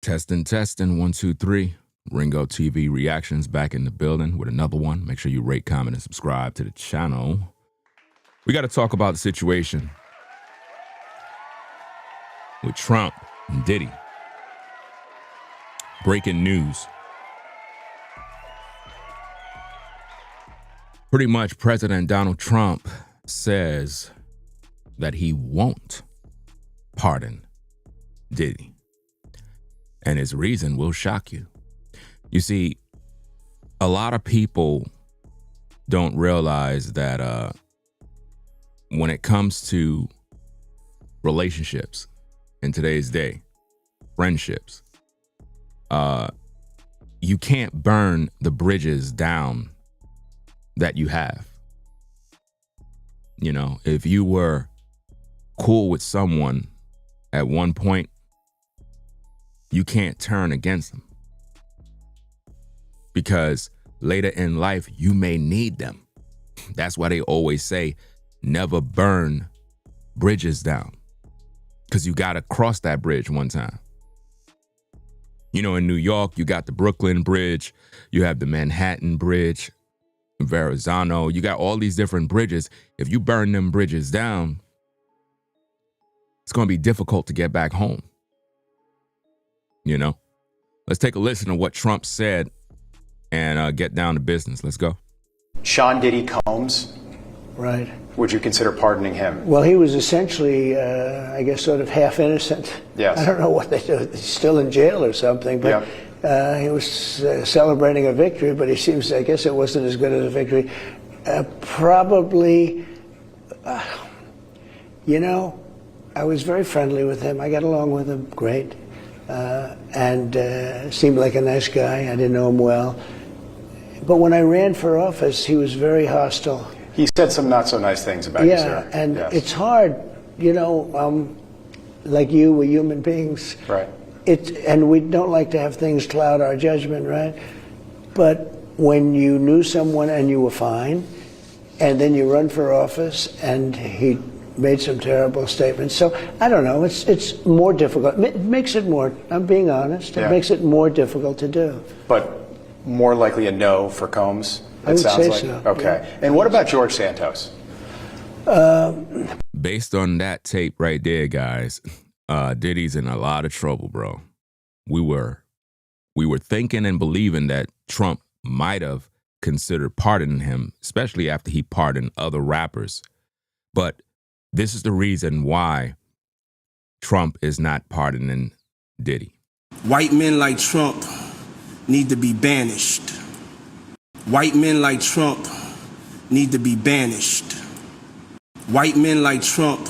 Testing, 1, 2, 3. Ringo TV Reactions back in the building with another one. Make sure you rate, comment, and subscribe to the channel. We got to talk about the situation with Trump and Diddy. Breaking news. Pretty much President Donald Trump says that he won't pardon Diddy. And his reason will shock you. You see, a lot of people don't realize that when it comes to relationships in today's day, friendships, you can't burn the bridges down that you have. You know, if you were cool with someone at one point, you can't turn against them. Because later in life, you may need them. That's why they always say, never burn bridges down. Because you got to cross that bridge one time. You know, in New York, you got the Brooklyn Bridge. You have the Manhattan Bridge, Verrazano. You got all these different bridges. If you burn them bridges down, it's going to be difficult to get back home. You know? Let's take a listen to what Trump said and get down to business. Let's go. Sean Diddy Combs. Right. Would you consider pardoning him? Well, he was essentially, I guess, sort of half innocent. Yes. I don't know what they do. He's still in jail or something, but he was celebrating a victory, but he seems, I guess it wasn't as good as a victory. Probably, you know, I was very friendly with him. I got along with him great. And seemed like a nice guy. I didn't know him well. But when I ran for office, he was very hostile. He said some not so nice things about you, sir. And it's hard, you know, like you, we're human beings. Right. And we don't like to have things cloud our judgment, right? But when you knew someone and you were fine, and then you run for office and he made some terrible statements. So I don't know, it's more difficult. It makes it more, I'm being honest, it makes it more difficult to do. But more likely a no for Combs, I would say so. Okay. Yeah. And what about George Santos? Based on that tape right there, guys, Diddy's in a lot of trouble, bro. We were thinking and believing that Trump might have considered pardoning him, especially after he pardoned other rappers. But this is the reason why Trump is not pardoning Diddy. White men like Trump need to be banished. White men like Trump need to be banished. White men like Trump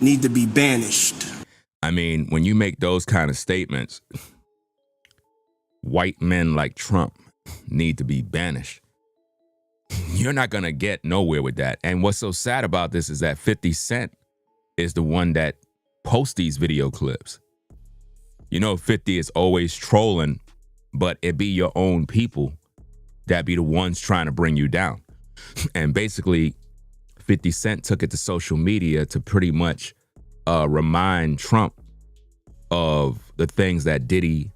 need to be banished. I mean, when you make those kind of statements, white men like Trump need to be banished. You're not going to get nowhere with that. And what's so sad about this is that 50 Cent is the one that posts these video clips. You know, 50 is always trolling, but it be your own people that be the ones trying to bring you down. And basically, 50 Cent took it to social media to pretty much remind Trump of the things that Diddy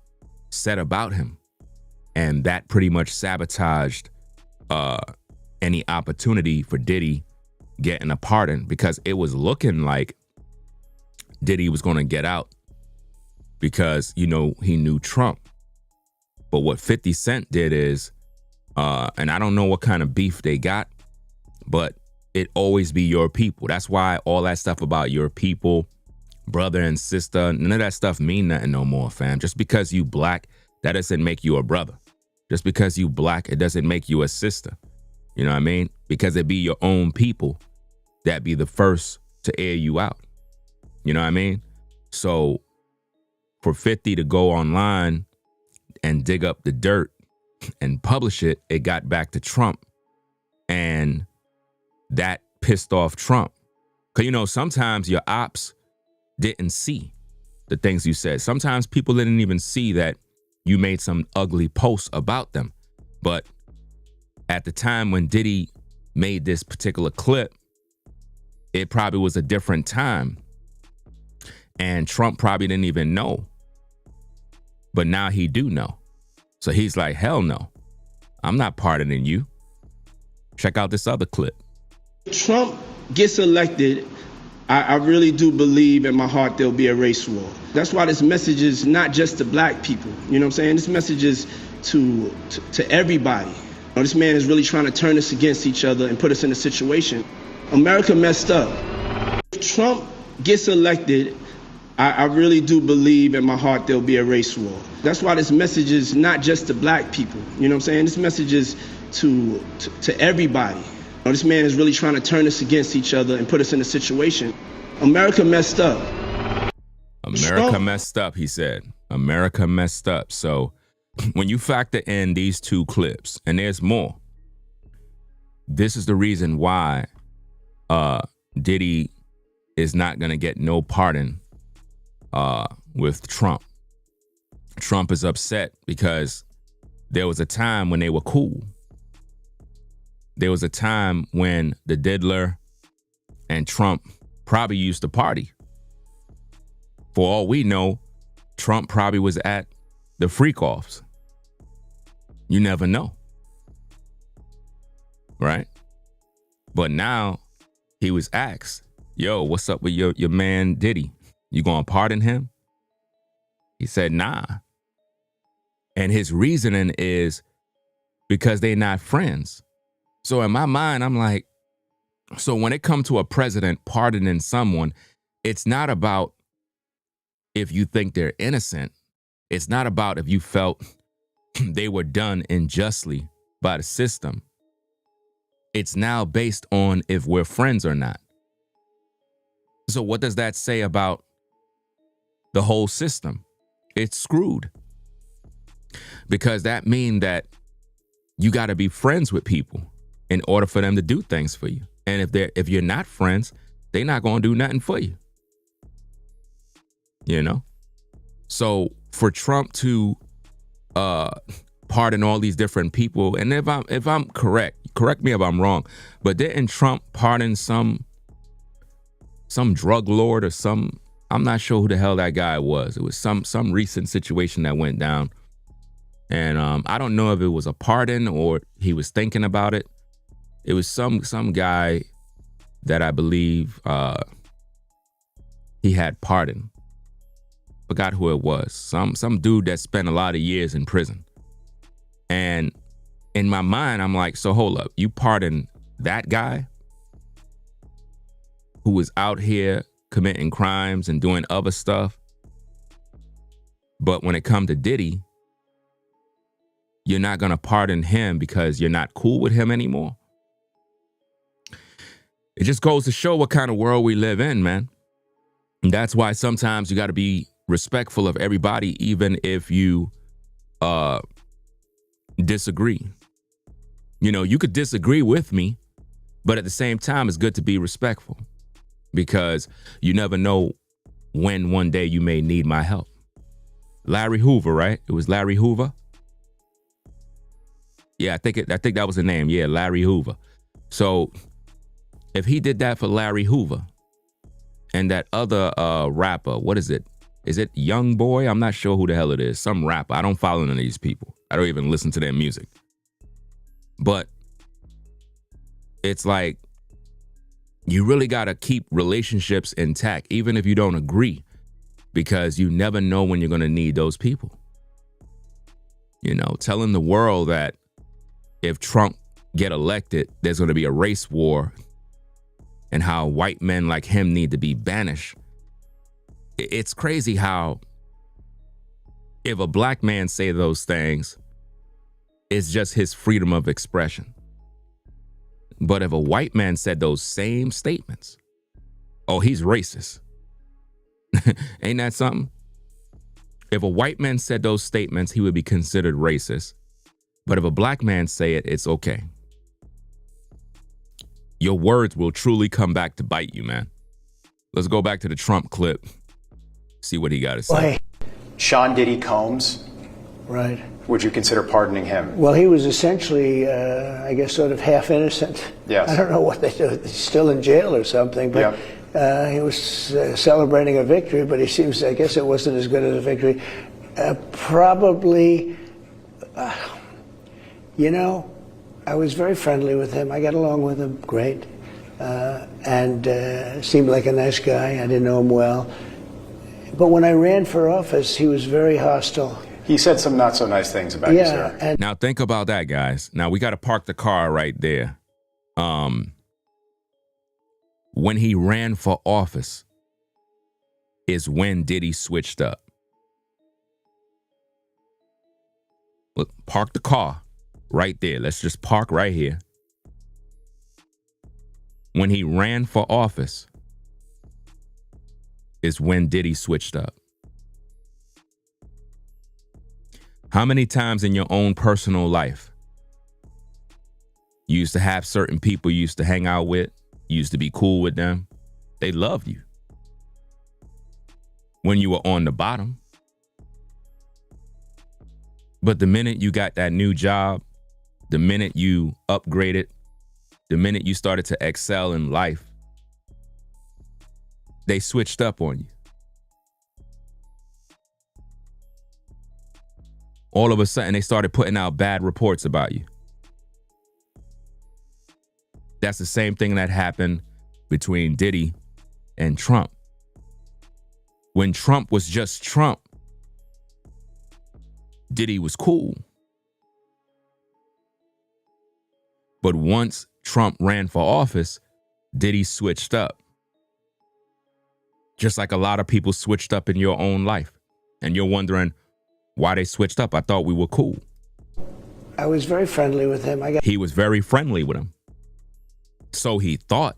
said about him. And that pretty much sabotaged any opportunity for Diddy getting a pardon, because it was looking like Diddy was going to get out because, you know, he knew Trump. But what 50 Cent did is, and I don't know what kind of beef they got, but it always be your people. That's why all that stuff about your people, brother and sister, none of that stuff mean nothing no more, fam. Just because you black, that doesn't make you a brother. Just because you black, it doesn't make you a sister. You know what I mean? Because it be your own people that be the first to air you out. You know what I mean? So for 50 to go online and dig up the dirt and publish it, it got back to Trump. And that pissed off Trump. Because, you know, sometimes your ops didn't see the things you said. Sometimes people didn't even see that you made some ugly posts about them. But at the time when Diddy made this particular clip, it probably was a different time. And Trump probably didn't even know But now he do know. So he's like, hell no, I'm not pardoning you. Check out this other clip. Trump gets elected, I really do believe in my heart there'll be a race war. That's why this message is not just to black people. You know what I'm saying? This message is to everybody. You know, this man is really trying to turn us against each other and put us in a situation. America messed up. If Trump gets elected, I really do believe in my heart there'll be a race war. That's why this message is not just to black people. You know what I'm saying? This message is to everybody. You know, this man is really trying to turn us against each other and put us in a situation. America messed up. America messed up, he said. America messed up. So when you factor in these two clips, and there's more, this is the reason why Diddy is not going to get no pardon with Trump. Trump is upset because there was a time when they were cool. There was a time when the diddler and Trump probably used to party. For all we know, Trump probably was at the freak-offs. You never know. Right? But now he was asked, yo, what's up with your man Diddy? You gonna pardon him? He said, nah. And his reasoning is because they're not friends. So in my mind, I'm like, so when it comes to a president pardoning someone, it's not about if you think they're innocent. It's not about if you felt they were done unjustly by the system. It's now based on if we're friends or not. So what does that say about the whole system? It's screwed. Because that means that you got to be friends with people in order for them to do things for you. And if you're not friends, they're not going to do nothing for you. You know? So for Trump to pardon all these different people, and if I'm correct me if I'm wrong, but didn't Trump pardon some drug lord or some, I'm not sure who the hell that guy was. It was some recent situation that went down. And I don't know if it was a pardon or he was thinking about it. It was some guy that I believe he had pardoned. Forgot who it was. Some dude that spent a lot of years in prison. And in my mind, I'm like, so hold up. You pardon that guy who was out here committing crimes and doing other stuff. But when it comes to Diddy, you're not going to pardon him because you're not cool with him anymore. It just goes to show what kind of world we live in, man. And that's why sometimes you got to be respectful of everybody, even if you disagree. You know, you could disagree with me, but at the same time, it's good to be respectful because you never know when one day you may need my help. Larry Hoover, right? It was Larry Hoover. Yeah, I think that was the name. Yeah, Larry Hoover. So if he did that for Larry Hoover and that other rapper, what is it? Is it Young Boy? I'm not sure who the hell it is. Some rapper. I don't follow none of these people. I don't even listen to their music. But it's like you really got to keep relationships intact, even if you don't agree, because you never know when you're going to need those people. You know, telling the world that if Trump get elected, there's going to be a race war and how white men like him need to be banished. It's crazy how if a black man say those things, it's just his freedom of expression. But if a white man said those same statements, oh, he's racist. Ain't that something? If a white man said those statements, he would be considered racist. But if a black man say it, it's okay. Your words will truly come back to bite you, man. Let's go back to the Trump clip. See what he got to say. Sean Diddy Combs. Right. Would you consider pardoning him? Well, he was essentially, I guess, sort of half innocent. Yes. I don't know what they do. He's still in jail or something, but he was celebrating a victory, but he seems, I guess it wasn't as good as a victory. Probably, you know, I was very friendly with him. I got along with him great, and seemed like a nice guy. I didn't know him well. But when I ran for office, he was very hostile. He said some not so nice things about you, sir. And Now think about that, guys. Now we got to park the car right there. When he ran for office is when Diddy switched up. Look, park the car right there. Let's just park right here. When he ran for office is when Diddy switched up. How many times in your own personal life you used to have certain people you used to hang out with, you used to be cool with them, they loved you when you were on the bottom. But the minute you got that new job, the minute you upgraded, the minute you started to excel in life, they switched up on you. All of a sudden, they started putting out bad reports about you. That's the same thing that happened between Diddy and Trump. When Trump was just Trump, Diddy was cool. But once Trump ran for office, Diddy switched up. Just like a lot of people switched up in your own life. And you're wondering why they switched up. I thought we were cool. I was very friendly with him. He was very friendly with him. So he thought.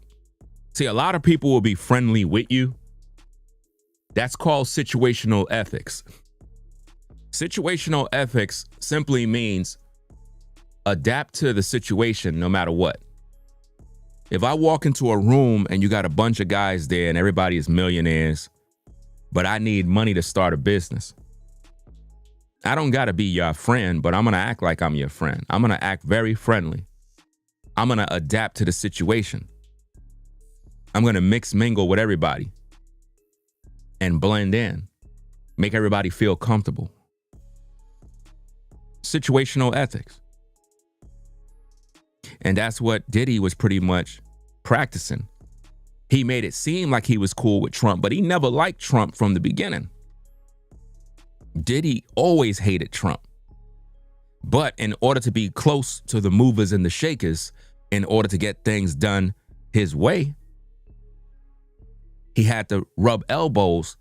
See, a lot of people will be friendly with you. That's called situational ethics. Situational ethics simply means adapt to the situation no matter what. If I walk into a room and you got a bunch of guys there and everybody is millionaires, but I need money to start a business, I don't got to be your friend, but I'm going to act like I'm your friend. I'm going to act very friendly. I'm going to adapt to the situation. I'm going to mix mingle with everybody and blend in, make everybody feel comfortable. Situational ethics. And that's what Diddy was pretty much practicing. He made it seem like he was cool with Trump, but he never liked Trump from the beginning. Diddy always hated Trump. But in order to be close to the movers and the shakers, in order to get things done his way, he had to rub elbows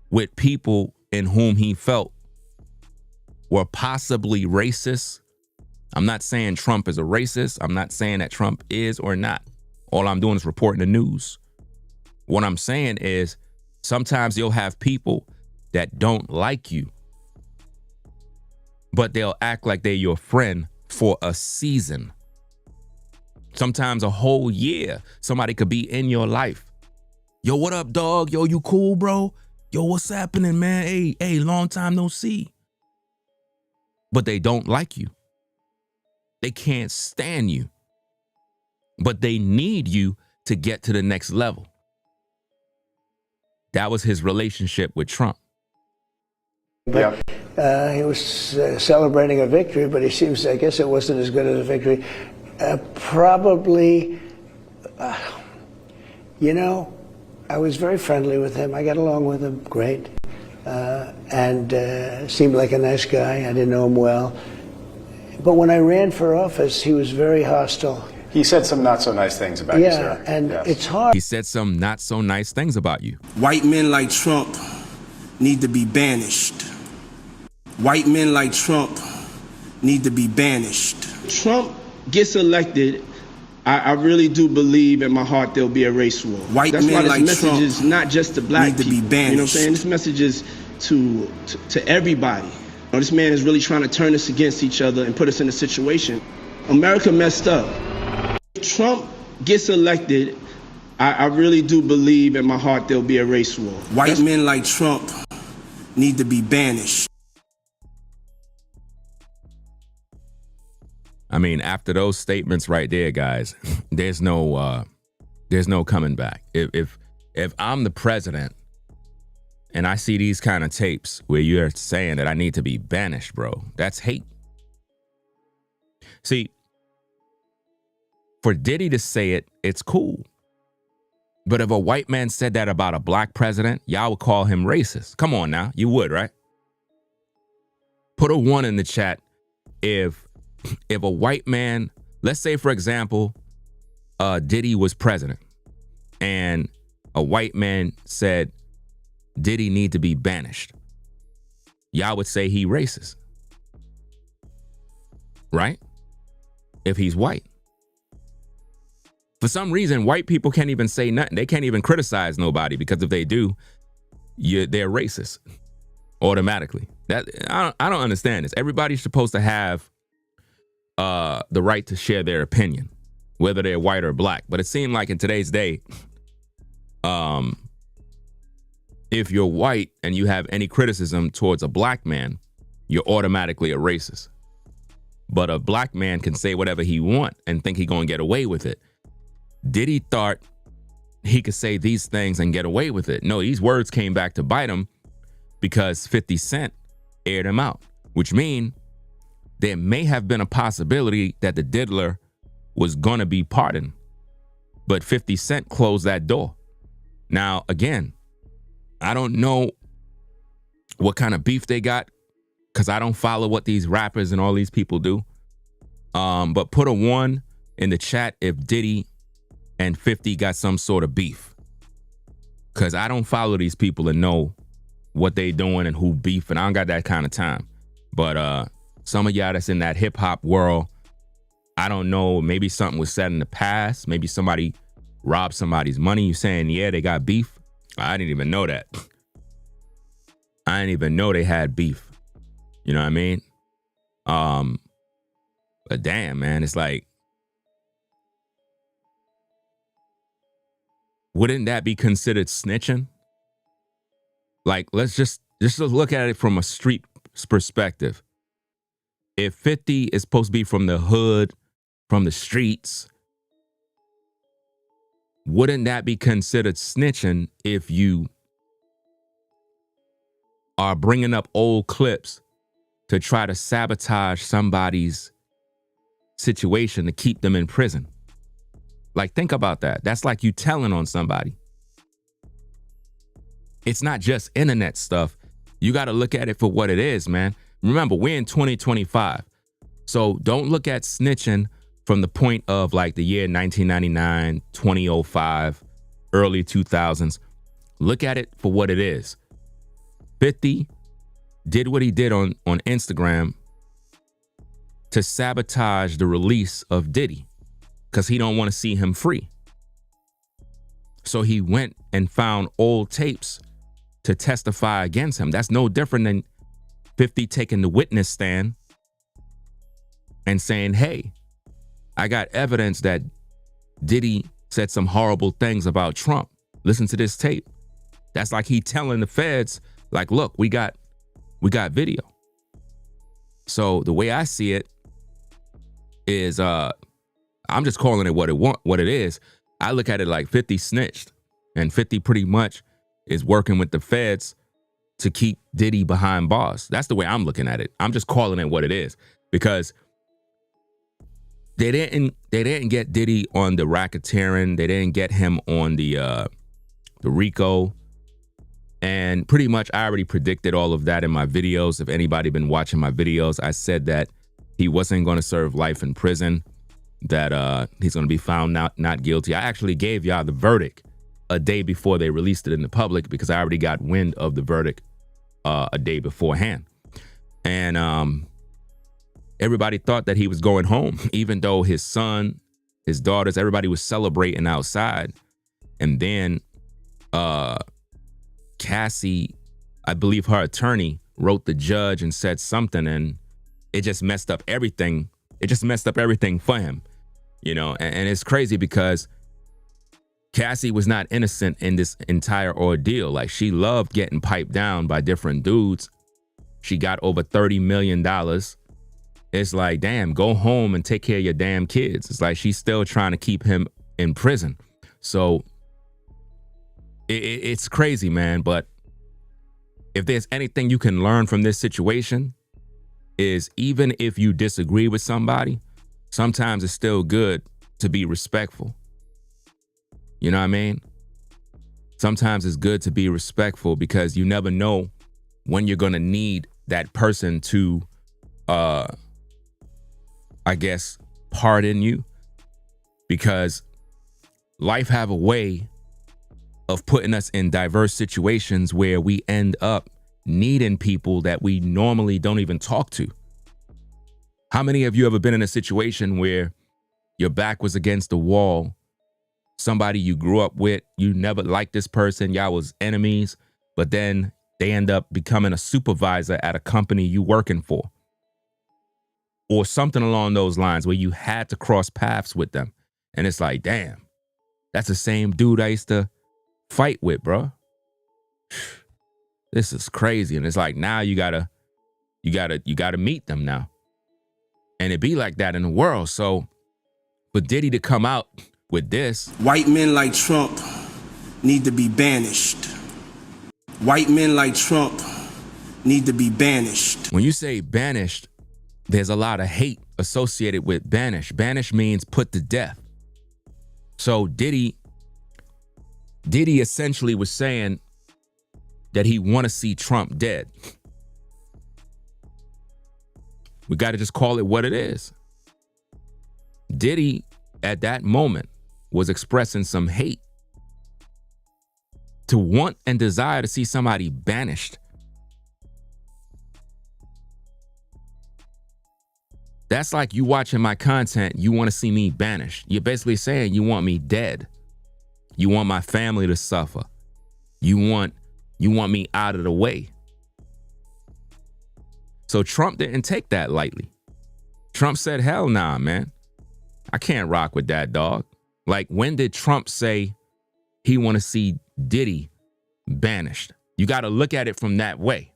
with people in whom he felt were possibly racist. I'm not saying Trump is a racist. I'm not saying that Trump is or not. All I'm doing is reporting the news. What I'm saying is sometimes you'll have people that don't like you, but they'll act like they're your friend for a season. Sometimes a whole year, somebody could be in your life. Yo, what up, dog? Yo, you cool, bro? Yo, what's happening, man? Hey, long time no see. But they don't like you. They can't stand you. But they need you to get to the next level. That was his relationship with Trump. But he was celebrating a victory, but he seems, I guess it wasn't as good as a victory. Probably, you know, I was very friendly with him. I got along with him great, and seemed like a nice guy. I didn't know him well. But when I ran for office, he was very hostile. He said some not so nice things about you, sir. And Yes. it's hard. He said some not so nice things about you. White men like Trump need to be banished. White men like Trump need to be banished. Trump gets elected, I really do believe in my heart there'll be a race war. White That's men why this like message Trump is not just to black need people. To be banished. You know what I'm saying? This message is to everybody. You know, this man is really trying to turn us against each other and put us in a situation. America messed up. If Trump gets elected, I really do believe in my heart there'll be a race war. White men like Trump need to be banished. I mean, after those statements right there, guys, there's no coming back. If I'm the president and I see these kind of tapes where you're saying that I need to be banished, bro, that's hate. See, for Diddy to say it, it's cool. But if a white man said that about a black president, y'all would call him racist. Come on now, you would, right? Put a 1 in the chat if a white man, let's say for example, Diddy was president and a white man said Diddy need to be banished. Y'all would say he racist, right? If he's white. For some reason, white people can't even say nothing. They can't even criticize nobody because if they do, they're racist automatically. I don't understand this. Everybody's supposed to have the right to share their opinion, whether they're white or black. But it seemed like in today's day, if you're white and you have any criticism towards a black man, you're automatically a racist. But a black man can say whatever he want and think he gonna get away with it. Diddy thought he could say these things and get away with it. No, these words came back to bite him because 50 Cent aired him out, which means there may have been a possibility that the diddler was going to be pardoned. But 50 Cent closed that door. Now, again, I don't know what kind of beef they got because I don't follow what these rappers and all these people do. But put a 1 in the chat if Diddy and 50 got some sort of beef. Because I don't follow these people and know what they doing and who beef, and I don't got that kind of time. But some of y'all that's in that hip hop world, I don't know, maybe something was said in the past. Maybe somebody robbed somebody's money. You saying, yeah, they got beef? I didn't even know that. I didn't even know they had beef. You know what I mean? But damn, man, it's like, wouldn't that be considered snitching? Like, let's just look at it from a street perspective. If 50 is supposed to be from the hood, from the streets, wouldn't that be considered snitching if you are bringing up old clips to try to sabotage somebody's situation to keep them in prison? Like, think about that. That's like you telling on somebody. It's not just internet stuff. You got to look at it for what it is, man. Remember, we're in 2025. So don't look at snitching from the point of like the year 1999, 2005, early 2000s. Look at it for what it is. 50 did what he did on Instagram to sabotage the release of Diddy because he don't want to see him free. So he went and found old tapes to testify against him. That's no different than 50 taking the witness stand and saying, hey, I got evidence that Diddy said some horrible things about Trump. Listen to this tape. That's like he telling the feds, like, look, we got video. So the way I see it is, I'm just calling it what it is. I look at it like 50 snitched, and 50 pretty much is working with the feds to keep Diddy behind bars. That's the way I'm looking at it. I'm just calling it what it is because they didn't get Diddy on the racketeering. They didn't get him on the RICO. And pretty much I already predicted all of that in my videos. If anybody been watching my videos, I said that he wasn't going to serve life in prison, that he's going to be found not guilty. I actually gave y'all the verdict a day before they released it in the public because I already got wind of the verdict a day beforehand. And everybody thought that he was going home, even though his son, his daughters, everybody was celebrating outside. And then Cassie, I believe her attorney, wrote the judge and said something, and it just messed up everything. It just messed up everything for him, you know. And it's crazy because Cassie was not innocent in this entire ordeal. Like, she loved getting piped down by different dudes. She got over $30 million. It's like, damn, go home and take care of your damn kids. It's like she's still trying to keep him in prison. So it's crazy, man. But if there's anything you can learn from this situation, is even if you disagree with somebody, sometimes it's still good to be respectful. You know what I mean? Sometimes it's good to be respectful because you never know when you're going to need that person to, I guess, pardon you. Because life have a way of putting us in diverse situations where we end up needing people that we normally don't even talk to. How many of you ever been in a situation where your back was against the wall? Somebody you grew up with, you never liked this person, y'all was enemies, but then they end up becoming a supervisor at a company you working for. Or something along those lines where you had to cross paths with them. And it's like, damn, that's the same dude I used to fight with, bro. This is crazy. And it's like, now you gotta meet them now. And it be like that in the world. So for Diddy to come out with this. White men like Trump need to be banished. White men like Trump need to be banished. When you say banished, there's a lot of hate associated with banish. Banish means put to death. So Diddy essentially was saying that he want to see Trump dead. We got to just call it what it is. Diddy, at that moment, was expressing some hate to want and desire to see somebody banished. That's like you watching my content, you want to see me banished. You're basically saying you want me dead. You want my family to suffer. You want me out of the way. So Trump didn't take that lightly. Trump said, hell nah, man. I can't rock with that, dog. Like, when did Trump say he want to see Diddy banished? You got to look at it from that way.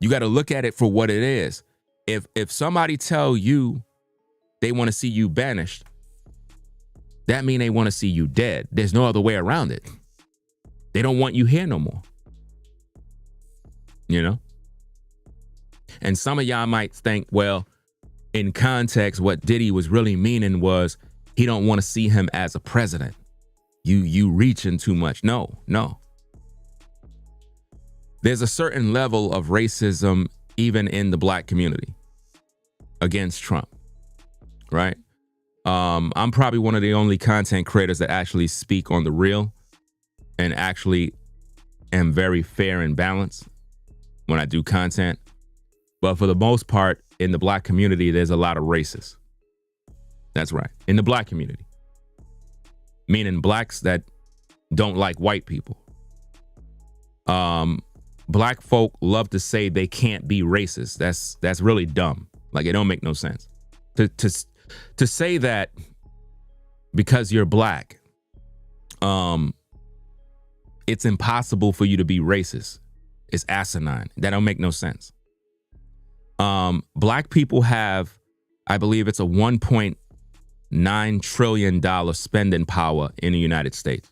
You got to look at it for what it is. If somebody tell you they want to see you banished, that mean they want to see you dead. There's no other way around it. They don't want you here no more. You know? And some of y'all might think, well, in context, what Diddy was really meaning was he don't want to see him as a president. You reaching too much. No. There's a certain level of racism even in the black community against Trump, right? I'm probably one of the only content creators that actually speak on the real and actually am very fair and balanced when I do content. But for the most part, in the black community, there's a lot of racists. That's right. In the black community. Meaning blacks that don't like white people. Black folk love to say they can't be racist. That's really dumb. Like, it don't make no sense. To say that because you're black, it's impossible for you to be racist. It's asinine. That don't make no sense. Black people have, I believe it's a $1.9 trillion spending power in the United States.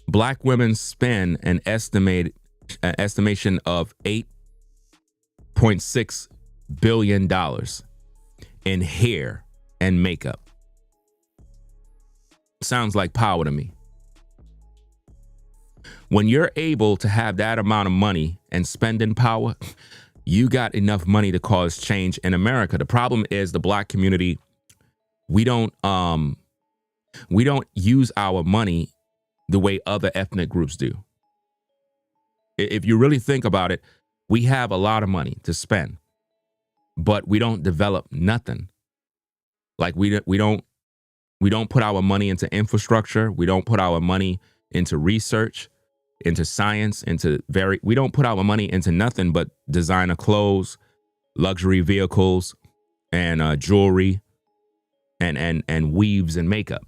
Black women spend an estimation of $8.6 billion in hair and makeup. Sounds like power to me. When you're able to have that amount of money and spending power, you got enough money to cause change in America. The problem is the black community, we don't use our money the way other ethnic groups do. If you really think about it, we have a lot of money to spend, but we don't develop nothing. Like we don't put our money into infrastructure. We don't put our money into research, into science, we don't put our money into nothing but designer clothes, luxury vehicles, and jewelry, and weaves and makeup.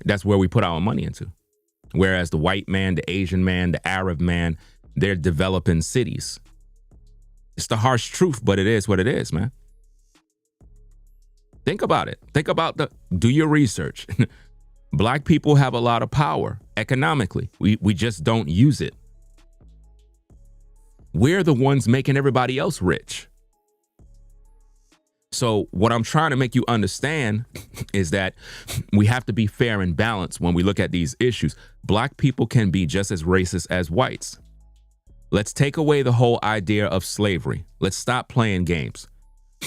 That's where we put our money into. Whereas the white man, the Asian man, the Arab man, they're developing cities. It's the harsh truth, but it is what it is, man. Think about it. Do your research. Black people have a lot of power economically. We just don't use it. We're the ones making everybody else rich. So what I'm trying to make you understand is that we have to be fair and balanced when we look at these issues. Black people can be just as racist as whites. Let's take away the whole idea of slavery. Let's stop playing games.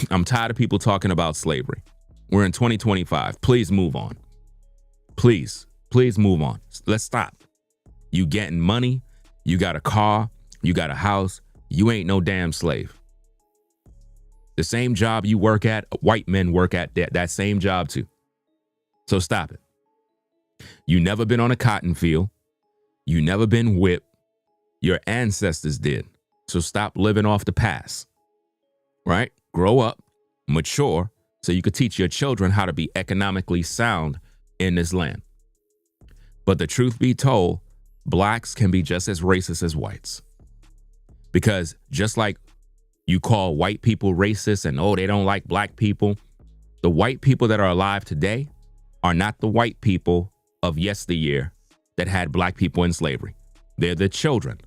I'm tired of people talking about slavery. We're in 2025. Please move on. Please move on. Let's stop. You getting money, you got a car, you got a house, you ain't no damn slave. The same job you work at, white men work at that same job too. So stop it. You never been on a cotton field. You never been whipped. Your ancestors did. So stop living off the past, right? Grow up, mature, so you could teach your children how to be economically sound in this land. But the truth be told, blacks can be just as racist as whites. Because just like you call white people racist and, oh, they don't like black people, the white people that are alive today are not the white people of yesteryear that had black people in slavery. They're the children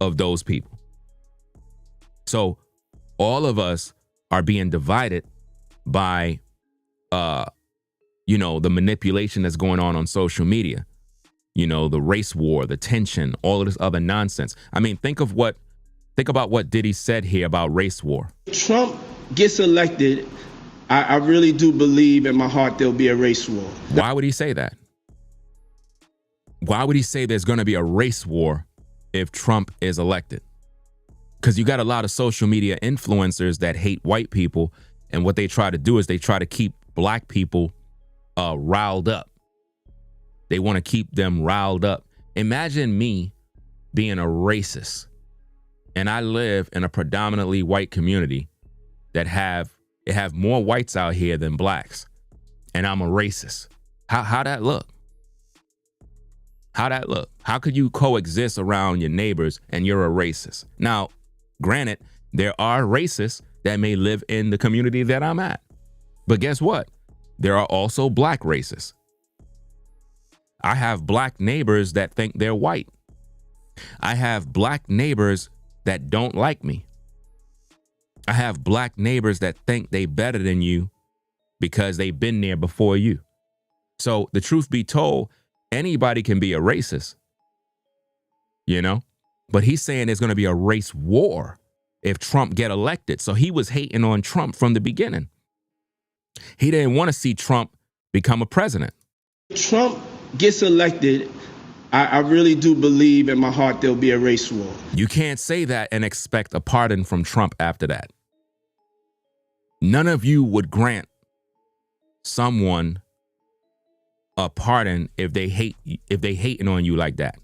of those people. So all of us are being divided by, the manipulation that's going on social media, the race war, the tension, all of this other nonsense. I mean, think about what Diddy said here about race war. Trump gets elected, I really do believe in my heart there'll be a race war. Why would he say that? Why would he say there's going to be a race war if Trump is elected? Because you got a lot of social media influencers that hate white people, and what they try to do is they try to keep black people riled up. They want to keep them riled up. Imagine me being a racist, and I live in a predominantly white community that have more whites out here than blacks, and I'm a racist. How that look? How that look? How could you coexist around your neighbors and you're a racist? Now, granted, there are racists that may live in the community that I'm at. But guess what? There are also black racists. I have black neighbors that think they're white. I have black neighbors that don't like me. I have black neighbors that think they better than you because they've been there before you. So the truth be told, anybody can be a racist, but he's saying there's going to be a race war if Trump get elected. So he was hating on Trump from the beginning. He didn't want to see Trump become a president. Trump gets elected, I really do believe in my heart there'll be a race war. You can't say that and expect a pardon from Trump after that. None of you would grant someone a pardon if they hating on you like that.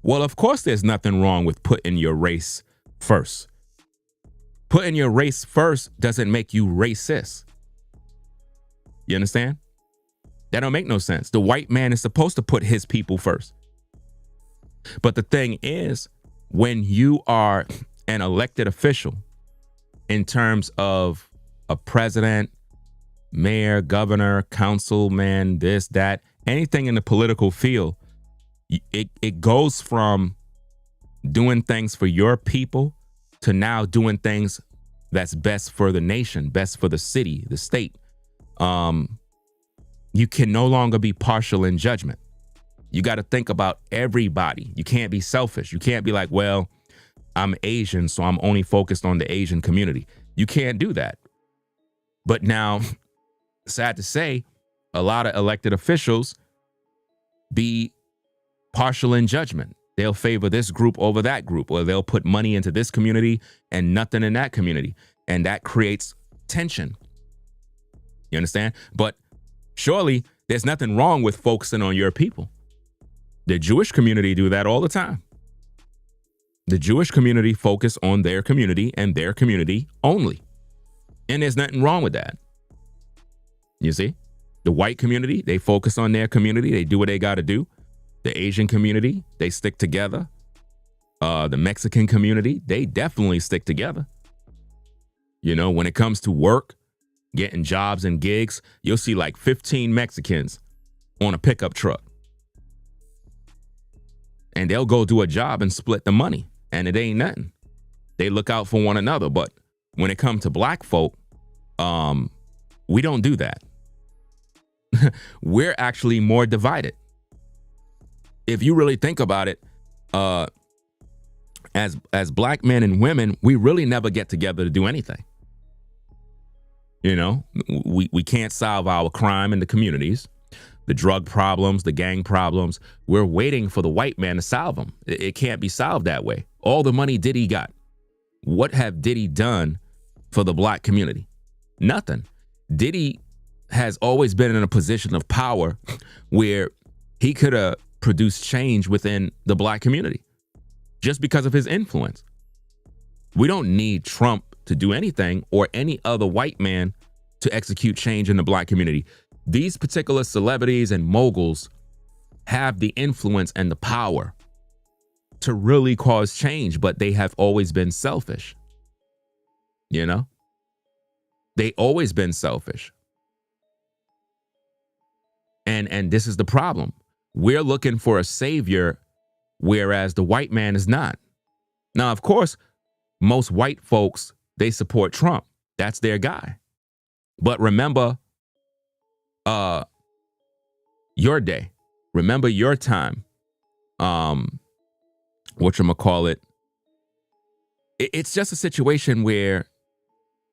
Well, of course, there's nothing wrong with putting your race first. Putting your race first doesn't make you racist. You understand? That don't make no sense. The white man is supposed to put his people first. But the thing is, when you are an elected official in terms of a president, mayor, governor, councilman, this, that, anything in the political field, it goes from doing things for your people to now doing things that's best for the nation, best for the city, the state. You can no longer be partial in judgment. You got to think about everybody. You can't be selfish. You can't be like, well, I'm Asian, so I'm only focused on the Asian community. You can't do that. But now, sad to say, a lot of elected officials be partial in judgment. They'll favor this group over that group, or they'll put money into this community and nothing in that community. And that creates tension. You understand? But surely there's nothing wrong with focusing on your people. The Jewish community do that all the time. The Jewish community focus on their community and their community only. And there's nothing wrong with that. You see? The white community, they focus on their community. They do what they got to do. The Asian community, they stick together. The Mexican community, they definitely stick together. When it comes to work, getting jobs and gigs, you'll see like 15 Mexicans on a pickup truck. And they'll go do a job and split the money. And it ain't nothing. They look out for one another. But when it comes to black folk, we don't do that. We're actually more divided. If you really think about it, as black men and women, we really never get together to do anything. You know, we can't solve our crime in the communities, the drug problems, the gang problems. We're waiting for the white man to solve them. It can't be solved that way. All the money Diddy got, what have Diddy done for the black community? Nothing. Diddy has always been in a position of power where he could have produced change within the black community just because of his influence. We don't need Trump to do anything or any other white man to execute change in the black community. These particular celebrities and moguls have the influence and the power to really cause change, but they have always been selfish. You know? They always been selfish. And this is the problem. We're looking for a savior, whereas the white man is not. Now, of course, most white folks, they support Trump. That's their guy. But remember your day. Remember your time. Whatchamacallit. It's just a situation where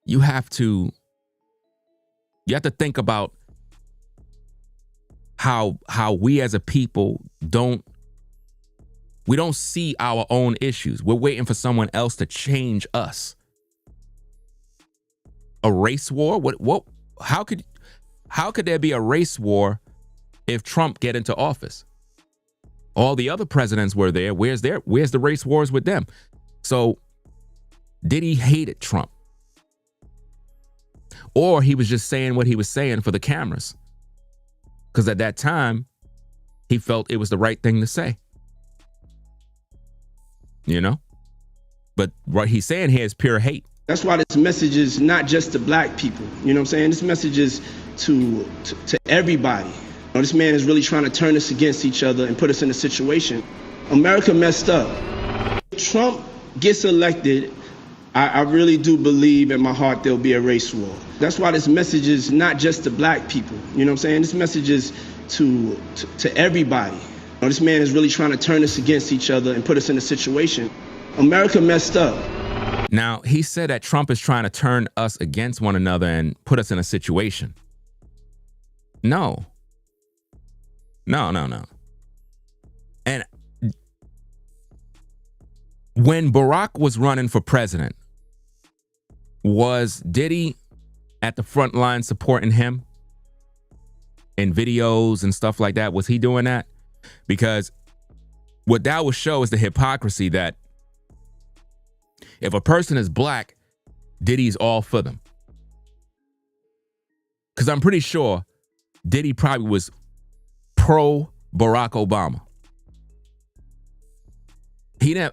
you have to think about how we as a people don't see our own issues. We're waiting for someone else to change us. A race war? What how could there be a race war if Trump get into office? All the other presidents were there. Where's the race wars with them? So Diddy hated Trump. Or he was just saying what he was saying for the cameras. Because at that time, he felt it was the right thing to say. You know? But what he's saying here is pure hate. That's why this message is not just to black people. You know what I'm saying? This message is to everybody. You know, this man is really trying to turn us against each other and put us in a situation. America messed up. Trump gets elected, I really do believe in my heart there'll be a race war. That's why this message is not just to black people. You know what I'm saying? This message is to everybody. You know, this man is really trying to turn us against each other and put us in a situation. America messed up. Now, he said that Trump is trying to turn us against one another and put us in a situation. No. And when Barack was running for president, was Diddy at the front line supporting him in videos and stuff like that? Was he doing that? Because what that will show is the hypocrisy that if a person is black, Diddy's all for them. Because I'm pretty sure Diddy probably was pro Barack Obama.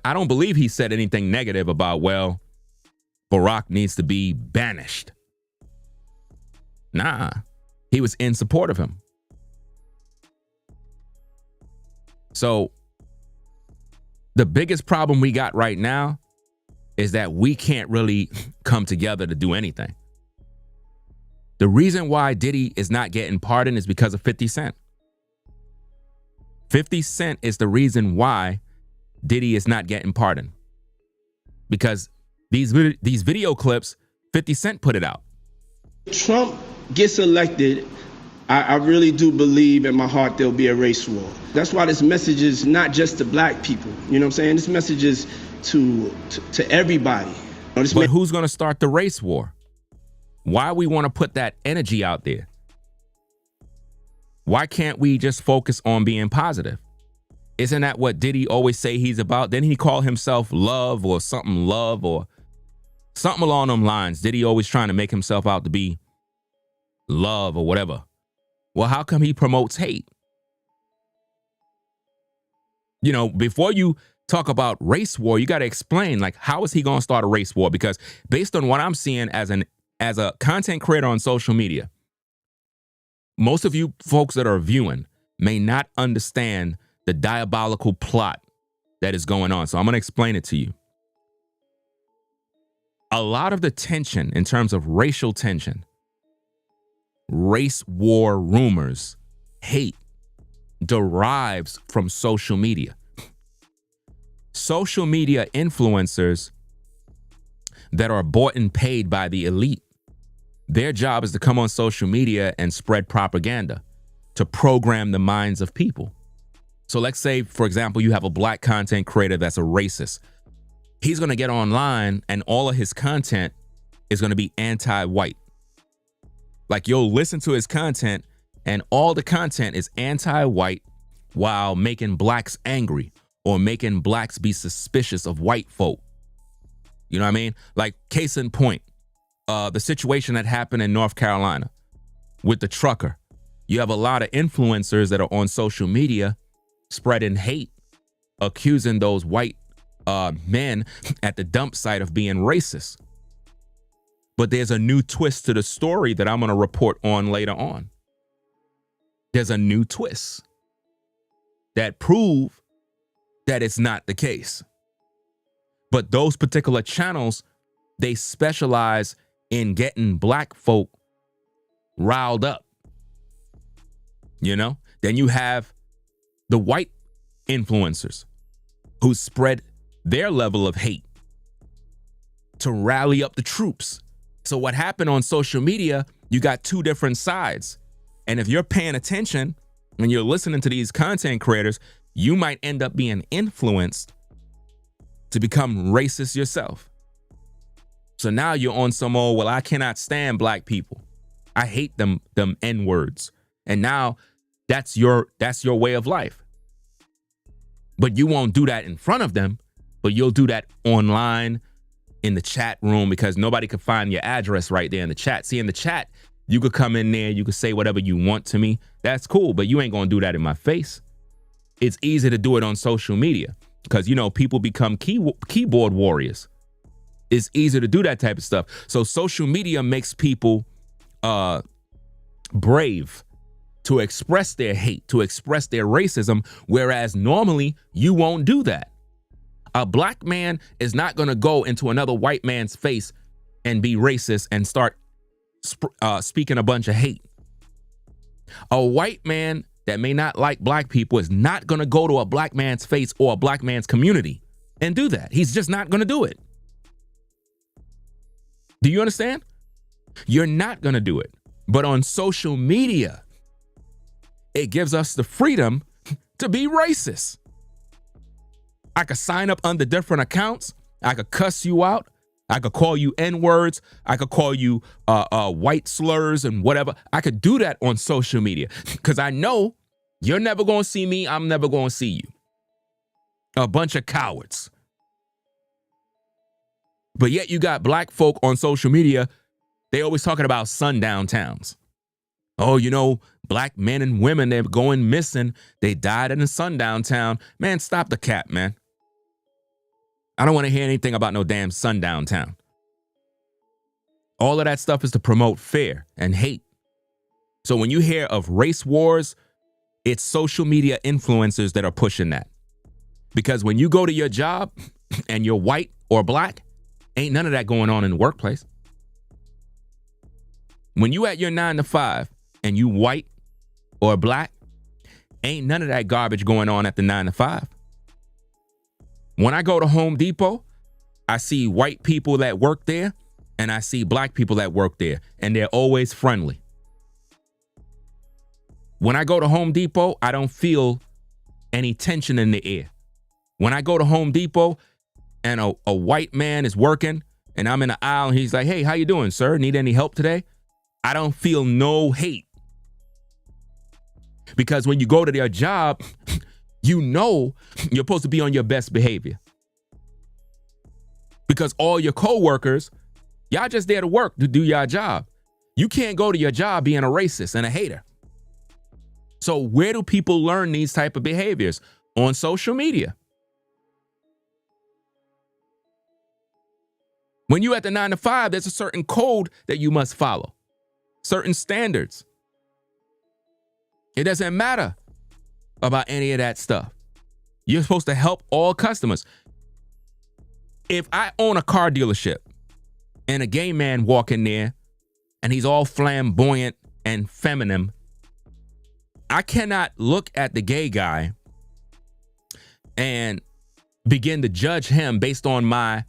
I don't believe he said anything negative about, well, Barack needs to be banished. Nah, he was in support of him. So the biggest problem we got right now is that we can't really come together to do anything. The reason why Diddy is not getting pardoned is because of 50 Cent. 50 Cent is the reason why Diddy is not getting pardoned. Because these video clips, 50 Cent put it out. Trump gets elected, I really do believe in my heart there'll be a race war. That's why this message is not just to black people. You know what I'm saying? This message is to everybody. You know, but who's going to start the race war? Why we want to put that energy out there? Why can't we just focus on being positive? Isn't that what Diddy always say he's about? Didn't he call himself love or something along them lines? Diddy always trying to make himself out to be love or whatever. Well, how come he promotes hate? You know, before you talk about race war, you got to explain, like, how is he going to start a race war? Because based on what I'm seeing as an as a content creator on social media, most of you folks that are viewing may not understand the diabolical plot that is going on. So I'm going to explain it to you. A lot of the tension in terms of racial tension, race war rumors, hate derives from social media. Social media influencers that are bought and paid by the elite, their job is to come on social media and spread propaganda to program the minds of people. So let's say, for example, you have a black content creator that's a racist. He's going to get online and all of his content is going to be anti-white. Like, you'll listen to his content and all the content is anti-white while making blacks angry or making blacks be suspicious of white folk. You know what I mean? Like, case in point, the situation that happened in North Carolina with the trucker. You have a lot of influencers that are on social media spreading hate, accusing those white men at the dump site of being racist. But there's a new twist to the story that I'm going to report on later on. There's a new twist that prove that it's not the case. But those particular channels, they specialize in getting black folk riled up. You know? Then you have the white influencers who spread their level of hate to rally up the troops. So what happened on social media, you got two different sides. And if you're paying attention and you're listening to these content creators, you might end up being influenced to become racist yourself. So now you're on some old, well, I cannot stand black people. I hate them N-words. And now that's your way of life. But you won't do that in front of them, but you'll do that online in the chat room because nobody could find your address right there in the chat. See, in the chat, you could come in there, you could say whatever you want to me. That's cool, but you ain't gonna do that in my face. It's easy to do it on social media because, you know, people become keyboard warriors. It's easy to do that type of stuff. So social media makes people brave to express their hate, to express their racism, whereas normally you won't do that. A black man is not going to go into another white man's face and be racist and start speaking a bunch of hate. A white man that may not like black people is not going to go to a black man's face or a black man's community and do that. He's just not going to do it. Do you understand? You're not going to do it. But on social media, it gives us the freedom to be racist. I could sign up under different accounts. I could cuss you out. I could call you N-words. I could call you white slurs and whatever. I could do that on social media because I know you're never going to see me. I'm never going to see you. A bunch of cowards. But yet you got black folk on social media. They always talking about sundown towns. Oh, you know, black men and women, they're going missing. They died in a sundown town. Man, stop the cap, man. I don't want to hear anything about no damn sundown town. All of that stuff is to promote fear and hate. So when you hear of race wars, it's social media influencers that are pushing that. Because when you go to your job and you're white or black, ain't none of that going on in the workplace. When you at your 9 to 5 and you white or black, ain't none of that garbage going on at the 9 to 5. When I go to Home Depot, I see white people that work there and I see black people that work there, and they're always friendly. When I go to Home Depot, I don't feel any tension in the air. When I go to Home Depot and a white man is working and I'm in the aisle and he's like, hey, how you doing, sir? Need any help today? I don't feel no hate. Because when you go to their job, you know you're supposed to be on your best behavior. Because all your coworkers, y'all just there to work, to do your job. You can't go to your job being a racist and a hater. So where do people learn these type of behaviors? On social media. When you at the 9 to 5, there's a certain code that you must follow, certain standards. It doesn't matter about any of that stuff. You're supposed to help all customers. If I own a car dealership and a gay man walk in there and he's all flamboyant and feminine, I cannot look at the gay guy and begin to judge him based on my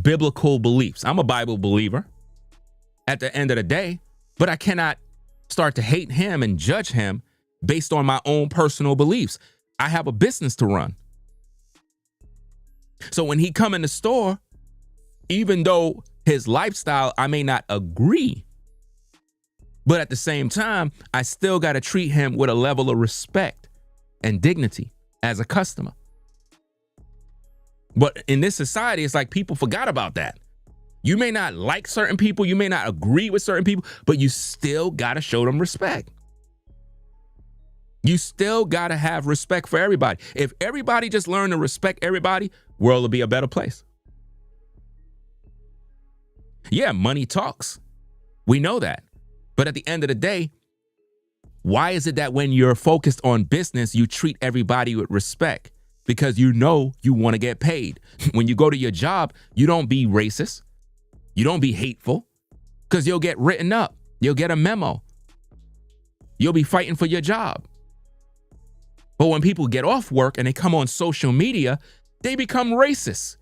biblical beliefs. I'm a Bible believer at the end of the day, but I cannot start to hate him and judge him based on my own personal beliefs. I have a business to run. So when he come in the store, even though his lifestyle, I may not agree, but at the same time, I still got to treat him with a level of respect and dignity as a customer. But in this society, it's like people forgot about that. You may not like certain people, you may not agree with certain people, but you still got to show them respect. You still got to have respect for everybody. If everybody just learned to respect everybody, world will be a better place. Yeah, money talks. We know that. But at the end of the day, why is it that when you're focused on business, you treat everybody with respect? Because you know you want to get paid. When you go to your job, you don't be racist. You don't be hateful, because you'll get written up. You'll get a memo. You'll be fighting for your job. But when people get off work and they come on social media, they become racist.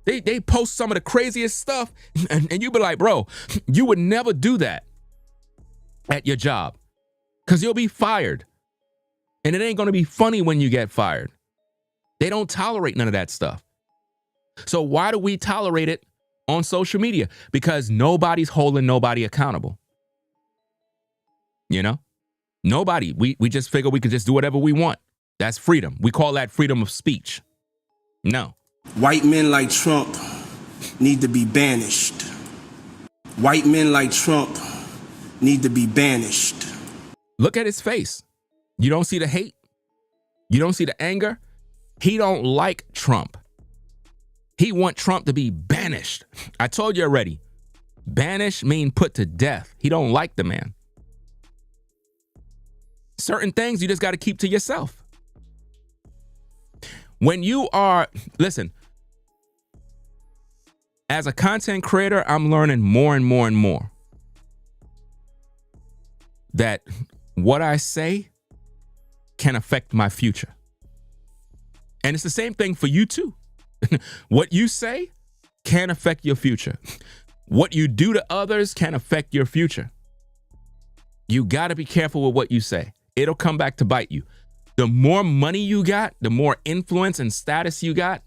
They post some of the craziest stuff, and you be like, bro, you would never do that at your job, because you'll be fired. And it ain't going to be funny when you get fired. They don't tolerate none of that stuff. So why do we tolerate it on social media? Because nobody's holding nobody accountable. You know? Nobody. We just figure we could just do whatever we want. That's freedom. We call that freedom of speech. No. White men like Trump need to be banished. White men like Trump need to be banished. Look at his face. You don't see the hate? You don't see the anger? He don't like Trump. He want Trump to be banished. I told you already. Banish mean put to death. He don't like the man. Certain things you just got to keep to yourself. When you are, listen, as a content creator, I'm learning more and more and more that what I say can affect my future. And it's the same thing for you too. What you say can affect your future. What you do to others can affect your future. You got to be careful with what you say. It'll come back to bite you. The more money you got, the more influence and status you got,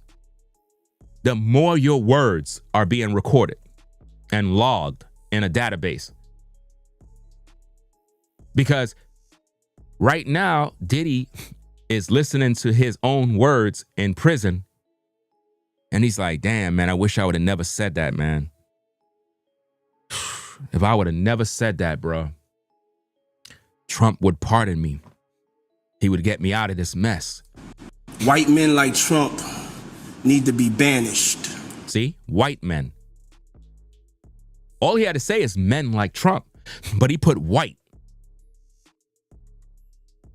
the more your words are being recorded and logged in a database. Because right now, Diddy is listening to his own words in prison. And he's like, damn, man, I wish I would have never said that, man. If I would have never said that, bro, Trump would pardon me. He would get me out of this mess. White men like Trump need to be banished. See, white men. All he had to say is men like Trump, but he put white.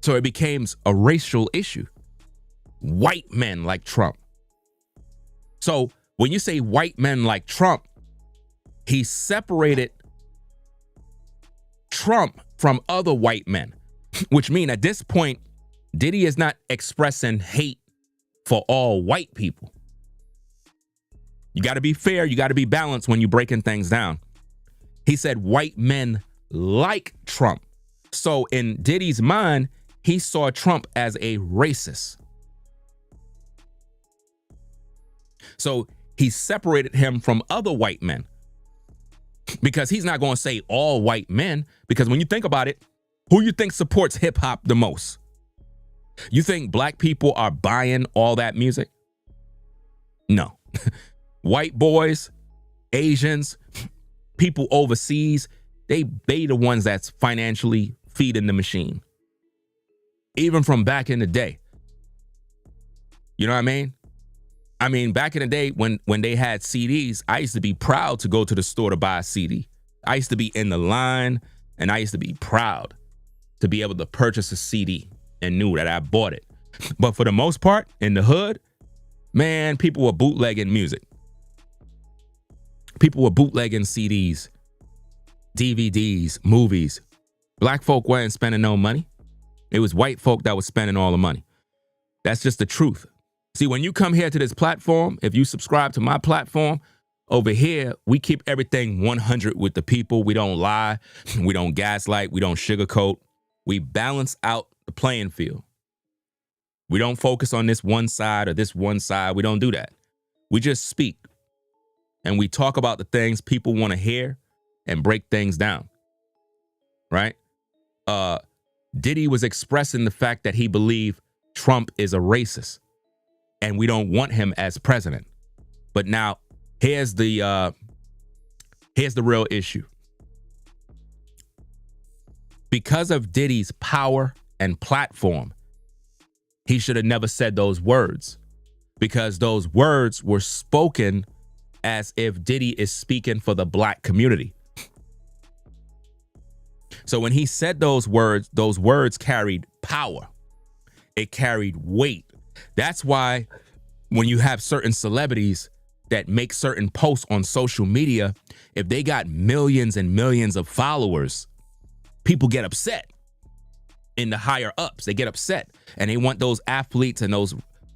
So it became a racial issue. White men like Trump. So when you say white men like Trump, he separated Trump from other white men, which means at this point, Diddy is not expressing hate for all white people. You got to be fair. You got to be balanced when you're breaking things down. He said white men like Trump. So in Diddy's mind, he saw Trump as a racist. So he separated him from other white men, because he's not going to say all white men, because when you think about it, who you think supports hip hop the most? You think black people are buying all that music? No. White boys, Asians, people overseas, they the ones that's financially feeding the machine. Even from back in the day. You know what I mean? I mean, back in the day when they had CDs, I used to be proud to go to the store to buy a CD. I used to be in the line, and I used to be proud to be able to purchase a CD and knew that I bought it. But for the most part, in the hood, man, people were bootlegging music. People were bootlegging CDs, DVDs, movies. Black folk weren't spending no money. It was white folk that was spending all the money. That's just the truth. See, when you come here to this platform, if you subscribe to my platform, over here, we keep everything 100 with the people. We don't lie. We don't gaslight. We don't sugarcoat. We balance out the playing field. We don't focus on this one side or this one side. We don't do that. We just speak. And we talk about the things people want to hear and break things down. Right? Diddy was expressing the fact that he believed Trump is a racist and we don't want him as president. But now here's the real issue. Because of Diddy's power and platform, he should have never said those words, because those words were spoken as if Diddy is speaking for the black community. So when he said those words carried power. It carried weight. That's why when you have certain celebrities that make certain posts on social media, if they got millions and millions of followers, people get upset. In the higher ups, they get upset, and they want those athletes and those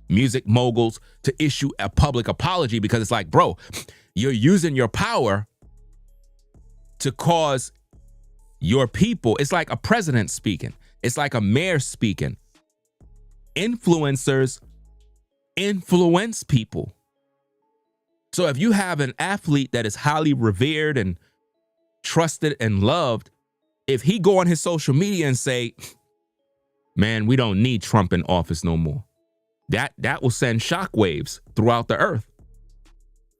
music moguls to issue a public apology, because it's like, bro, you're using your power to cause your people. It's like a president speaking. It's like a mayor speaking. Influencers influence people. So if you have an athlete that is highly revered and trusted and loved, if he go on his social media and say, man, we don't need Trump in office no more, that will send shockwaves throughout the earth.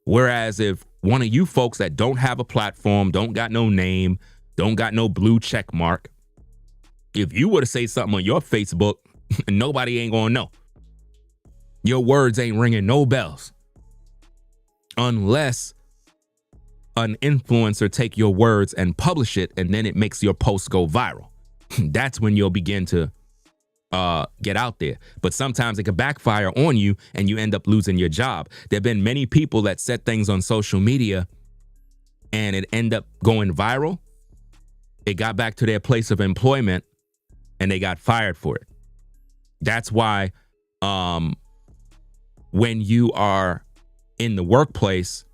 Whereas if one of you folks that don't have a platform, don't got no name, don't got no blue check mark, if you were to say something on your Facebook, nobody ain't gonna know. Your words ain't ringing no bells. Unless an influencer take your words and publish it, and then it makes your post go viral. That's when you'll begin to get out there. But sometimes it can backfire on you and you end up losing your job. There have been many people that said things on social media and it end up going viral. It got back to their place of employment and they got fired for it. That's why when you are in the workplace,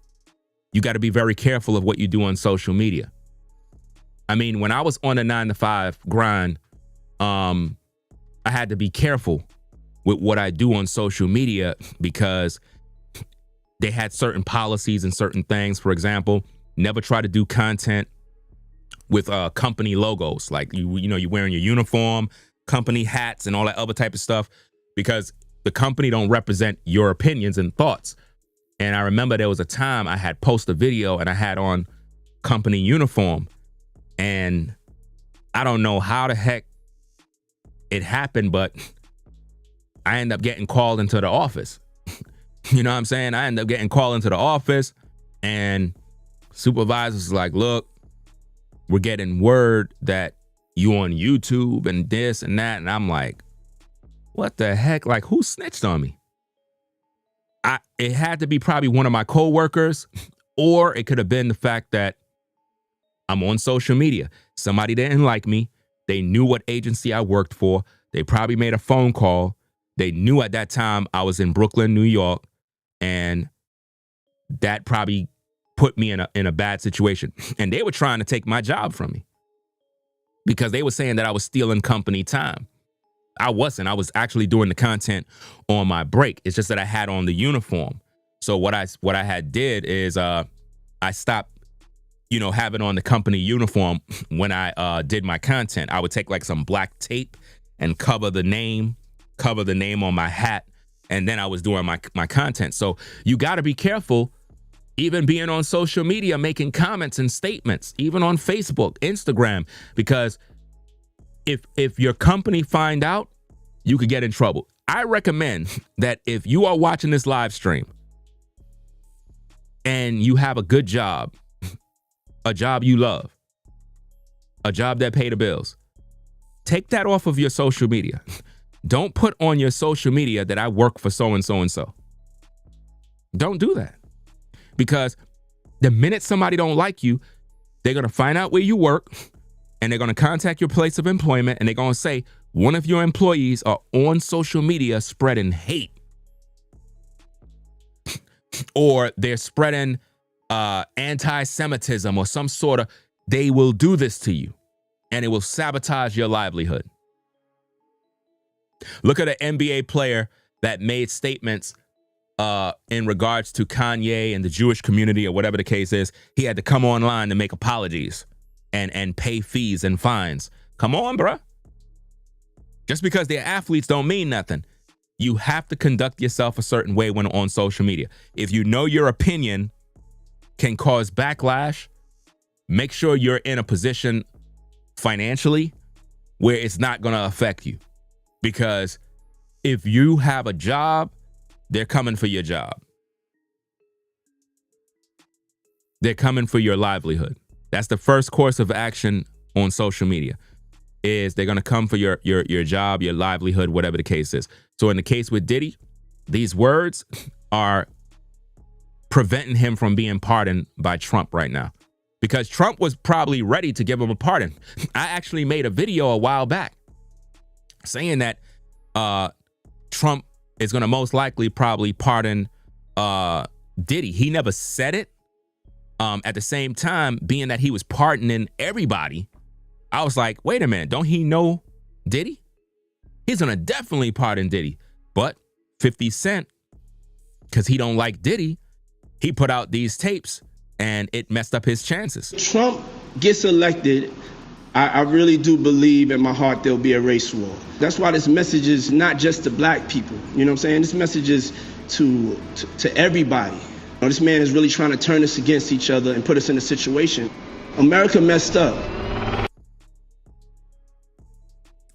you got to be very careful of what you do on social media. I mean, when I was on a 9-to-5 grind, I had to be careful with what I do on social media, because they had certain policies and certain things. For example, never try to do content with company logos, like you're wearing your uniform, company hats, and all that other type of stuff, because the company don't represent your opinions and thoughts. And I remember there was a time I had posted a video and I had on company uniform, and I don't know how the heck it happened, but I ended up getting called into the office. You know what I'm saying? I ended up getting called into the office, and supervisors like, look, we're getting word that you on YouTube and this and that. And I'm like, what the heck? Like, who snitched on me? It had to be probably one of my coworkers, or it could have been the fact that I'm on social media. Somebody didn't like me. They knew what agency I worked for. They probably made a phone call. They knew at that time I was in Brooklyn, New York, and that probably put me in a bad situation. And they were trying to take my job from me because they were saying that I was stealing company time. I wasn't. I was actually doing the content on my break. It's just that I had on the uniform. So what I had did is I stopped having on the company uniform when I did my content. I would take like some black tape and cover the name on my hat, and then I was doing my content. So you got to be careful, even being on social media, making comments and statements, even on Facebook, Instagram, because if your company find out, you could get in trouble. I recommend that if you are watching this live stream, and you have a good job, a job you love, a job that pay the bills, take that off of your social media. Don't put on your social media that I work for so and so and so. Don't do that. Because the minute somebody don't like you, they're going to find out where you work, and they're going to contact your place of employment, and they're going to say one of your employees are on social media spreading hate. Or they're spreading anti-Semitism or some sort of, they will do this to you, and it will sabotage your livelihood. Look at an NBA player that made statements in regards to Kanye and the Jewish community or whatever the case is. He had to come online to make apologies and pay fees and fines. Come on, bruh. Just because they're athletes don't mean nothing. You have to conduct yourself a certain way when on social media. If you know your opinion can cause backlash, make sure you're in a position financially where it's not going to affect you. Because if you have a job, they're coming for your job. They're coming for your livelihood. That's the first course of action on social media, is they're going to come for your job, your livelihood, whatever the case is. So in the case with Diddy, these words are preventing him from being pardoned by Trump right now, because Trump was probably ready to give him a pardon. I actually made a video a while back saying that Trump is going to most likely probably pardon Diddy. He never said it. At the same time, being that he was pardoning everybody, I was like, wait a minute, don't he know Diddy? He's going to definitely pardon Diddy. But 50 Cent, because he don't like Diddy, he put out these tapes and it messed up his chances. Trump gets elected, I really do believe in my heart there'll be a race war. That's why this message is not just to black people. You know what I'm saying? This message is to everybody. You know, this man is really trying to turn us against each other and put us in a situation. America messed up.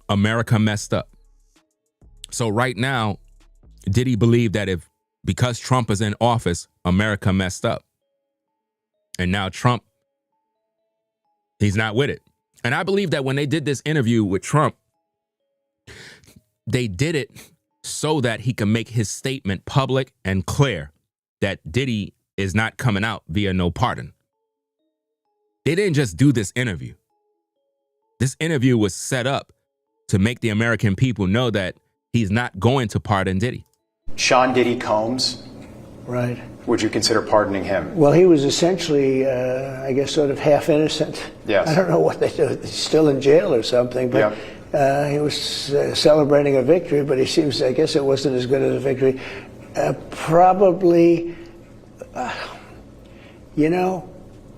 America messed up. So right now, Diddy believed that because Trump is in office, America messed up. And now Trump, he's not with it. And I believe that when they did this interview with Trump, they did it so that he can make his statement public and clear that Diddy is not coming out via no pardon. They didn't just do this interview. This interview was set up to make the American people know that he's not going to pardon Diddy. Sean Diddy Combs, Right. would you consider pardoning him? Well, he was essentially, I guess, sort of half innocent. Yes. I don't know what they do. He's still in jail or something, but he was celebrating a victory, but he seems, I guess it wasn't as good as a victory. Probably, you know,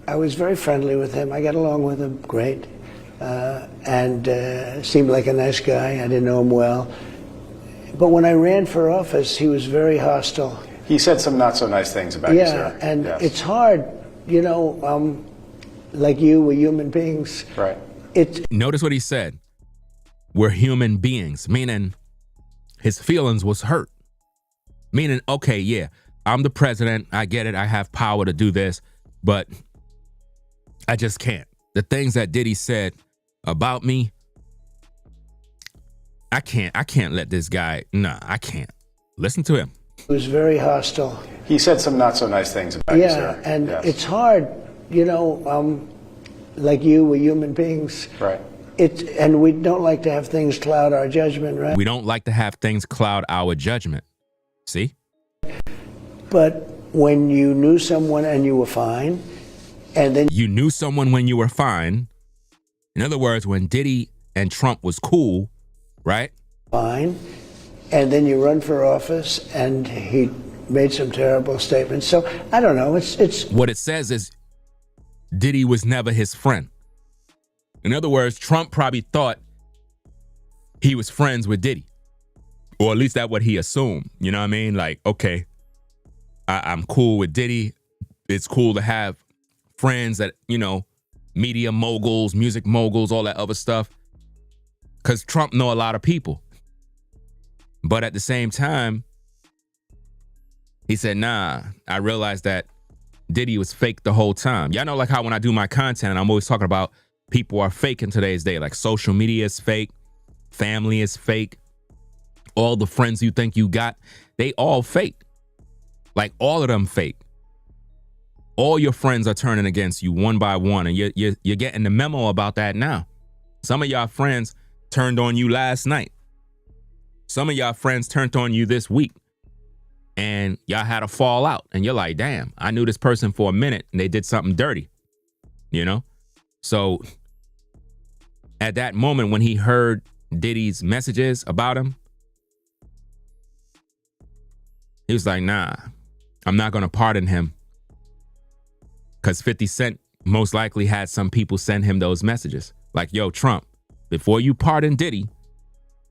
I was very friendly with him. I got along with him great, and seemed like a nice guy. I didn't know him well. But when I ran for office, he was very hostile. He said some not so nice things about you, sir. Yeah, and Yes. it's hard, you know, like you, we're human beings. Right. Notice what he said. We're human beings, meaning his feelings was hurt. Meaning, okay, yeah, I'm the president. I get it. I have power to do this, but I just can't. The things that Diddy said about me, I can't let this guy, I can't. Listen to him. He was very hostile. He said some not so nice things about you, sir. Yeah, and Yes. it's hard, you know, like you, we're human beings. Right. And we don't like to have things cloud our judgment, right? We don't like to have things cloud our judgment. See? But when you knew someone and you were fine, and then You knew someone when you were fine. In other words, when Diddy and Trump was cool, right? fine, and then you run for office, and he made some terrible statements. So I don't know. It's What it says is Diddy was never his friend. In other words, Trump probably thought he was friends with Diddy. Or at least that's what he assumed. You know what I mean? Like, okay, I'm cool with Diddy. It's cool to have friends that, you know, media moguls, music moguls, all that other stuff. Because Trump know a lot of people. But at the same time, he said, nah, I realized that Diddy was fake the whole time. Y'all know, like how when I do my content, I'm always talking about people are fake in today's day. Like social media is fake, family is fake, all the friends you think you got, they all fake. Like all of them fake. All your friends are turning against you one by one, and you're getting the memo about that now. Some of y'all friends turned on you last night. Some of y'all friends turned on you this week, and y'all had a fallout, and you're like, damn, I knew this person for a minute, and they did something dirty, you know? So at that moment when he heard Diddy's messages about him, he was like, nah, I'm not going to pardon him. Because 50 Cent most likely had some people send him those messages. Like, yo, Trump, before you pardon Diddy,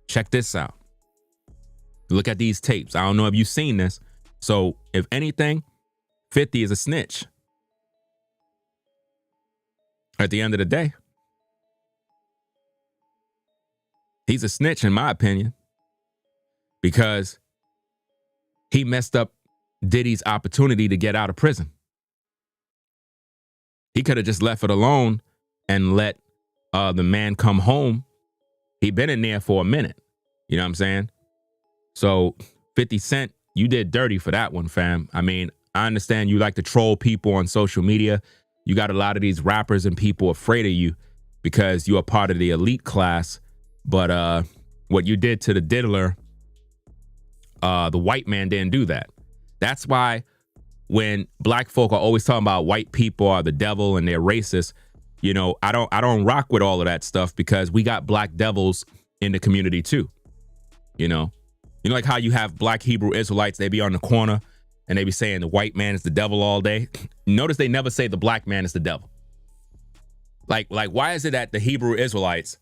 check this out. Look at these tapes. I don't know if you've seen this. So if anything, 50 is a snitch. At the end of the day, he's a snitch in my opinion. Because he messed up Diddy's opportunity to get out of prison. He could have just left it alone and let the man come home. He'd been in there for a minute. You know what I'm saying? So 50 Cent, you did dirty for that one, fam. I mean, I understand you like to troll people on social media. You got a lot of these rappers and people afraid of you because you are part of the elite class. But what you did to the diddler, the white man didn't do that. That's why when black folk are always talking about white people are the devil and they're racist, you know, I don't rock with all of that stuff because we got black devils in the community too. You know like how you have black Hebrew Israelites, they be on the corner and they be saying the white man is the devil all day. Notice they never say the black man is the devil. Like why is it that the Hebrew Israelites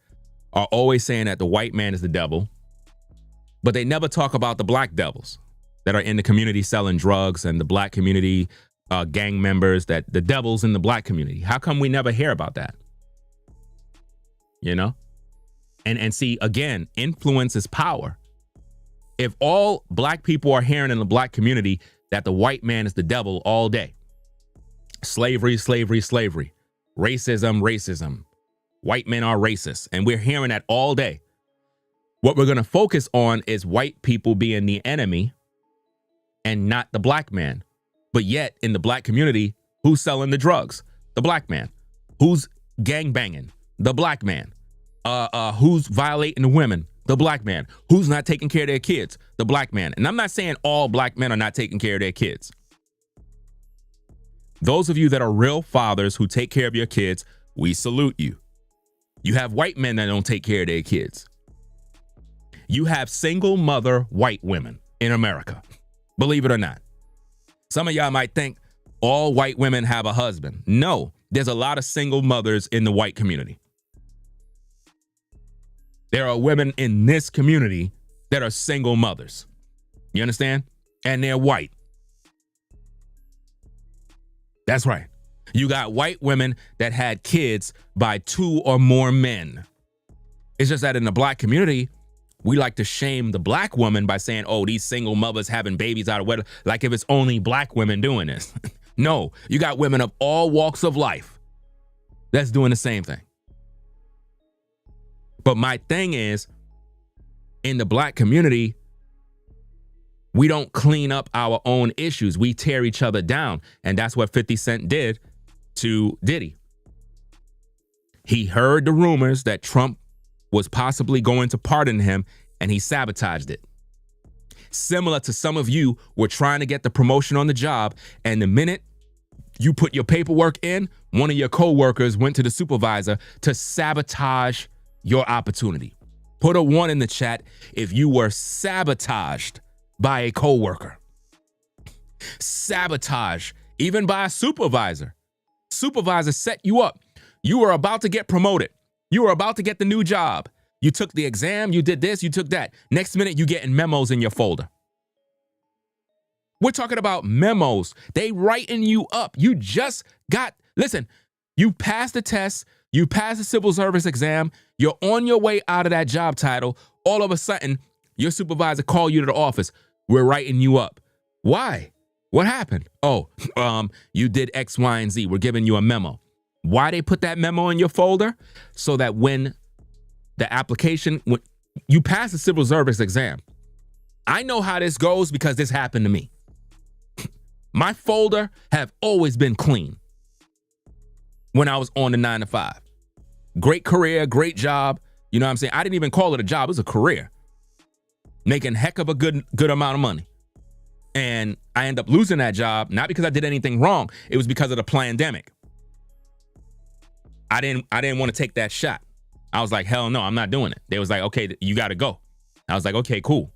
are always saying that the white man is the devil, but they never talk about the black devils that are in the community selling drugs and the black community gang members, that the devils in the black community? How come we never hear about that? You know? And see, again, influence is power. If all black people are hearing in the black community that the white man is the devil all day, slavery, slavery, slavery, racism, racism, white men are racist, and we're hearing that all day, what we're going to focus on is white people being the enemy and not the black man. But yet in the black community, who's selling the drugs? The black man. Who's gang banging? The black man. Who's violating the women? The black man. Who's not taking care of their kids? The black man. And I'm not saying all black men are not taking care of their kids. Those of you that are real fathers who take care of your kids, we salute you. You have white men that don't take care of their kids. You have single mother white women in America. Believe it or not. Some of y'all might think all white women have a husband. No, there's a lot of single mothers in the white community. There are women in this community that are single mothers. You understand? And they're white. That's right. You got white women that had kids by 2 or more men. It's just that in the black community, we like to shame the black woman by saying, oh, these single mothers having babies out of wedlock, like if it's only black women doing this. No, you got women of all walks of life that's doing the same thing. But my thing is, in the black community, we don't clean up our own issues. We tear each other down. And that's what 50 Cent did to Diddy. He heard the rumors that Trump was possibly going to pardon him, and he sabotaged it. Similar to some of you were trying to get the promotion on the job, and the minute you put your paperwork in, one of your coworkers went to the supervisor to sabotage your opportunity. Put a 1 in the chat if you were sabotaged by a coworker. Sabotage, even by a supervisor. Supervisor set you up. You were about to get promoted. You were about to get the new job. You took the exam, you did this, you took that. Next minute, you getting memos in your folder. We're talking about memos. They writing you up. You just got, listen, you passed the test, you passed the civil service exam, you're on your way out of that job title. All of a sudden, your supervisor called you to the office. We're writing you up. Why? What happened? Oh, you did X, Y, and Z. We're giving you a memo. Why they put that memo in your folder? So that when the application, when you pass the civil service exam, I know how this goes because this happened to me. My folder have always been clean when I was on the 9 to 5. Great career, great job. You know what I'm saying? I didn't even call it a job. It was a career. Making heck of a good amount of money. And I end up losing that job, not because I did anything wrong. It was because of the pandemic. I didn't want to take that shot. I was like, hell no, I'm not doing it. They was like, okay, you got to go. I was like, okay, cool.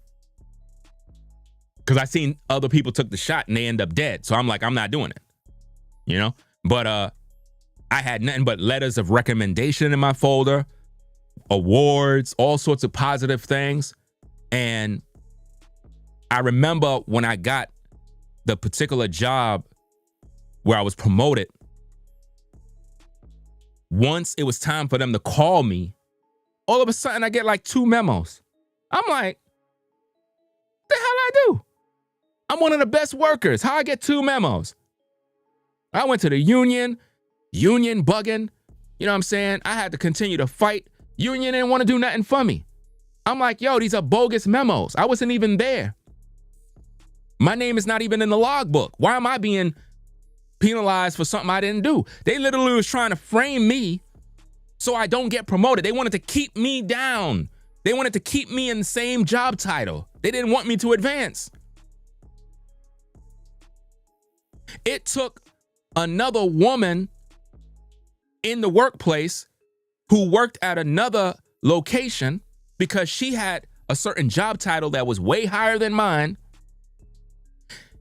Because I seen other people took the shot and they end up dead. So I'm like, I'm not doing it. You know? But I had nothing but letters of recommendation in my folder, awards, all sorts of positive things. And I remember when I got the particular job where I was promoted, once it was time for them to call me, all of a sudden I get like 2 memos. I'm like, what the hell I do? I'm one of the best workers. How I get 2 memos? I went to the union bugging. You know what I'm saying? I had to continue to fight. Union didn't want to do nothing for me. I'm like, yo, these are bogus memos. I wasn't even there. My name is not even in the logbook. Why am I being penalized for something I didn't do? They literally was trying to frame me so I don't get promoted. They wanted to keep me down. They wanted to keep me in the same job title. They didn't want me to advance. It took another woman in the workplace who worked at another location because she had a certain job title that was way higher than mine.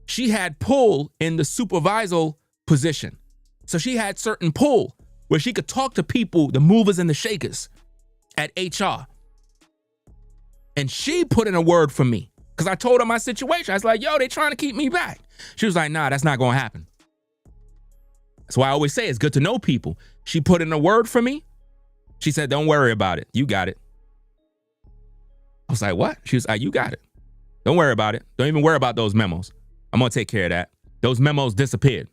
She had pull in the supervisor position. So she had certain pull where she could talk to people, the movers and the shakers at HR. And she put in a word for me because I told her my situation. I was like, yo, they trying to keep me back. She was like, nah, that's not going to happen. That's why I always say it's good to know people. She put in a word for me. She said, don't worry about it. You got it. I was like, what? She was like, you got it. Don't worry about it. Don't even worry about those memos. I'm going to take care of that. Those memos disappeared.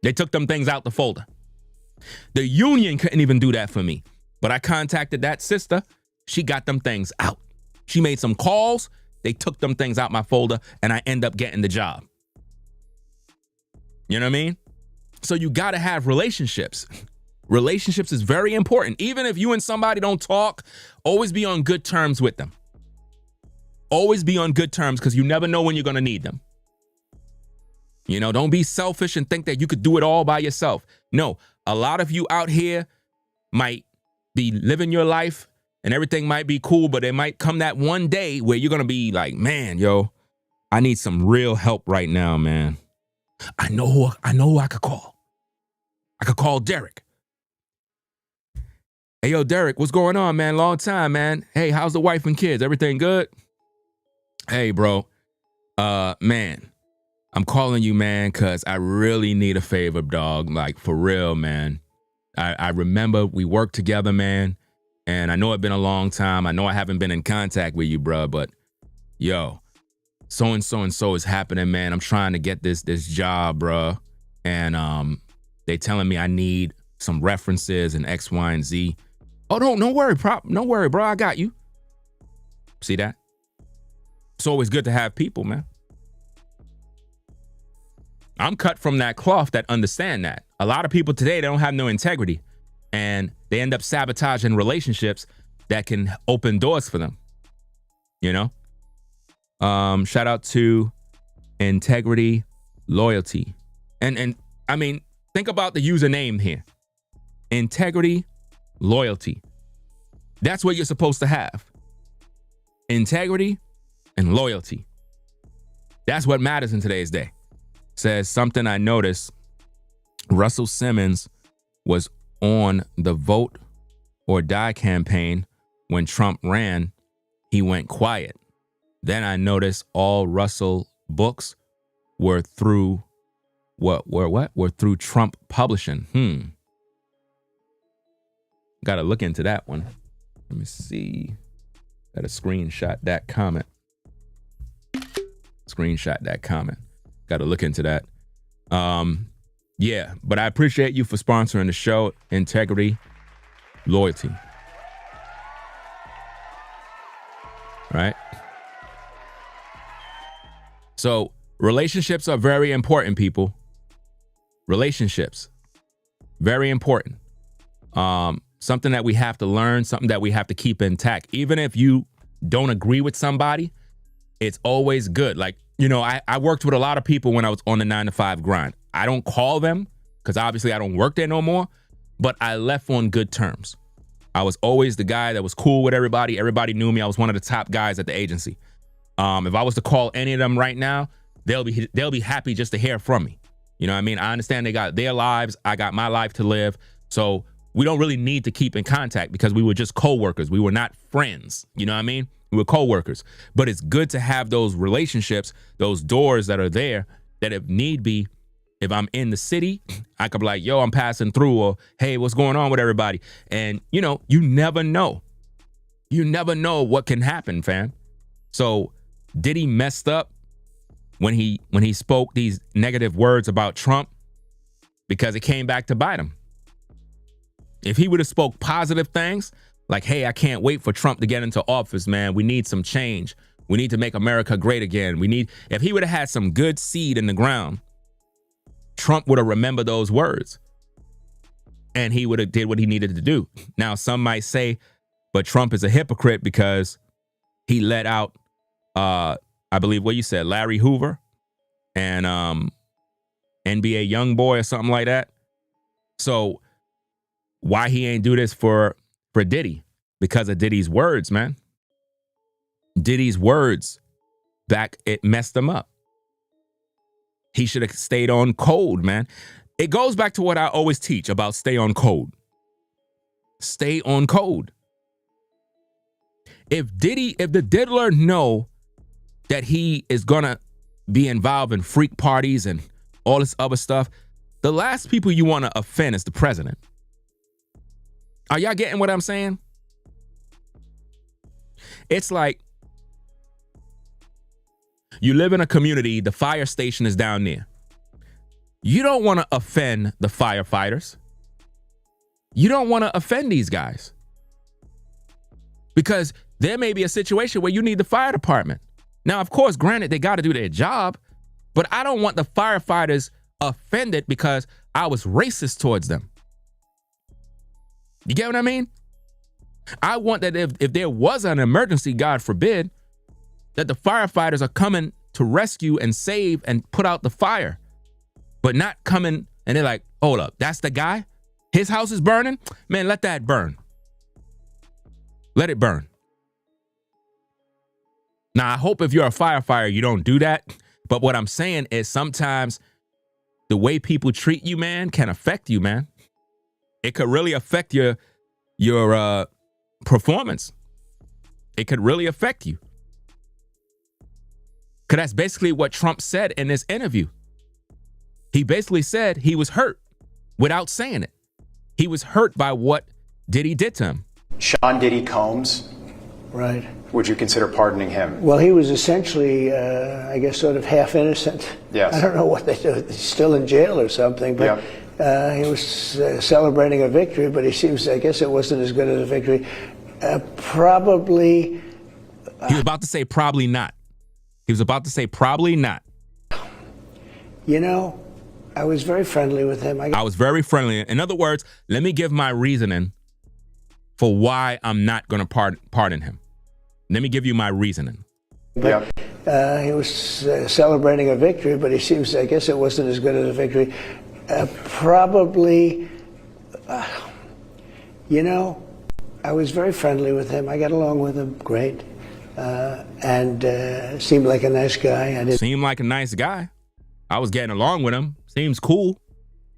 They took them things out the folder. The union couldn't even do that for me. But I contacted that sister. She got them things out. She made some calls. They took them things out my folder and I end up getting the job. You know what I mean? So you got to have relationships. Relationships is very important. Even if you and somebody don't talk, always be on good terms with them. Always be on good terms because you never know when you're going to need them. You know, don't be selfish and think that you could do it all by yourself. No, a lot of you out here might be living your life and everything might be cool, but it might come that one day where you're going to be like, man, yo, I need some real help right now, man. I know who I could call. I could call Derek. Hey, yo, Derek, what's going on, man? Long time, man. Hey, how's the wife and kids? Everything good? Hey, bro. Man, I'm calling you, man, because I really need a favor, dog. Like, for real, man. I remember we worked together, man. And I know it's been a long time. I know I haven't been in contact with you, bro. But, yo, so-and-so is happening, man. I'm trying to get this job, bro. And they telling me I need some references and X, Y, and Z. Oh, don't worry, don't worry, bro. I got you. See that? It's always good to have people, man. I'm cut from that cloth that understand that. A lot of people today, they don't have no integrity. And they end up sabotaging relationships that can open doors for them. You know? Shout out to integrity, loyalty. And I mean, think about the username here. Integrity, loyalty. That's what you're supposed to have. Integrity and loyalty. That's what matters in today's day. Says something I noticed. Russell Simmons was on the Vote or Die campaign when Trump ran. He went quiet. Then I noticed all Russell books were through were through Trump publishing. Gotta look into that one. Let me see. Gotta screenshot that comment. Because Got to look into that. Yeah, but I appreciate you for sponsoring the show. Integrity, loyalty. Right? So relationships are very important, people. Relationships, very important. Something that we have to learn, something that we have to keep intact. Even if you don't agree with somebody, it's always good. Like, you know, I worked with a lot of people when I was on the 9-to-5 grind. I don't call them because obviously I don't work there no more, but I left on good terms. I was always the guy that was cool with everybody. Everybody knew me. I was one of the top guys at the agency. If I was to call any of them right now, they'll be happy just to hear from me. You know what I mean? I understand they got their lives. I got my life to live. So we don't really need to keep in contact because we were just co-workers. We were not friends. You know what I mean? We were co-workers. But it's good to have those relationships, those doors that are there that if need be, if I'm in the city, I could be like, yo, I'm passing through, or hey, what's going on with everybody? And, you know, you never know. You never know what can happen, fam. So Diddy messed up when he spoke these negative words about Trump because it came back to bite him. If he would have spoke positive things, like, hey, I can't wait for Trump to get into office, man. We need some change. We need to make America great again. If he would have had some good seed in the ground, Trump would have remembered those words and he would have did what he needed to do. Now, some might say, but Trump is a hypocrite because he let out, I believe what you said, Larry Hoover and NBA Youngboy or something like that. So why he ain't do this for Diddy? Because of Diddy's words, man. Diddy's words it messed him up. He should have stayed on code, man. It goes back to what I always teach about stay on code. Stay on code. If the diddler know that he is gonna be involved in freak parties and all this other stuff, the last people you want to offend is the president. Are y'all getting what I'm saying? It's like you live in a community, the fire station is down there. You don't want to offend the firefighters. You don't want to offend these guys. Because there may be a situation where you need the fire department. Now, of course, granted, they got to do their job, but I don't want the firefighters offended because I was racist towards them. You get what I mean? I want that if there was an emergency, God forbid, that the firefighters are coming to rescue and save and put out the fire, but not coming and they're like, hold up, that's the guy? His house is burning? Man, let that burn. Let it burn. Now, I hope if you're a firefighter, you don't do that. But what I'm saying is sometimes the way people treat you, man, can affect you, man. It could really affect your performance. It could really affect you. Because that's basically what Trump said in this interview. He basically said he was hurt without saying it. He was hurt by what Diddy did to him. Sean Diddy Combs. Right. Would you consider pardoning him? Well, he was essentially, I guess, sort of half innocent. Yes. I don't know what they do. He's still in jail or something, but he was celebrating a victory, but he seems, I guess it wasn't as good as a victory. Probably. He was about to say probably not. He was about to say probably not. You know, I was very friendly with him. I was very friendly. In other words, let me give my reasoning for why I'm not going to pardon him. Let me give you my reasoning. But, he was celebrating a victory, but he seems, I guess it wasn't as good as a victory. Probably, you know, I was very friendly with him. I got along with him great. And seemed like a nice guy. Seemed like a nice guy. I was getting along with him. Seems cool.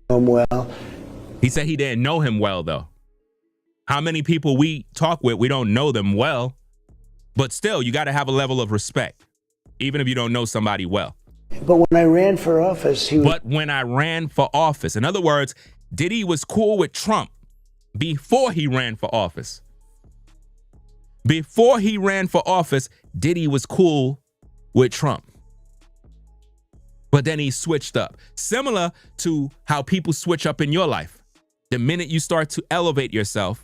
Know him well. He said he didn't know him well, though. How many people we talk with, we don't know them well. But still, you got to have a level of respect, even if you don't know somebody well. But when I ran for office, when I ran for office, in other words, Diddy was cool with Trump before he ran for office. Before he ran for office, Diddy was cool with Trump. But then he switched up. Similar to how people switch up in your life. The minute you start to elevate yourself,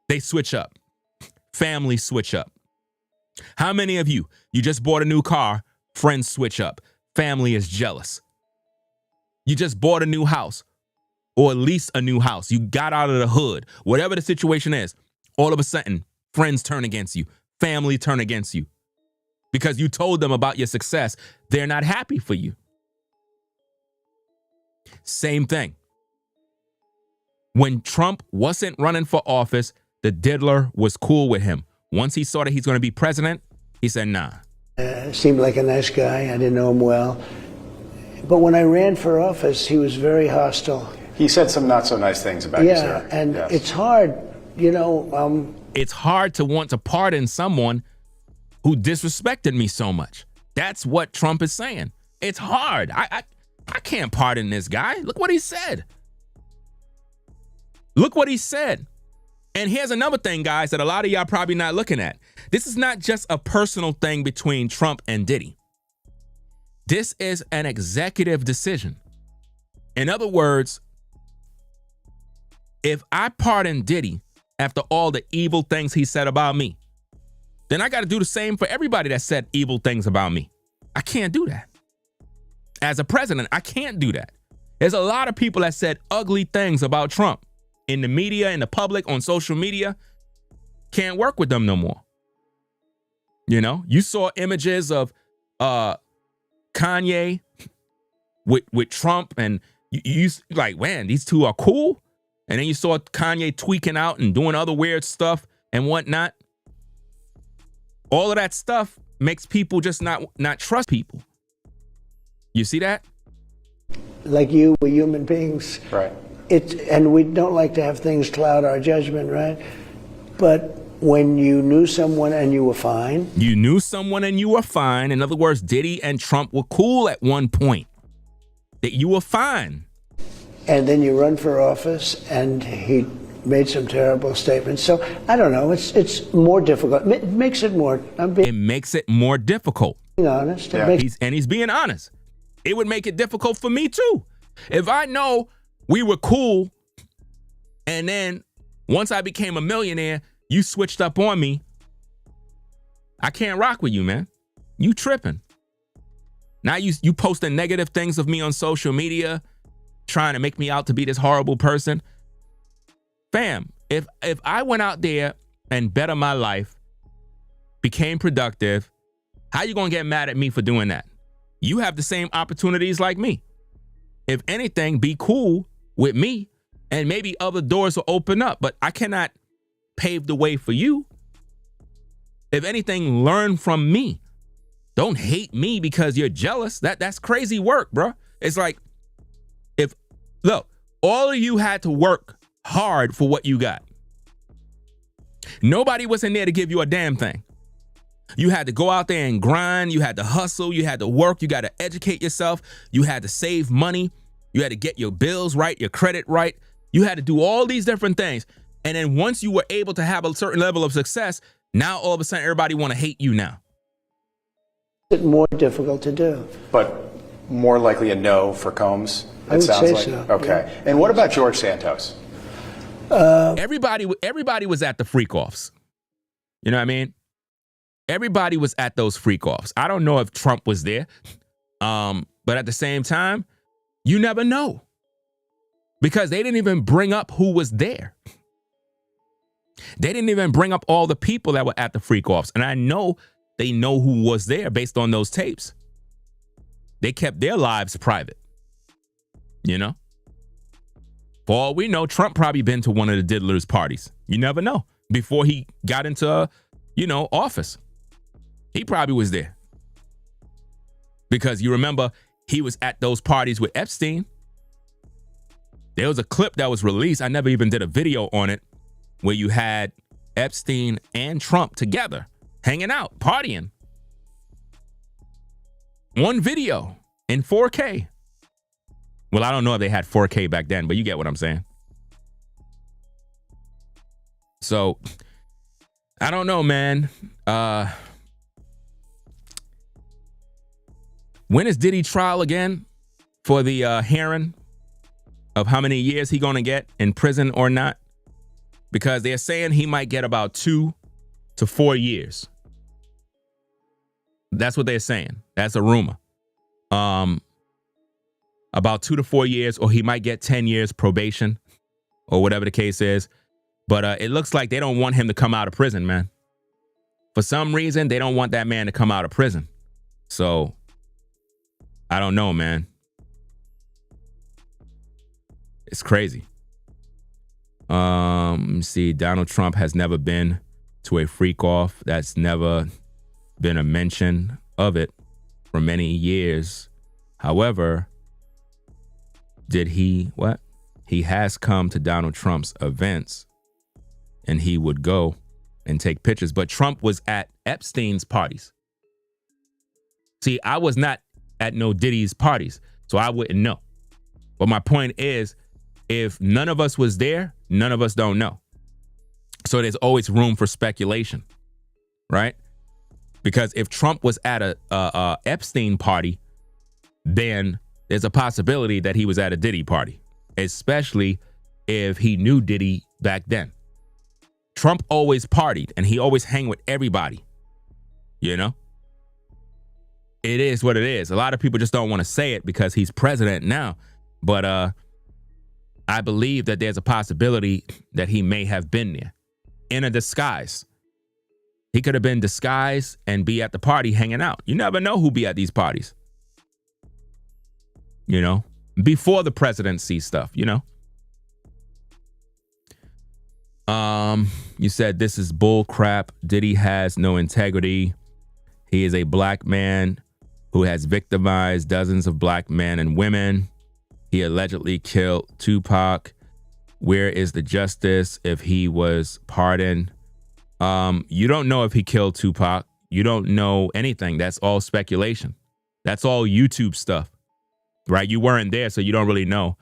they switch up. Families switch up. How many of you just bought a new car, friends switch up, family is jealous. You just bought a new house, or at least a new house. You got out of the hood, whatever the situation is, all of a sudden, friends turn against you, family turn against you. Because you told them about your success, they're not happy for you. Same thing. When Trump wasn't running for office, the diddler was cool with him. Once he saw that he's going to be president, he said, nah. Seemed like a nice guy. I didn't know him well. But when I ran for office, he was very hostile. He said some not so nice things about you, sir. Yeah, and Yes. it's hard, you know. It's hard to want to pardon someone who disrespected me so much. That's what Trump is saying. It's hard. I can't pardon this guy. Look what he said. Look what he said. And here's another thing, guys, that a lot of y'all probably not looking at. This is not just a personal thing between Trump and Diddy. This is an executive decision. In other words, if I pardon Diddy after all the evil things he said about me, then I got to do the same for everybody that said evil things about me. I can't do that. As a president, I can't do that. There's a lot of people that said ugly things about Trump in the media, in the public, on social media. Can't work with them no more. You know, you saw images of Kanye with Trump, and you like, man, these two are cool. And then you saw Kanye tweaking out and doing other weird stuff and whatnot. All of that stuff makes people just not trust people. You see that? Like you, we're human beings. Right. And we don't like to have things cloud our judgment, right? But when you knew someone and you were fine. You knew someone and you were fine. In other words, Diddy and Trump were cool at one point. That you were fine. And then you run for office and he made some terrible statements. So I don't know. It's more difficult. It makes it more. It makes it more difficult. Being honest. Yeah. He's being honest. It would make it difficult for me too. If I know we were cool, and then once I became a millionaire, you switched up on me, I can't rock with you, man. You tripping. Now you posting negative things of me on social media, trying to make me out to be this horrible person. Fam, if I went out there and better my life, became productive, how you gonna get mad at me for doing that? You have the same opportunities like me. If anything, be cool with me and maybe other doors will open up, but I cannot pave the way for you. If anything, learn from me. Don't hate me because you're jealous. That's crazy work, bro. It's like, look, all of you had to work hard for what you got. Nobody was in there to give you a damn thing. You had to go out there and grind. You had to hustle. You had to work. You got to educate yourself. You had to save money. You had to get your bills right, your credit right. You had to do all these different things. And then once you were able to have a certain level of success, now all of a sudden everybody want to hate you now. It's more difficult to do. But more likely a no for Combs, I it would sounds say like. so. Okay. Yeah. And what about George Santos? Everybody was at the freak-offs. You know what I mean? Everybody was at those freak-offs. I don't know if Trump was there. But at the same time, you never know. Because they didn't even bring up who was there. They didn't even bring up all the people that were at the freak-offs. And I know they know who was there based on those tapes. They kept their lives private. You know? For all we know, Trump probably been to one of the diddlers' parties. You never know. Before he got into, office. He probably was there. Because you remember, he was at those parties with Epstein. There was a clip that was released. I never even did a video on it, where you had Epstein and Trump together, hanging out, partying. One video in 4K. Well, I don't know if they had 4K back then, but you get what I'm saying. So, I don't know, man. When is Diddy trial again for the hearing of how many years he gonna get in prison or not? Because they're saying he might get about 2 to 4 years. That's what they're saying. That's a rumor. About 2 to 4 years, or he might get 10 years probation, or whatever the case is. But it looks like they don't want him to come out of prison, man. For some reason, they don't want that man to come out of prison. So I don't know, man. It's crazy. Let me see. Donald Trump has never been to a freak off. That's never been a mention of it for many years. However, did he, what? He has come to Donald Trump's events and he would go and take pictures. But Trump was at Epstein's parties. See, I was not at no Diddy's parties, so I wouldn't know. But my point is, if none of us was there, none of us don't know. So there's always room for speculation, right? Because if Trump was at a Epstein party, then there's a possibility that he was at a Diddy party, especially if he knew Diddy back then. Trump always partied and he always hang with everybody, you know? It is what it is. A lot of people just don't want to say it because he's president now. But I believe that there's a possibility that he may have been there in a disguise. He could have been disguised and be at the party hanging out. You never know who be at these parties. You know, before the presidency stuff, you know. You said this is bull crap. Diddy has no integrity. He is a black man who has victimized dozens of black men and women. He allegedly killed Tupac. Where is the justice if he was pardoned? You don't know if he killed Tupac. You don't know anything. That's all speculation. That's all YouTube stuff, right? You weren't there, so you don't really know.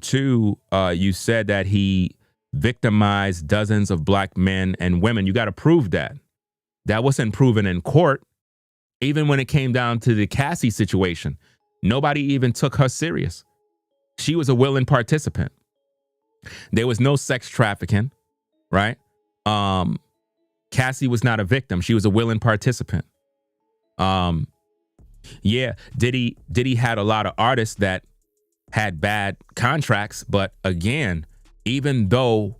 Two, you said that he victimized dozens of black men and women. You got to prove that. That wasn't proven in court. Even when it came down to the Cassie situation, nobody even took her serious. She was a willing participant. There was no sex trafficking, right? Cassie was not a victim. She was a willing participant. Yeah, Diddy had a lot of artists that had bad contracts, but again, even though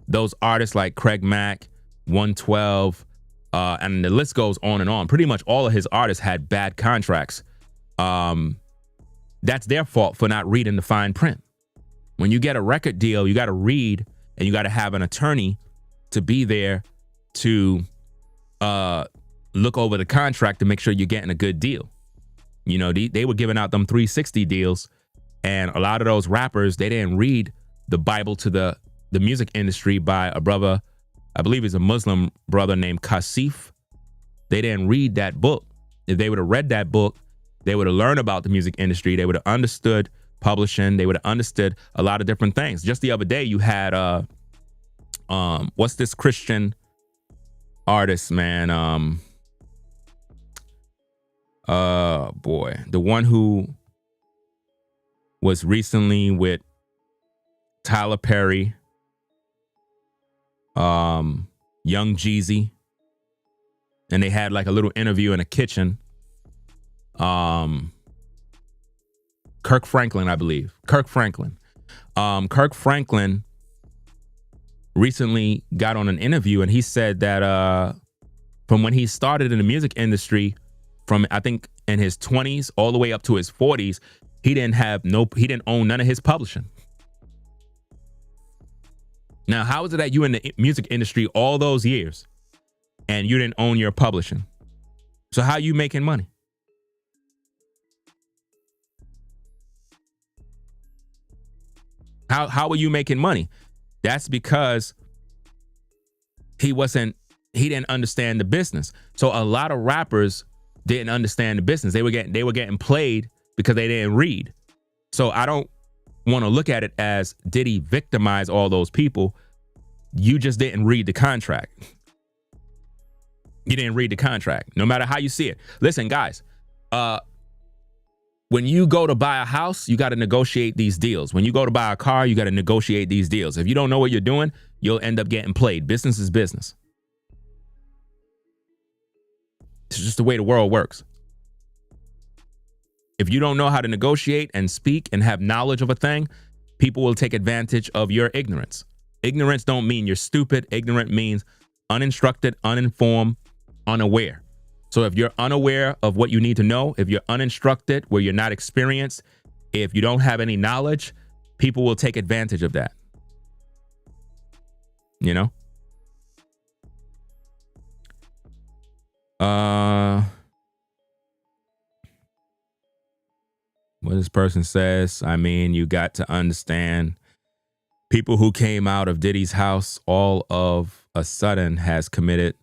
those artists like Craig Mack, 112, and the list goes on, pretty much all of his artists had bad contracts. That's their fault for not reading the fine print. When you get a record deal, you got to read and you got to have an attorney to be there to look over the contract to make sure you're getting a good deal. You know, they were giving out them 360 deals, and a lot of those rappers, they didn't read the Bible to the music industry by a brother, I believe he's a Muslim brother named Kasif. They didn't read that book. If they would have read that book, they would have learned about the music industry. They would have understood publishing. They would have understood a lot of different things. Just the other day, you had what's this Christian artist, man? Boy, the one who was recently with Tyler Perry, Young Jeezy, and they had like a little interview in a kitchen. Kirk Franklin, I believe. Kirk Franklin recently got on an interview and he said that from when he started in the music industry, from I think in his 20s all the way up to his 40s, he didn't own none of his publishing. Now, how is it that you in the music industry all those years and you didn't own your publishing? So how are you making money? How are you making money? That's because he didn't understand the business. So a lot of rappers didn't understand the business. They were getting played because they didn't read. So I don't want to look at it as did he victimize all those people? You just didn't read the contract. You didn't read the contract, no matter how you see it. Listen, guys, When you go to buy a house, you got to negotiate these deals. When you go to buy a car, you got to negotiate these deals. If you don't know what you're doing, you'll end up getting played. Business is business. It's just the way the world works. If you don't know how to negotiate and speak and have knowledge of a thing, people will take advantage of your ignorance. Ignorance don't mean you're stupid. Ignorant means uninstructed, uninformed, unaware. So if you're unaware of what you need to know, if you're uninstructed, where you're not experienced, if you don't have any knowledge, people will take advantage of that. You know? What this person says, I mean, you got to understand, people who came out of Diddy's house all of a sudden has committed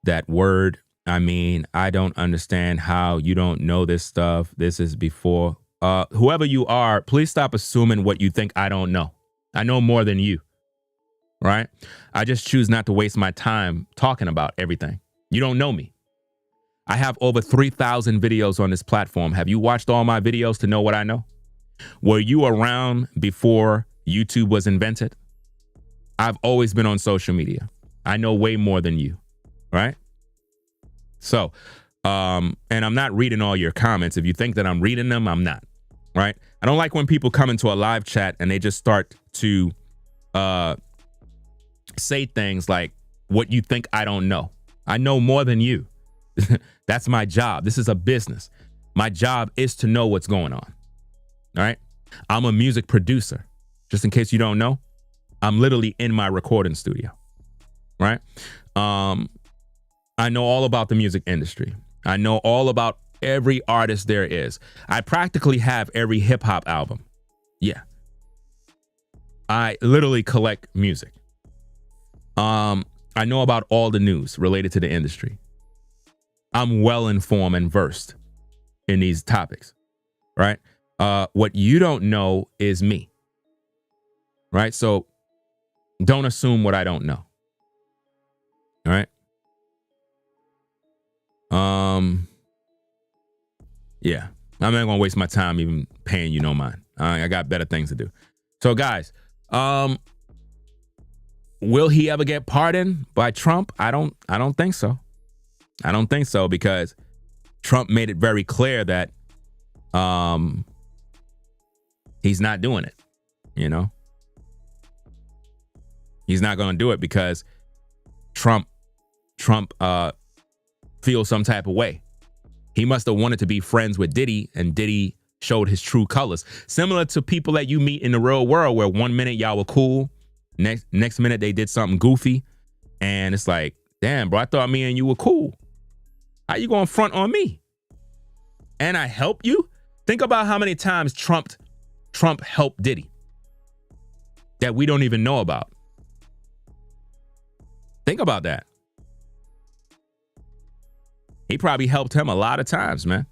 that word. I mean, I don't understand how you don't know this stuff. This is before. Whoever you are, please stop assuming what you think I don't know. I know more than you, right? I just choose not to waste my time talking about everything. You don't know me. I have over 3,000 videos on this platform. Have you watched all my videos to know what I know? Were you around before YouTube was invented? I've always been on social media. I know way more than you, right? So, and I'm not reading all your comments. If you think that I'm reading them, I'm not, right? I don't like when people come into a live chat and they just start to say things like what you think I don't know. I know more than you. That's my job. This is a business. My job is to know what's going on. All right. I'm a music producer. Just in case you don't know, I'm literally in my recording studio. Right. I know all about the music industry. I know all about every artist there is. I practically have every hip hop album. Yeah. I literally collect music. I know about all the news related to the industry. I'm well informed and versed in these topics, right? What you don't know is me, right? So don't assume what I don't know. All right. Yeah, I'm not gonna waste my time even paying you no mind. I got better things to do. So guys, will he ever get pardoned by Trump? I don't think so. I don't think so, because Trump made it very clear that he's not doing it. You know, he's not going to do it because Trump feels some type of way. He must have wanted to be friends with Diddy, and Diddy showed his true colors. Similar to people that you meet in the real world, where one minute y'all were cool, next minute they did something goofy, and it's like, damn, bro, I thought me and you were cool. How you going front on me? And I help you? Think about how many times Trump helped Diddy that we don't even know about. Think about that. He probably helped him a lot of times, man.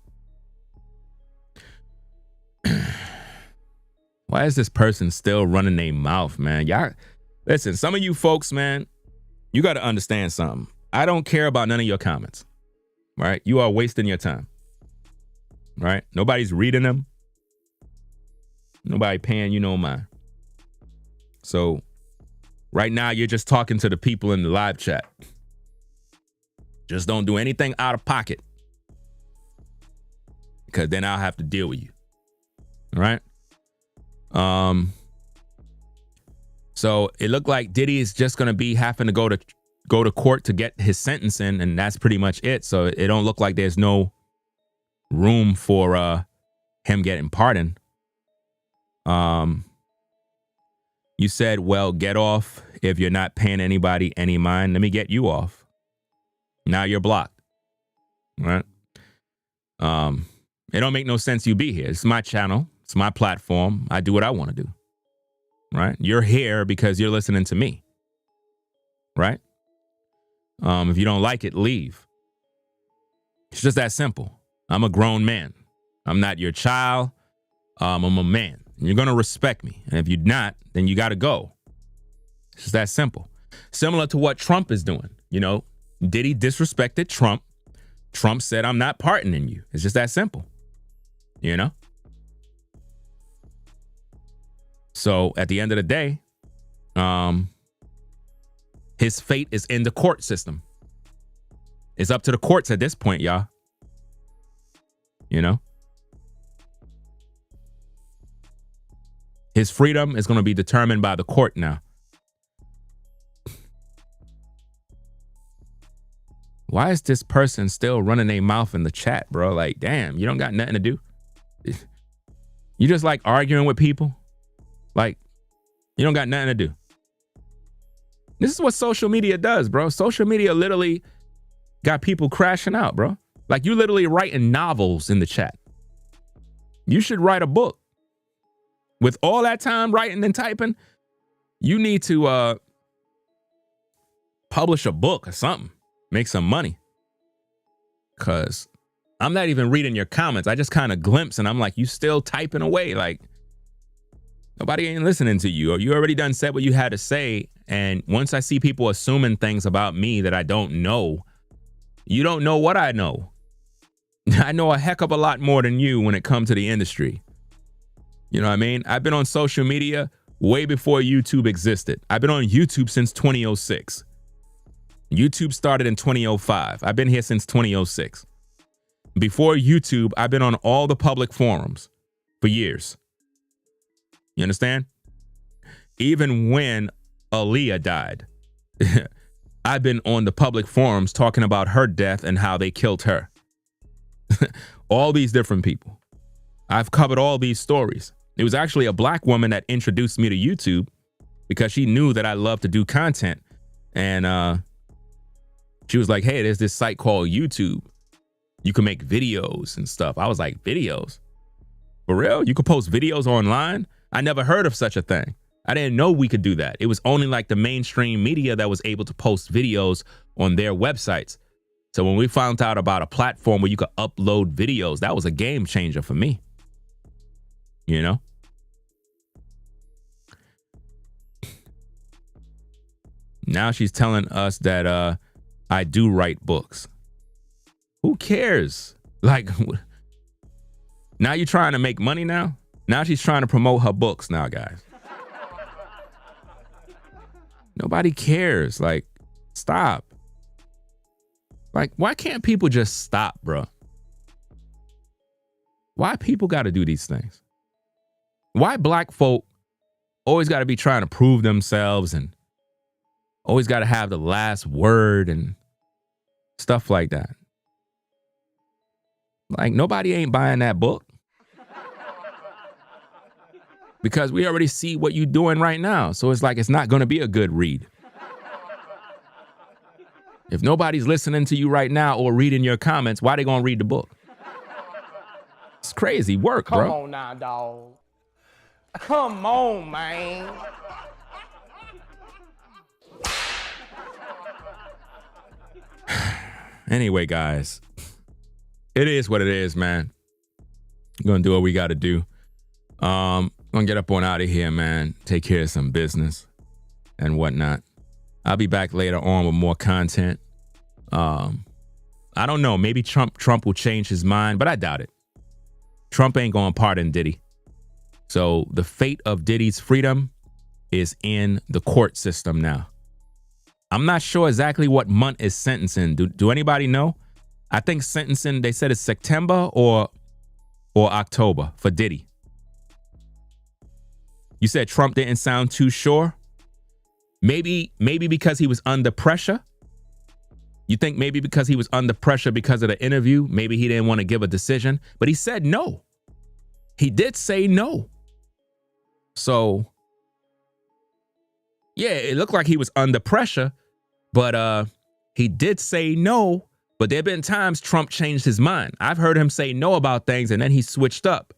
Why is this person still running their mouth, man? Y'all, listen, some of you folks, man, you got to understand something. I don't care about none of your comments, right? You are wasting your time, right? Nobody's reading them. Nobody paying you no mind. So right now, you're just talking to the people in the live chat. Just don't do anything out of pocket, because then I'll have to deal with you. All right. So it looked like Diddy is just going to be having to go to court to get his sentencing, and that's pretty much it. So it don't look like there's no room for him getting pardoned. You said, well, get off if you're not paying anybody any mind. Let me get you off. Now you're blocked. Right? It don't make no sense you be here. It's my channel. It's my platform. I do what I want to do. Right? You're here because you're listening to me. Right? If you don't like it, leave. It's just that simple. I'm a grown man. I'm not your child. I'm a man. You're going to respect me. And if you're not, then you got to go. It's just that simple. Similar to what Trump is doing. You know, Diddy disrespected Trump. Trump said, I'm not pardoning you. It's just that simple. you know? So at the end of the day, his fate is in the court system. It's up to the courts at this point, y'all. You know? His freedom is going to be determined by the court now. Why is this person still running their mouth in the chat, bro? Like, damn, you don't got nothing to do? You just like arguing with people? Like, you don't got nothing to do. This is what social media does, bro. Social media literally got people crashing out, bro. Like, you literally writing novels in the chat. You should write a book. With all that time writing and typing, you need to publish a book or something. Make some money. Because I'm not even reading your comments. I just kind of glimpse and I'm like, you still typing away. Like, nobody ain't listening to you. Or you already done said what you had to say. And once I see people assuming things about me that I don't know, you don't know what I know. I know a heck of a lot more than you when it comes to the industry. You know what I mean? I've been on social media way before YouTube existed. I've been on YouTube since 2006. YouTube started in 2005. I've been here since 2006. Before YouTube, I've been on all the public forums for years. You understand? Even when Aaliyah died, I've been on the public forums talking about her death and how they killed her. All these different people. I've covered all these stories. It was actually a black woman that introduced me to YouTube because she knew that I love to do content. And she was like, hey, there's this site called YouTube. You can make videos and stuff. I was like, videos? For real? You could post videos online? I never heard of such a thing. I didn't know we could do that. It was only like the mainstream media that was able to post videos on their websites. So when we found out about a platform where you could upload videos, that was a game changer for me. You know? Now she's telling us that I do write books. Who cares? Like, now you're trying to make money now? Now she's trying to promote her books now, guys. Nobody cares. Like, stop. Like, why can't people just stop, bro? Why people got to do these things? Why black folk always got to be trying to prove themselves and always got to have the last word and stuff like that? Like, nobody ain't buying that book. Because we already see what you're doing right now. So it's like, it's not going to be a good read. If nobody's listening to you right now or reading your comments, why they going to read the book? It's crazy work, bro. Come on now, dog. Come on, man. Anyway, guys, it is what it is, man. We're going to do what we got to do. Gonna get up on out of here, man. Take care of some business and whatnot. I'll be back later on with more content. I don't know. Maybe Trump will change his mind, but I doubt it. Trump ain't gonna pardon Diddy. So the fate of Diddy's freedom is in the court system now. I'm not sure exactly what month is sentencing. Do anybody know? I think sentencing, they said it's September or October for Diddy. You said Trump didn't sound too sure. Maybe because he was under pressure. You think maybe because he was under pressure because of the interview, maybe he didn't want to give a decision, but he said no. He did say no. So, yeah, it looked like he was under pressure, but he did say no. But there have been times Trump changed his mind. I've heard him say no about things and then he switched up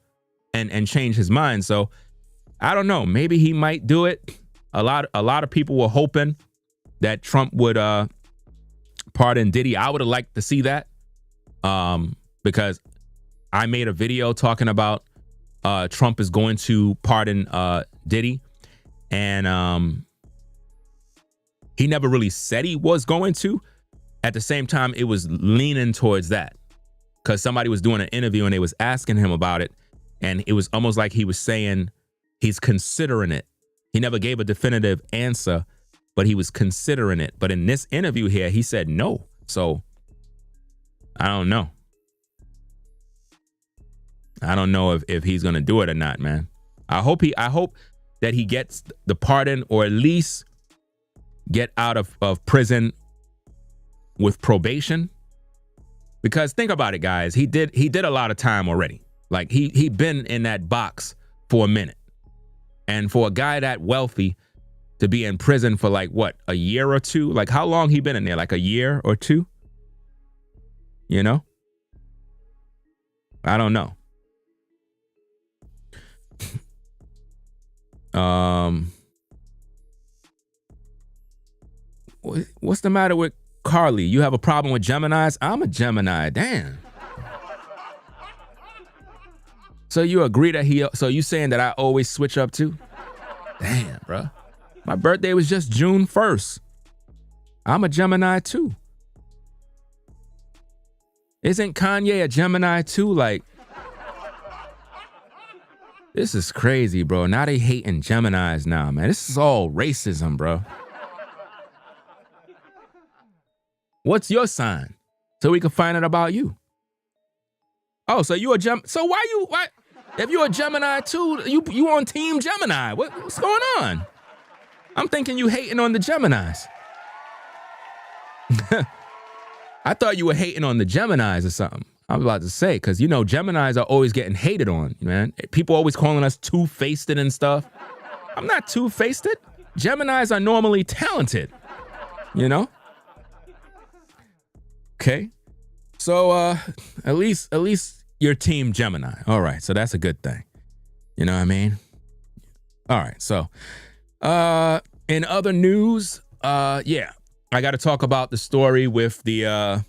and changed his mind. So I don't know. Maybe he might do it. A lot of people were hoping that Trump would pardon Diddy. I would have liked to see that because I made a video talking about Trump is going to pardon Diddy. And he never really said he was going to. At the same time, it was leaning towards that. because somebody was doing an interview and they was asking him about it. And it was almost like he was saying he's considering it. He never gave a definitive answer, but he was considering it. But in this interview here, he said no. So I don't know. I don't know if he's going to do it or not, man. I hope that he gets the pardon, or at least get out of prison with probation. Because think about it, guys. He did a lot of time already. Like he been in that box for a minute. And for a guy that wealthy to be in prison for like what, a year or two? Like how long he been in there? Like a year or two? You know? I don't know. What's the matter with Carly? You have a problem with Geminis? I'm a Gemini. Damn. So you agree that so you saying that I always switch up too? Damn, bro. My birthday was just June 1st. I'm a Gemini too. Isn't Kanye a Gemini too? Like, this is crazy, bro. Now they hating Geminis now, man. This is all racism, bro. What's your sign? So we can find out about you. Oh, so you a so why? If you're a Gemini too, you on team Gemini. What's going on? I'm thinking you hating on the Geminis. I thought you were hating on the Geminis or something. I was about to say, because you know Geminis are always getting hated on, man. People always calling us two-faced and stuff. I'm not two-faced. Geminis are normally talented, you know? Okay. So at least you're team Gemini. All right, so that's a good thing. You know what I mean? All right, so in other news, yeah, I got to talk about the story with the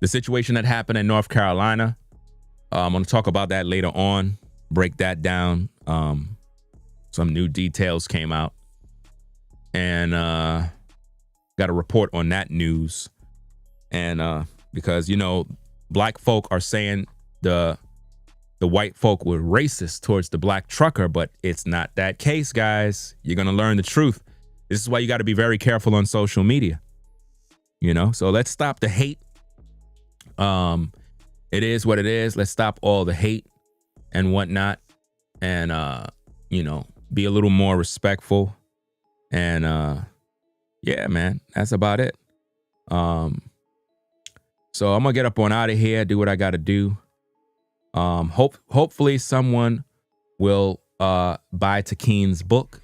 situation that happened in North Carolina. I'm going to talk about that later on, break that down. Some new details came out, and got a report on that news. And because, you know, black folk are saying the white folk were racist towards the black trucker, but it's not that case, guys. You're going to learn the truth. This is why you got to be very careful on social media, you know? So let's stop the hate. It is what it is. Let's stop all the hate and whatnot. And, you know, be a little more respectful. And, yeah, man, that's about it. So I'm gonna get up on out of here, do what I gotta do. Hopefully someone will buy Takeen's book.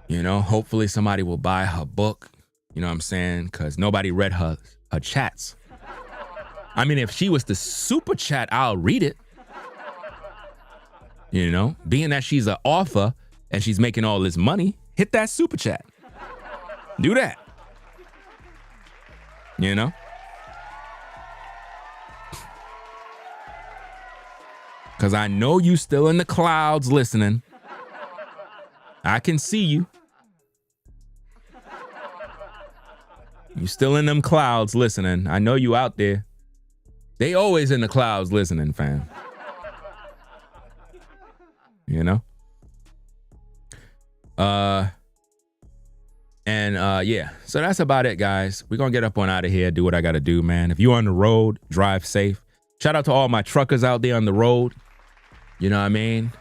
You know, hopefully somebody will buy her book. You know what I'm saying? Because nobody read her chats. I mean, if she was to super chat, I'll read it. You know, being that she's an author and she's making all this money, hit that super chat. Do that. You know? Because I know you still in the clouds listening. I can see you. You still in them clouds listening. I know you out there. They always in the clouds listening, fam. You know? Yeah, so that's about it, guys. We're gonna get up on out of here, do what I gotta do, man. If you're on the road, drive safe. Shout out to all my truckers out there on the road. You know what I mean?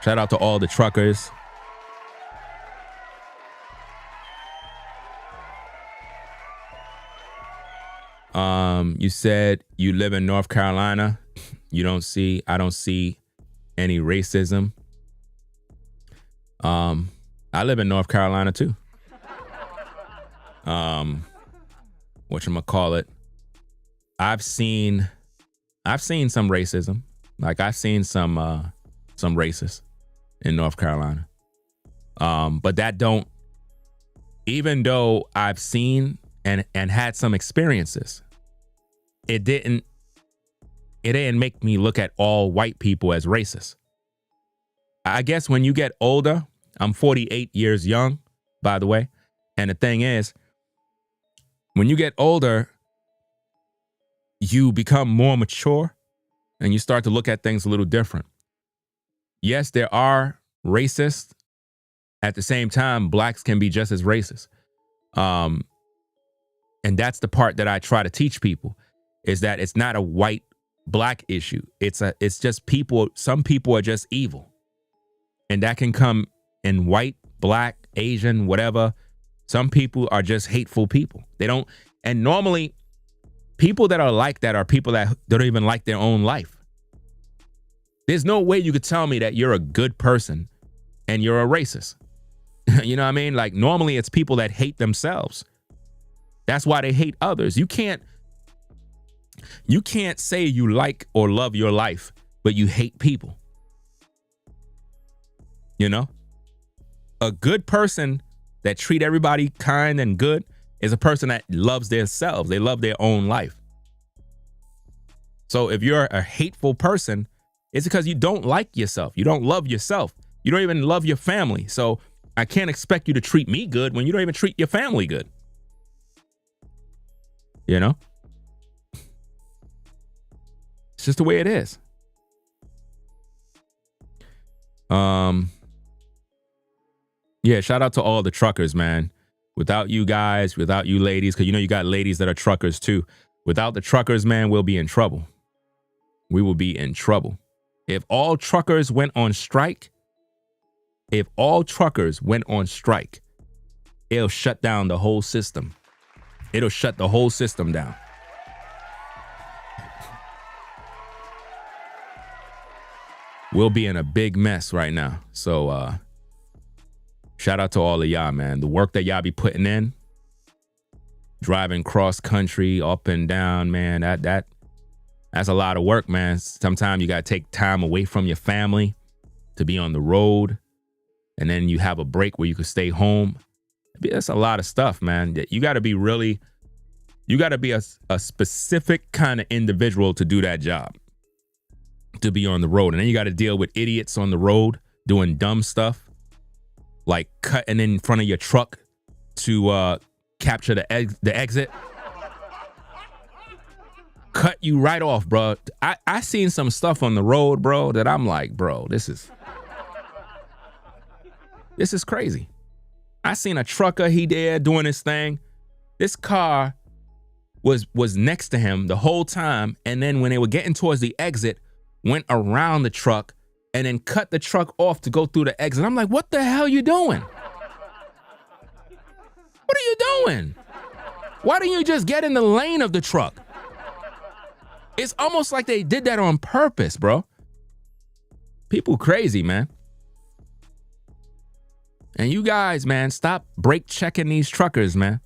Shout out to all the truckers. You said you live in North Carolina. I don't see any racism. I live in North Carolina too. Whatchamacallit? I've seen some racism. Like I've seen some racists in North Carolina. But that don't, even though I've seen and had some experiences, it didn't make me look at all white people as racist. I guess when you get older, I'm 48 years young, by the way. And the thing is, when you get older, you become more mature and you start to look at things a little different. Yes, there are racists. At the same time, blacks can be just as racist. And that's the part that I try to teach people, is that it's not a white black issue. It's just people. Some people are just evil, and that can come in white, black, Asian, whatever. Some people are just hateful people. They don't. And normally people that are like that are people that don't even like their own life. There's no way you could tell me that you're a good person and you're a racist. You know what I mean? Like, normally it's people that hate themselves. That's why they hate others. You can't say you like or love your life, but you hate people. You know? A good person that treat everybody kind and good is a person that loves themselves. They love their own life. So if you're a hateful person, it's because you don't like yourself. You don't love yourself. You don't even love your family. So I can't expect you to treat me good when you don't even treat your family good. You know? It's just the way it is. Yeah, shout out to all the truckers, man. Without you guys, without you ladies, because you know you got ladies that are truckers too. Without the truckers, man, we'll be in trouble. We will be in trouble. If all truckers went on strike, it'll shut down the whole system. It'll shut the whole system down. We'll be in a big mess right now. So shout out to all of y'all, man. The work that y'all be putting in, driving cross country, up and down, man, that's a lot of work, man. Sometimes you got to take time away from your family to be on the road. And then you have a break where you can stay home. That's a lot of stuff, man. You got to be a specific kind of individual to do that job, to be on the road. And then you got to deal with idiots on the road doing dumb stuff, like cutting in front of your truck to capture the exit. Cut you right off, bro. I seen some stuff on the road, bro, that I'm like, bro, this is crazy. I seen a trucker, he there doing his thing. This car was next to him the whole time, and then when they were getting towards the exit, went around the truck and then cut the truck off to go through the exit. I'm like, what the hell you doing? What are you doing? Why don't you just get in the lane of the truck? It's almost like they did that on purpose, bro. People crazy, man. And you guys, man, stop brake checking these truckers, man.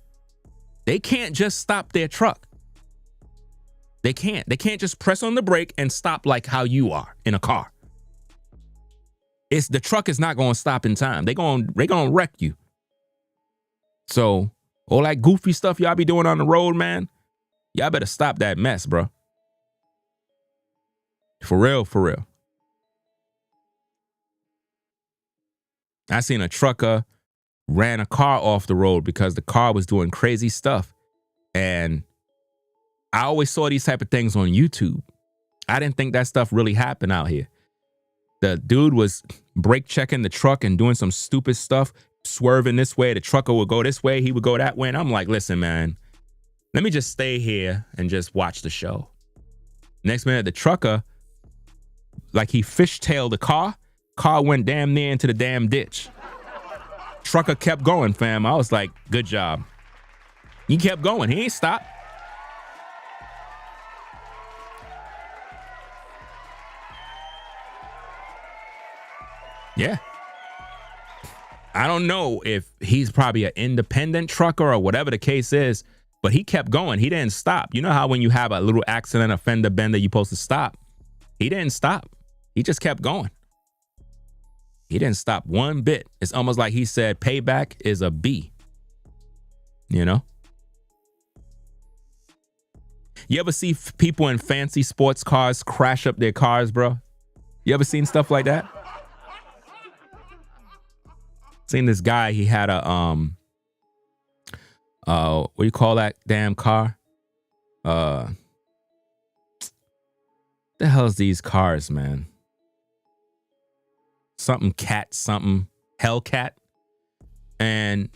They can't just stop their truck. They can't. They can't just press on the brake and stop like how you are in a car. The truck is not going to stop in time. They're going to wreck you. So all that goofy stuff y'all be doing on the road, man, y'all better stop that mess, bro. For real, for real. I seen a trucker ran a car off the road because the car was doing crazy stuff. And I always saw these type of things on YouTube. I didn't think that stuff really happened out here. The dude was brake checking the truck and doing some stupid stuff, swerving this way. The trucker would go this way, he would go that way. And I'm like, listen, man, let me just stay here and just watch the show. Next minute, the trucker, like he fishtailed the car. Car went damn near into the damn ditch. Trucker kept going, fam. I was like, good job. He kept going. He ain't stopped. Yeah. I don't know if he's probably an independent trucker or whatever the case is, but he kept going. He didn't stop. You know how when you have a little accident, a fender bender, you're supposed to stop? He didn't stop. He just kept going. He didn't stop one bit. It's almost like he said payback is a B. You know? You ever see people in fancy sports cars crash up their cars, bro? You ever seen stuff like that? Seen this guy, he had a what do you call that damn car? The hell's these cars, man? Something cat, something Hellcat. And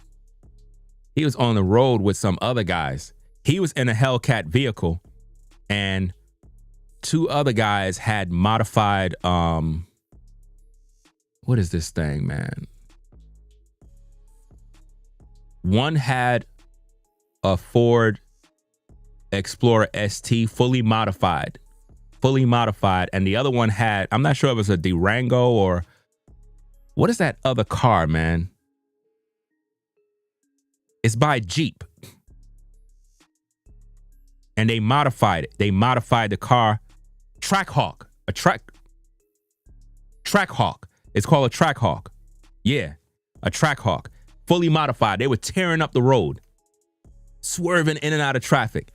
he was on the road with some other guys. He was in a Hellcat vehicle, and two other guys had modified, what is this thing, man? One had a Ford Explorer ST fully modified, and the other one had, I'm not sure if it was a Durango or what is that other car, man? It's by Jeep. And they modified it. They modified the car. Trackhawk. Trackhawk. It's called a Trackhawk. Yeah, a Trackhawk. Fully modified. They were tearing up the road, swerving in and out of traffic.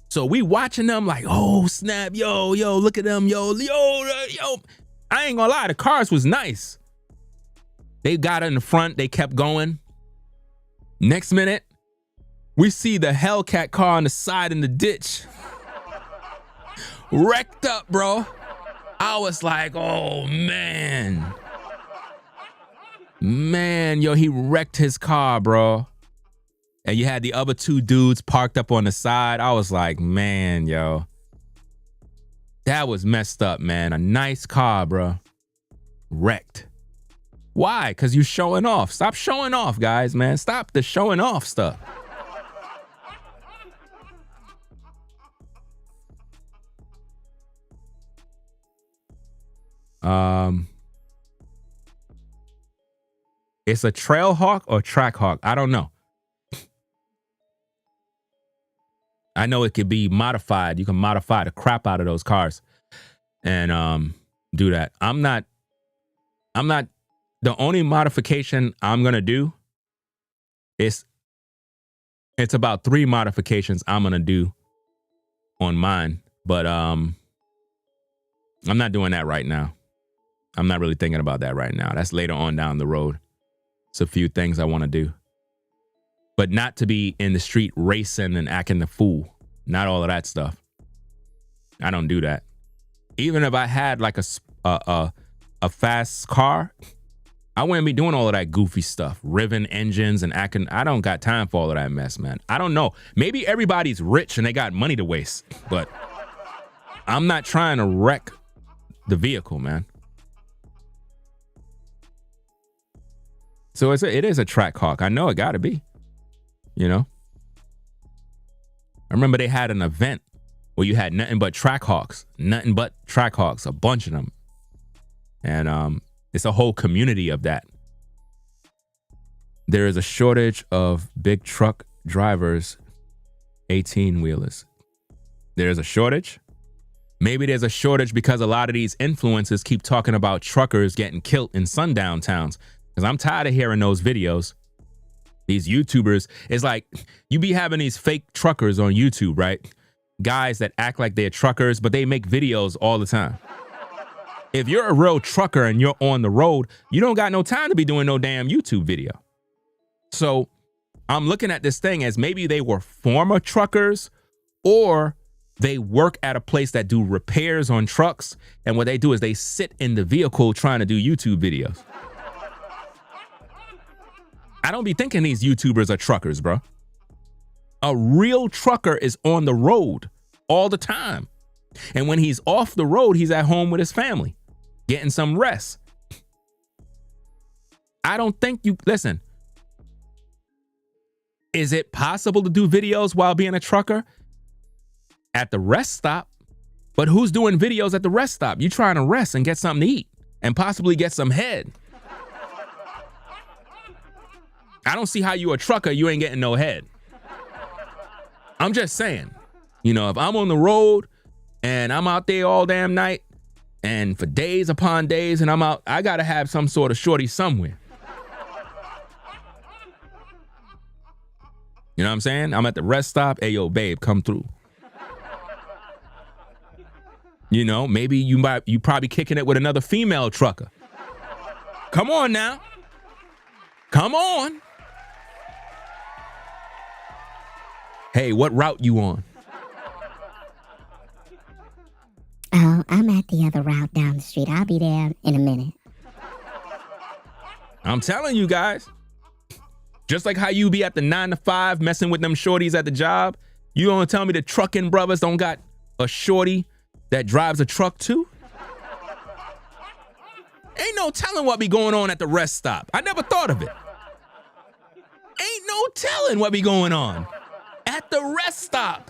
So we watching them like, oh, snap, yo, look at them, yo. I ain't gonna lie, the cars was nice. They got in the front, they kept going. Next minute, we see the Hellcat car on the side in the ditch. Wrecked up, bro. I was like, oh, man. Man, yo, he wrecked his car, bro. And you had the other two dudes parked up on the side. I was like, man, yo. That was messed up, man. A nice car, bro. Wrecked. Why? Because you're showing off. Stop showing off, guys, man. Stop the showing off stuff. It's a Trailhawk or Trackhawk. I don't know. I know it could be modified. You can modify the crap out of those cars and do that. I'm not the only modification I'm gonna do is it's about 3 modifications I'm gonna do on mine, but I'm not doing that right now. I'm not really thinking about that right now. That's later on down the road. It's a few things I want to do, but not to be in the street racing and acting the fool. Not all of that stuff. I don't do that. Even if I had like a fast car, I wouldn't be doing all of that goofy stuff, revving engines and acting. I don't got time for all of that mess, man. I don't know. Maybe everybody's rich and they got money to waste, but I'm not trying to wreck the vehicle, man. So it is a Trackhawk. I know it got to be, you know. I remember they had an event where you had nothing but Trackhawks, a bunch of them. And it's a whole community of that. There is a shortage of big truck drivers, 18-wheelers. There's a shortage. Maybe there's a shortage because a lot of these influencers keep talking about truckers getting killed in sundown towns. Because I'm tired of hearing those videos. These YouTubers, it's like you be having these fake truckers on YouTube, right? Guys that act like they're truckers, but they make videos all the time. If you're a real trucker and you're on the road, you don't got no time to be doing no damn YouTube video. So I'm looking at this thing as maybe they were former truckers or they work at a place that do repairs on trucks. And what they do is they sit in the vehicle trying to do YouTube videos. I don't be thinking these YouTubers are truckers, bro. A real trucker is on the road all the time. And when he's off the road, he's at home with his family, getting some rest. I don't think listen, is it possible to do videos while being a trucker? At the rest stop? But who's doing videos at the rest stop? You trying to rest and get something to eat and possibly get some head. I don't see how you a trucker, you ain't getting no head. I'm just saying, you know, if I'm on the road and I'm out there all damn night and for days upon days and I'm out, I gotta have some sort of shorty somewhere. You know what I'm saying? I'm at the rest stop. Hey, yo, babe, come through. You know, maybe you probably kicking it with another female trucker. Come on now. Come on. Hey, what route you on? Oh, I'm at the other route down the street. I'll be there in a minute. I'm telling you guys. Just like how you be at the 9 to 5 messing with them shorties at the job, you gonna tell me the trucking brothers don't got a shorty that drives a truck too? Ain't no telling what be going on at the rest stop. I never thought of it. Ain't no telling what be going on at the rest stop.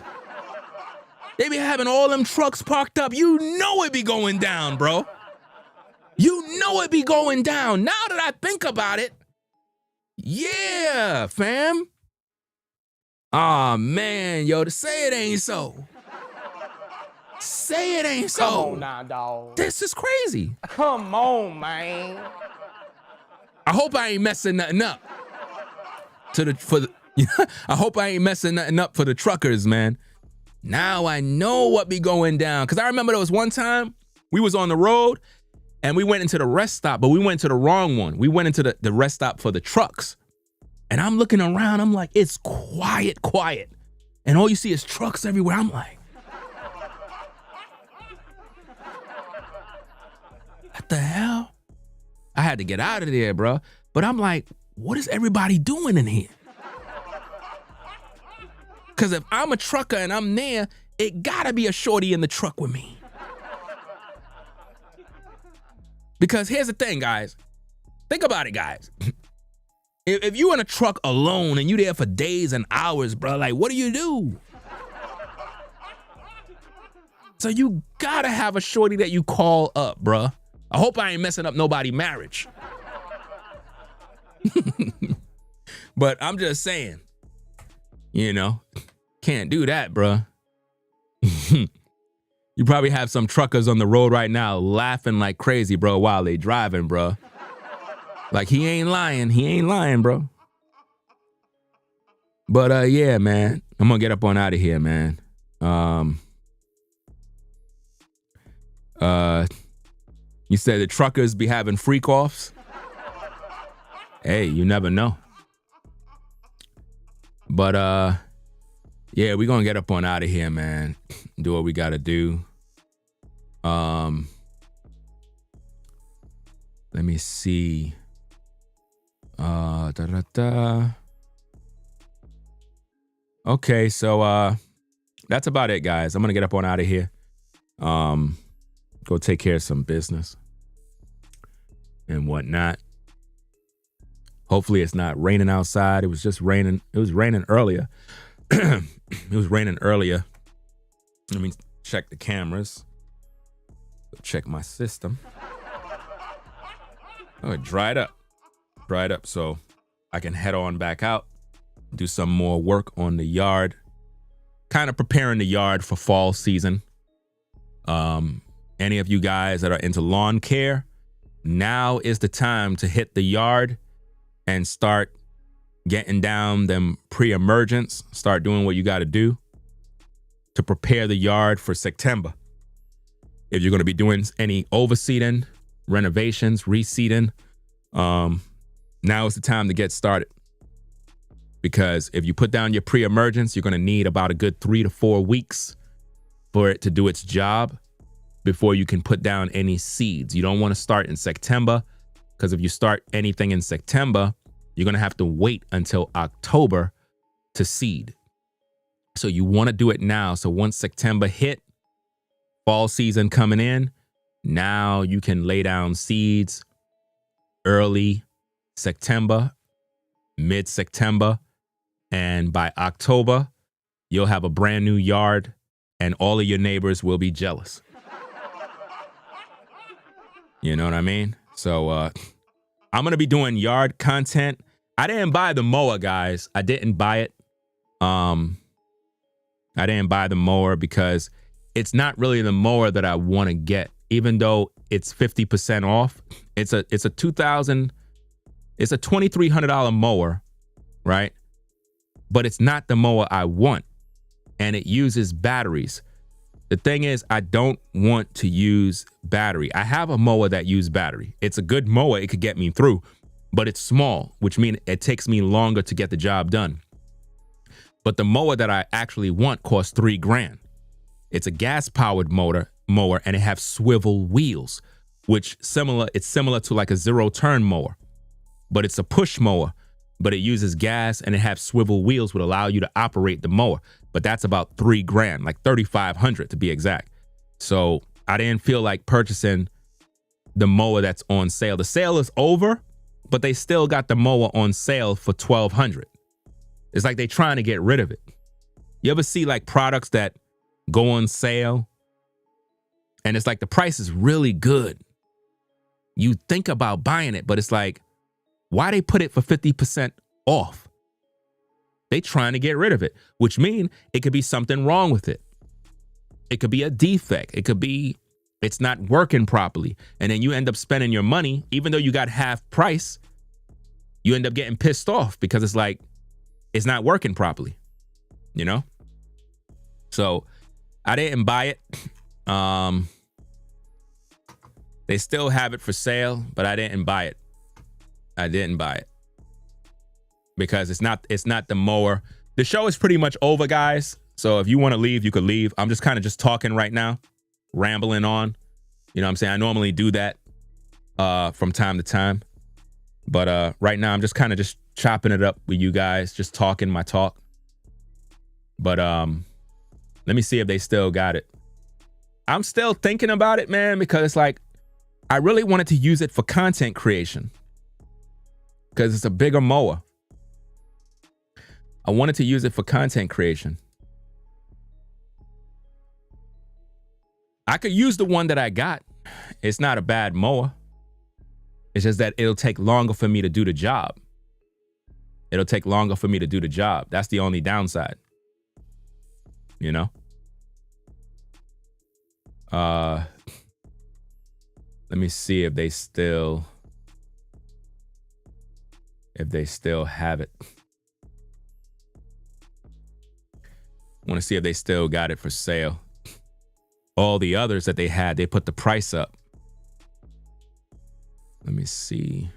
They be having all them trucks parked up. You know it be going down, bro. You know it be going down. Now that I think about it, yeah, fam. Aw, man, yo, to say it ain't so. Say it ain't so. Come on now, dog. This is crazy. Come on, man. I hope I ain't messing nothing up. I hope I ain't messing nothing up for the truckers, man. Now I know what be going down. Cause I remember there was one time we was on the road and we went into the rest stop, but we went to the wrong one. We went into the rest stop for the trucks. And I'm looking around, I'm like, it's quiet. And all you see is trucks everywhere. I'm like, what the hell? I had to get out of there, bro. But I'm like, what is everybody doing in here? Because if I'm a trucker and I'm there, it gotta be a shorty in the truck with me. Because here's the thing, guys. Think about it, guys. If you in a truck alone and you there for days and hours, bro, like, what do? So you gotta have a shorty that you call up, bro. I hope I ain't messing up nobody's marriage. But I'm just saying, you know, can't do that, bro. You probably have some truckers on the road right now laughing like crazy, bro, while they driving, bro. Like, he ain't lying, bro. But yeah, man, I'm gonna get up on out of here, man. You said the truckers be having freak offs. Hey, you never know. But yeah, we gonna get up on out of here, man. Do what we gotta do. Let me see. Okay, so that's about it, guys. I'm gonna get up on out of here. Go take care of some business and whatnot. Hopefully it's not raining outside. It was just raining. It was raining earlier. It was raining earlier. Let me check the cameras. Go check my system. Oh, it dried up. Dried up, so I can head on back out, do some more work on the yard. Kind of preparing the yard for fall season. Any of you guys that are into lawn care, now is the time to hit the yard and start getting down them pre-emergence. Start doing what you got to do to prepare the yard for September. If you're going to be doing any overseeding, renovations, reseeding, now is the time to get started. Because if you put down your pre-emergence, you're going to need about a good 3 to 4 weeks for it to do its job before you can put down any seeds. You don't want to start in September, because if you start anything in September, you're going to have to wait until October to seed. So you want to do it now. So once September hit, fall season coming in, now you can lay down seeds early September, mid-September, and by October, you'll have a brand new yard and all of your neighbors will be jealous. You know what I mean? So I'm going to be doing yard content. I didn't buy the mower, guys. I didn't buy it. I didn't buy the mower because it's not really the mower that I want to get. Even though it's 50% off, it's a $2,300 mower, right? But it's not the mower I want, and it uses batteries. The thing is, I don't want to use battery. I have a mower that uses battery. It's a good mower. It could get me through, but it's small, which means it takes me longer to get the job done. But the mower that I actually want costs $3,000. It's a gas-powered motor mower, and it have swivel wheels, which it's similar to like a 0-turn mower, but it's a push mower, but it uses gas and it have swivel wheels would allow you to operate the mower. But that's about $3,000, like $3,500 to be exact. So I didn't feel like purchasing the mower that's on sale. The sale is over, but they still got the mower on sale for $1,200. It's like they trying to get rid of it. You ever see like products that go on sale and it's like the price is really good? You think about buying it, but it's like, why they put it for 50% off? They trying to get rid of it, which mean it could be something wrong with it. It could be a defect. It could be it's not working properly. And then you end up spending your money, even though you got half price, you end up getting pissed off because it's like, it's not working properly, you know? So I didn't buy it. They still have it for sale, but I didn't buy it. I didn't buy it because it's not the mower. The show is pretty much over, guys. So if you want to leave, you could leave. I'm just kind of just talking right now, rambling on. You know what I'm saying? I normally do that from time to time. But right now I'm just kind of just chopping it up with you guys, just talking my talk. But let me see if they still got it. I'm still thinking about it, man, because it's like I really wanted to use it for content creation because it's a bigger mower. I wanted to use it for content creation. I could use the one that I got. It's not a bad mower. It's just that it'll take longer for me to do the job. It'll take longer for me to do the job. That's the only downside. You know? Let me see if they still have it. I want to see if they still got it for sale. All the others that they had, they put the price up. Let me see.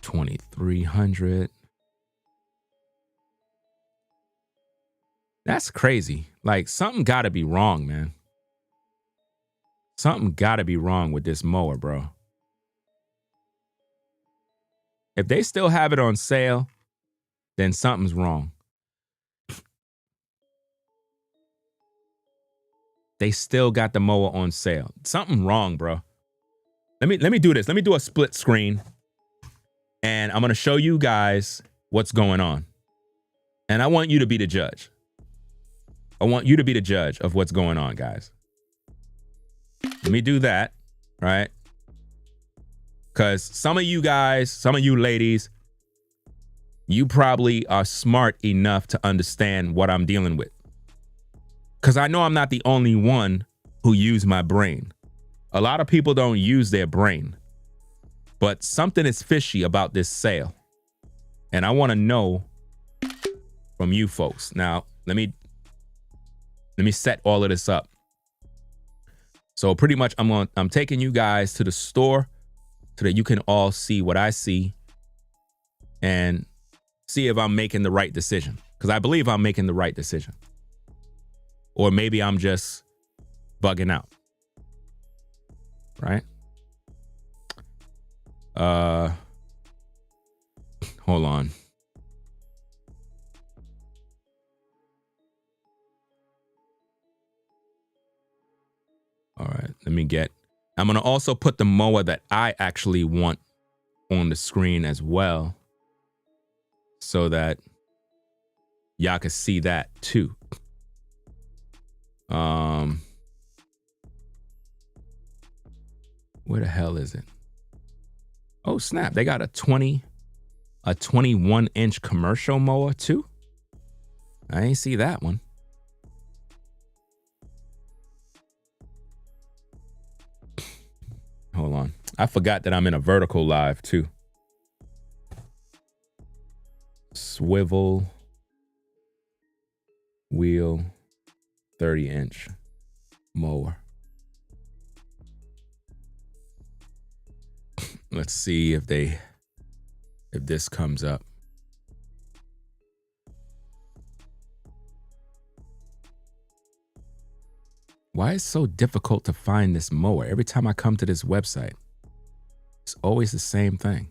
$2,300. That's crazy. Like, something gotta be wrong, man. Something gotta be wrong with this mower, bro. If they still have it on sale, then something's wrong. They still got the mower on sale. Something wrong, bro. Let me do this. Let me do a split screen. And I'm going to show you guys what's going on. And I want you to be the judge. I want you to be the judge of what's going on, guys. Let me do that, right? Because some of you guys, some of you ladies, you probably are smart enough to understand what I'm dealing with. Because I know I'm not the only one who use my brain. A lot of people don't use their brain. But something is fishy about this sale. And I want to know from you folks. Now, let me set all of this up. So pretty much I'm taking you guys to the store so that you can all see what I see and see if I'm making the right decision. Because I believe I'm making the right decision. Or maybe I'm just bugging out. Right? Hold on. All right, I'm going to also put the mower that I actually want on the screen as well so that y'all can see that too. Where the hell is it? Oh, snap. They got a 21-inch commercial mower too? I ain't see that one. Hold on. I forgot that I'm in a vertical live too. Swivel wheel 30-inch mower. Let's see if this comes up. Why is it so difficult to find this mower? Every time I come to this website, it's always the same thing.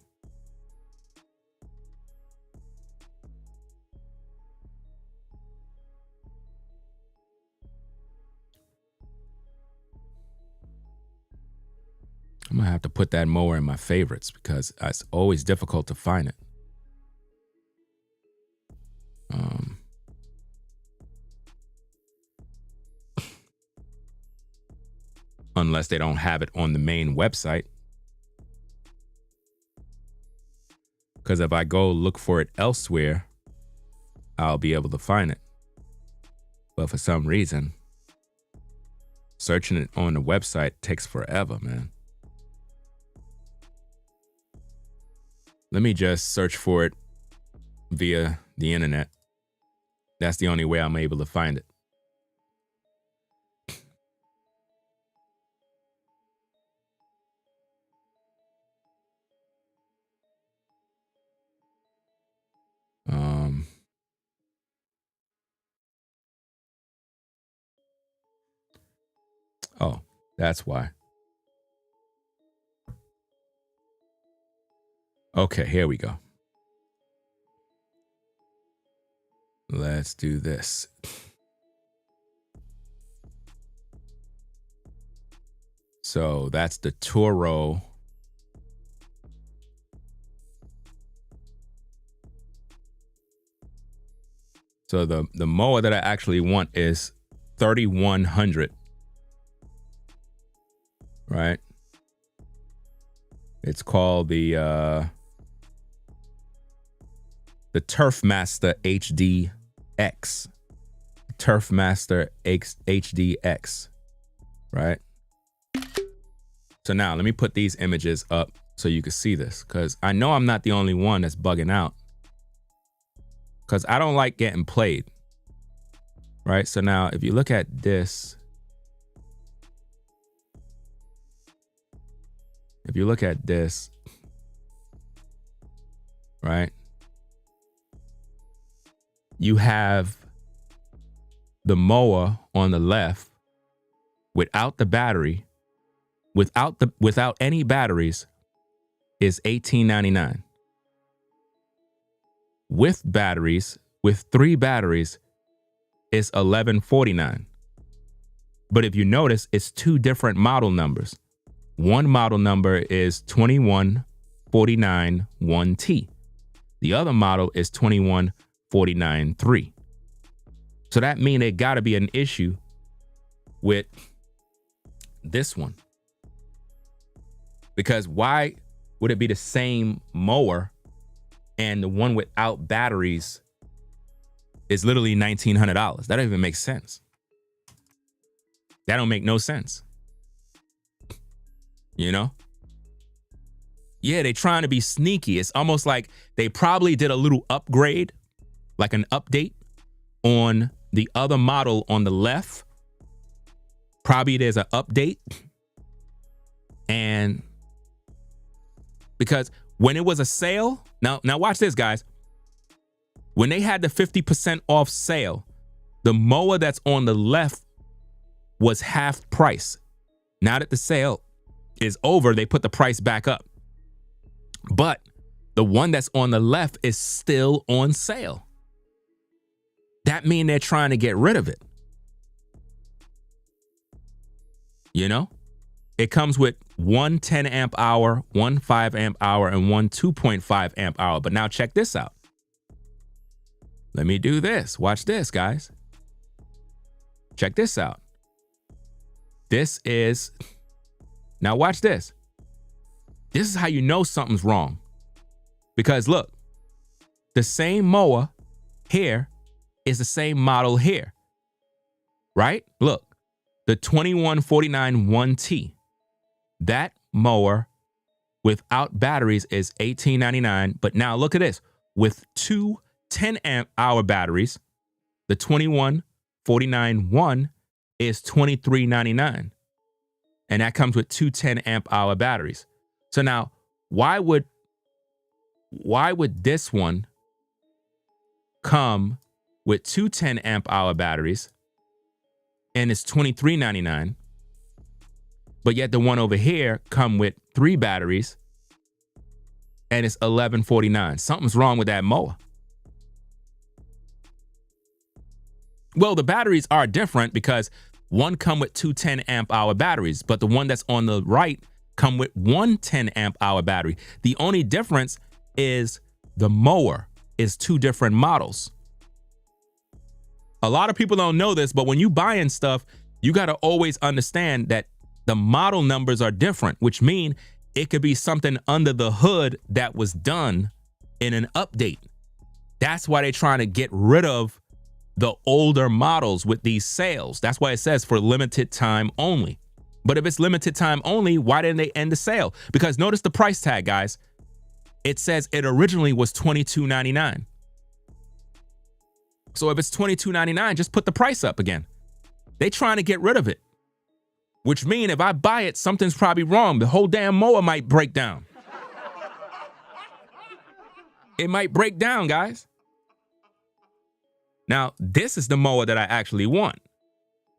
I'm gonna have to put that mower in my favorites because it's always difficult to find it. Unless they don't have it on the main website. Because if I go look for it elsewhere, I'll be able to find it. But for some reason, searching it on the website takes forever, man. Let me just search for it via the internet. That's the only way I'm able to find it. Oh, that's why. Okay, here we go. Let's do this. So that's the Toro. So the mower that I actually want is 3100. Right? It's called the Turfmaster HDX. Turfmaster HDX. Right? So now let me put these images up so you can see this, because I know I'm not the only one that's bugging out. Because I don't like getting played. Right? So now if you look at this, right? You have the mower on the left without the battery, without any batteries, is $18.99. With batteries, with 3 batteries, is $11.49. But if you notice, it's 2 different model numbers. One model number is 21491T. The other model is 21493. So that means it got to be an issue with this one. Because why would it be the same mower and the one without batteries is literally $1,900? That don't even make sense. That don't make no sense. You know? Yeah, they trying to be sneaky. It's almost like they probably did a little upgrade, like an update on the other model on the left. Probably there's an update. And because when it was a sale, now watch this, guys. When they had the 50% off sale, the mower that's on the left was half price. Now that the sale is over, they put the price back up. But the one that's on the left is still on sale. That means they're trying to get rid of it. You know? It comes with one 10 amp hour, one 5 amp hour, and one 2.5 amp hour. But now check this out. Let me do this. Watch this, guys. Check this out. This is, now watch this. This is how you know something's wrong. Because look, the same mower here is the same model here. Right? Look, the 21491 1T. That mower without batteries is $18.99. But now look at this. With 2 10 amp hour batteries, the 21491 1 is $23.99. And that comes with 2 10 amp hour batteries. So now, why would this one come with 2 10 amp hour batteries and it's $23.99. But yet the one over here come with 3 batteries and it's $11.49. Something's wrong with that mower. Well, the batteries are different because one come with 2 10 amp hour batteries, but the one that's on the right come with 1 10 amp hour battery. The only difference is the mower is 2 different models. A lot of people don't know this, but when you buying stuff, you got to always understand that the model numbers are different, which mean it could be something under the hood that was done in an update. That's why they're trying to get rid of the older models with these sales. That's why it says for limited time only. But if it's limited time only, why didn't they end the sale? Because notice the price tag, guys. It says it originally was $22.99. So if it's $22.99, just put the price up again. They trying to get rid of it. Which means if I buy it, something's probably wrong. The whole damn mower might break down. It might break down, guys. Now, this is the mower that I actually want.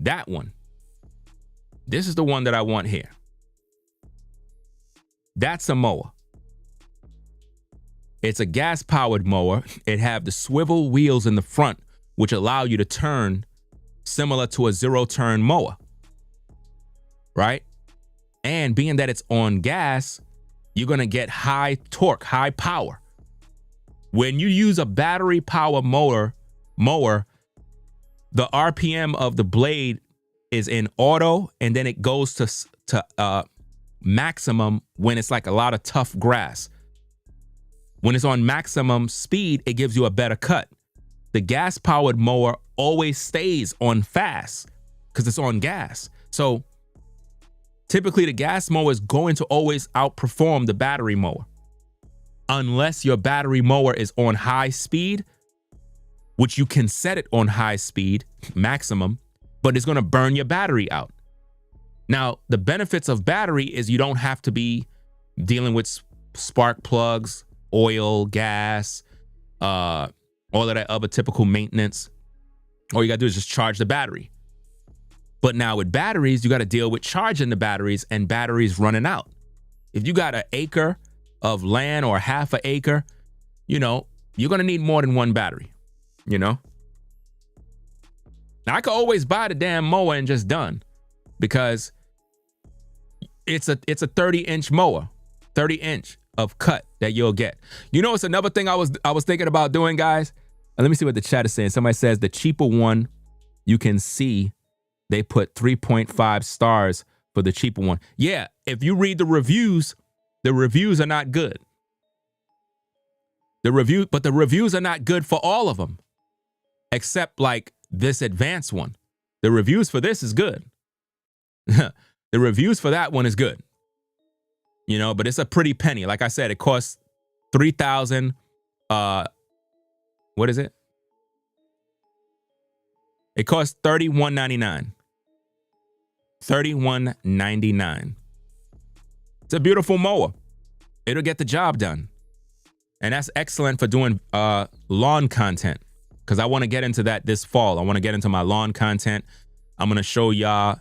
That one. This is the one that I want here. That's a mower. It's a gas-powered mower. It have the swivel wheels in the front, which allow you to turn similar to a zero-turn mower. Right? And being that it's on gas, you're going to get high torque, high power. When you use a battery power mower, the RPM of the blade is in auto, and then it goes to maximum when it's like a lot of tough grass. When it's on maximum speed, it gives you a better cut. The gas-powered mower always stays on fast because it's on gas. So typically the gas mower is going to always outperform the battery mower. Unless your battery mower is on high speed, which you can set it on high speed, maximum, but it's going to burn your battery out. Now, the benefits of battery is you don't have to be dealing with spark plugs, oil, gas, all of that other typical maintenance. All you got to do is just charge the battery. But now with batteries, you got to deal with charging the batteries and batteries running out. If you got an acre of land or half an acre, you know, you're going to need more than one battery, you know? Now, I could always buy the damn mower and just done because it's a 30-inch mower, 30-inch of cut that you'll get. You know, it's another thing I was thinking about doing, guys. Let me see what the chat is saying. Somebody says the cheaper one, you can see they put 3.5 stars for the cheaper one. Yeah, if you read the reviews are not good. The reviews are not good for all of them, except like this advanced one. The reviews for this is good. The reviews for that one is good. You know, but it's a pretty penny. Like I said, it costs $3,000. What is it? It costs $31.99. $31.99. It's a beautiful mower. It'll get the job done. And that's excellent for doing lawn content, because I want to get into that this fall. I want to get into my lawn content. I'm going to show y'all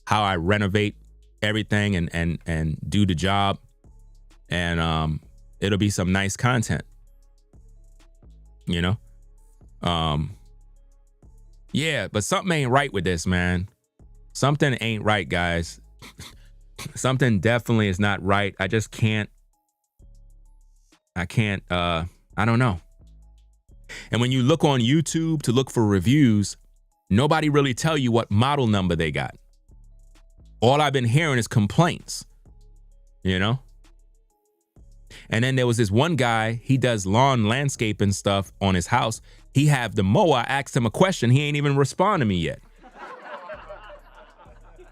how I renovate everything and do the job. And it'll be some nice content. You know? Yeah, but something ain't right with this, man. Something ain't right, guys. Something definitely is not right. I just can't. I don't know. And when you look on YouTube to look for reviews, nobody really tell you what model number they got. All I've been hearing is complaints, you know? And then there was this one guy, he does lawn landscaping stuff on his house. He have the mower. I asked him a question. He ain't even respond to me yet.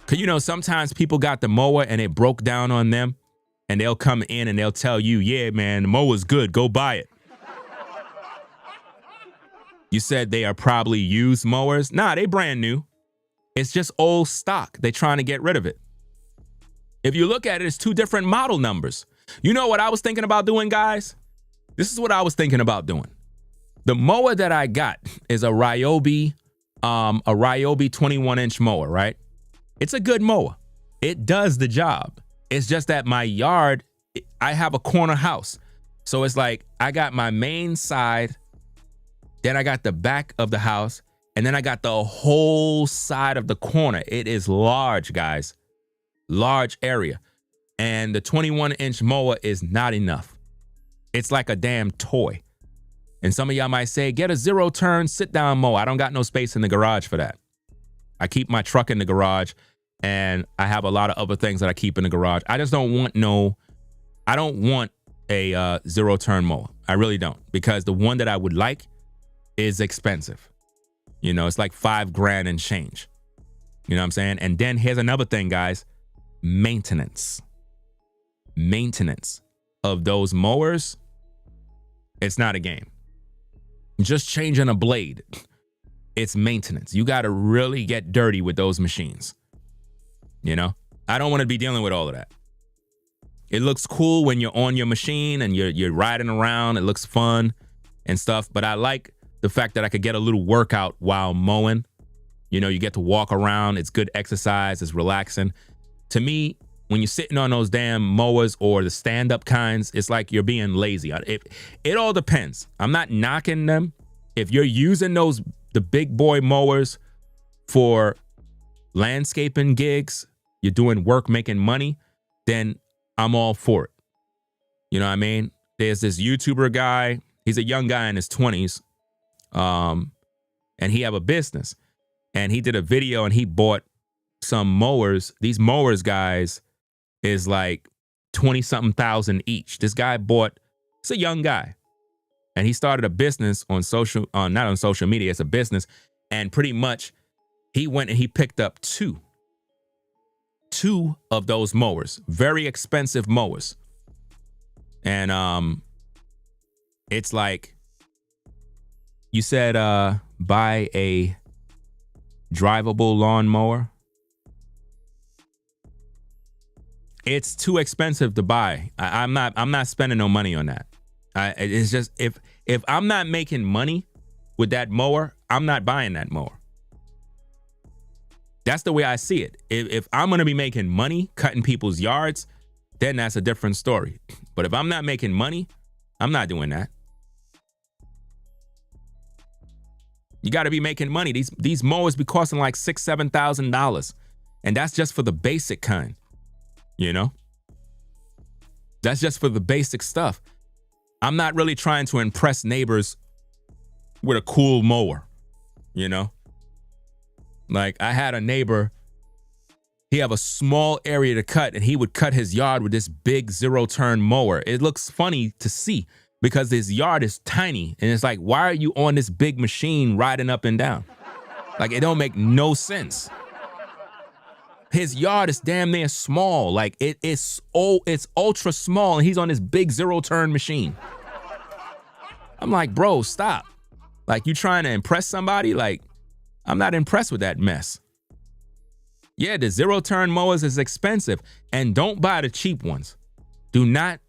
Cause you know, sometimes people got the mower and it broke down on them and they'll come in and they'll tell you, yeah, man, the mower's good. Go buy it. You said they are probably used mowers. Nah, they brand new. It's just old stock. They're trying to get rid of it. If you look at it, it's 2 different model numbers. You know what I was thinking about doing, guys? This is what I was thinking about doing. The mower that I got is a Ryobi a Ryobi 21-inch mower, right? It's a good mower. It does the job. It's just that my yard, I have a corner house. So it's like I got my main side, then I got the back of the house, and then I got the whole side of the corner. It is large, guys. Large area. And the 21-inch mower is not enough. It's like a damn toy. And some of y'all might say, get a 0-turn sit-down mower. I don't got no space in the garage for that. I keep my truck in the garage, and I have a lot of other things that I keep in the garage. I just don't want I don't want a 0-turn mower. I really don't, because the one that I would like is expensive. You know, it's like $5,000 and change. You know what I'm saying? And then here's another thing, guys. Maintenance. Maintenance of those mowers, it's not a game. Just changing a blade, it's maintenance. You got to really get dirty with those machines. You know, I don't want to be dealing with all of that. It looks cool when you're on your machine and you're riding around. It looks fun and stuff. But I like the fact that I could get a little workout while mowing. You know, you get to walk around. It's good exercise. It's relaxing. To me, when you're sitting on those damn mowers or the stand-up kinds, it's like you're being lazy. It all depends. I'm not knocking them. If you're using the big boy mowers for landscaping gigs, you're doing work, making money, then I'm all for it. You know what I mean? There's this YouTuber guy. He's a young guy in his 20s. And he have a business. And he did a video and he bought some mowers. These mowers, guys, is like 20-something thousand each. This guy it's a young guy. And he started a business on not on social media, it's a business. And pretty much he went and he picked up two of those mowers, very expensive mowers. And it's like, you said buy a drivable lawnmower. It's too expensive to buy. I'm not spending no money on that. It's just, if I'm not making money with that mower, I'm not buying that mower. That's the way I see it. If I'm going to be making money cutting people's yards, then that's a different story. But if I'm not making money, I'm not doing that. You got to be making money. These mowers be costing like $6,000-$7,000. And that's just for the basic kind. You know? That's just for the basic stuff. I'm not really trying to impress neighbors with a cool mower. You know? Like, I had a neighbor, he have a small area to cut, and he would cut his yard with this big 0-turn mower. It looks funny to see because his yard is tiny. And it's like, why are you on this big machine riding up and down? Like, it don't make no sense. His yard is damn near small. Like, it's ultra small, and he's on this big 0-turn machine. I'm like, bro, stop. Like, you trying to impress somebody? Like, I'm not impressed with that mess. Yeah, the 0-turn mowers is expensive, and don't buy the cheap ones. Do not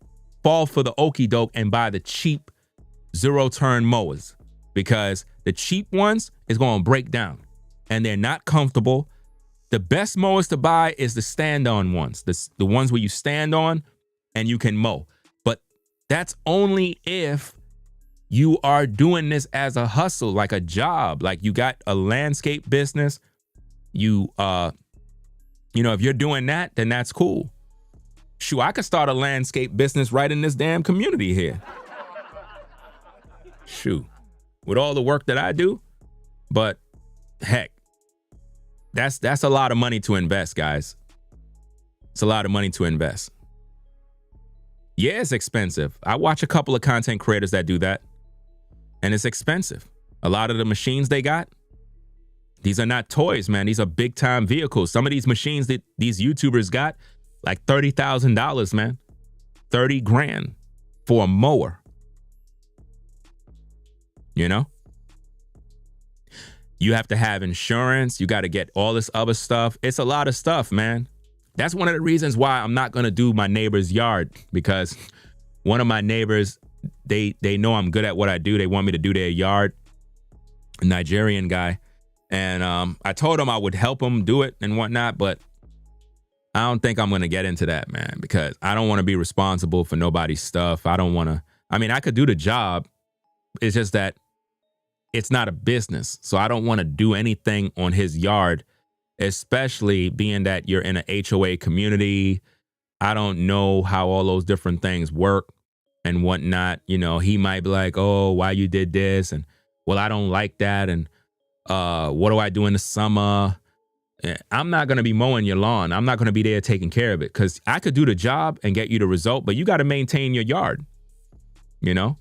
fall for the okie doke and buy the cheap 0-turn mowers, because the cheap ones is going to break down and they're not comfortable. The best mowers to buy is the stand-on ones, the ones where you stand on and you can mow. But that's only if you are doing this as a hustle, like a job, like you got a landscape business. You know, if you're doing that, then that's cool. Shoot, I could start a landscape business right in this damn community here. Shoot, with all the work that I do. But heck, that's a lot of money to invest, guys. It's a lot of money to invest. Yeah, it's expensive. I watch a couple of content creators that do that, and it's expensive. A lot of the machines they got, these are not toys, man. These are big time vehicles. Some of these machines that these YouTubers got, like $30,000, man. 30 grand for a mower. You know? You have to have insurance. You got to get all this other stuff. It's a lot of stuff, man. That's one of the reasons why I'm not going to do my neighbor's yard, because one of my neighbors, they know I'm good at what I do. They want me to do their yard. A Nigerian guy. And I told him I would help him do it and whatnot, but I don't think I'm going to get into that, man, because I don't want to be responsible for nobody's stuff. I don't want to. I mean, I could do the job. It's just that it's not a business. So I don't want to do anything on his yard, especially being that you're in an HOA community. I don't know how all those different things work and whatnot. You know, he might be like, oh, why you did this? And, well, I don't like that. And what do I do in the summer? I'm not going to be mowing your lawn. I'm not going to be there taking care of it, because I could do the job and get you the result, but you got to maintain your yard. You know,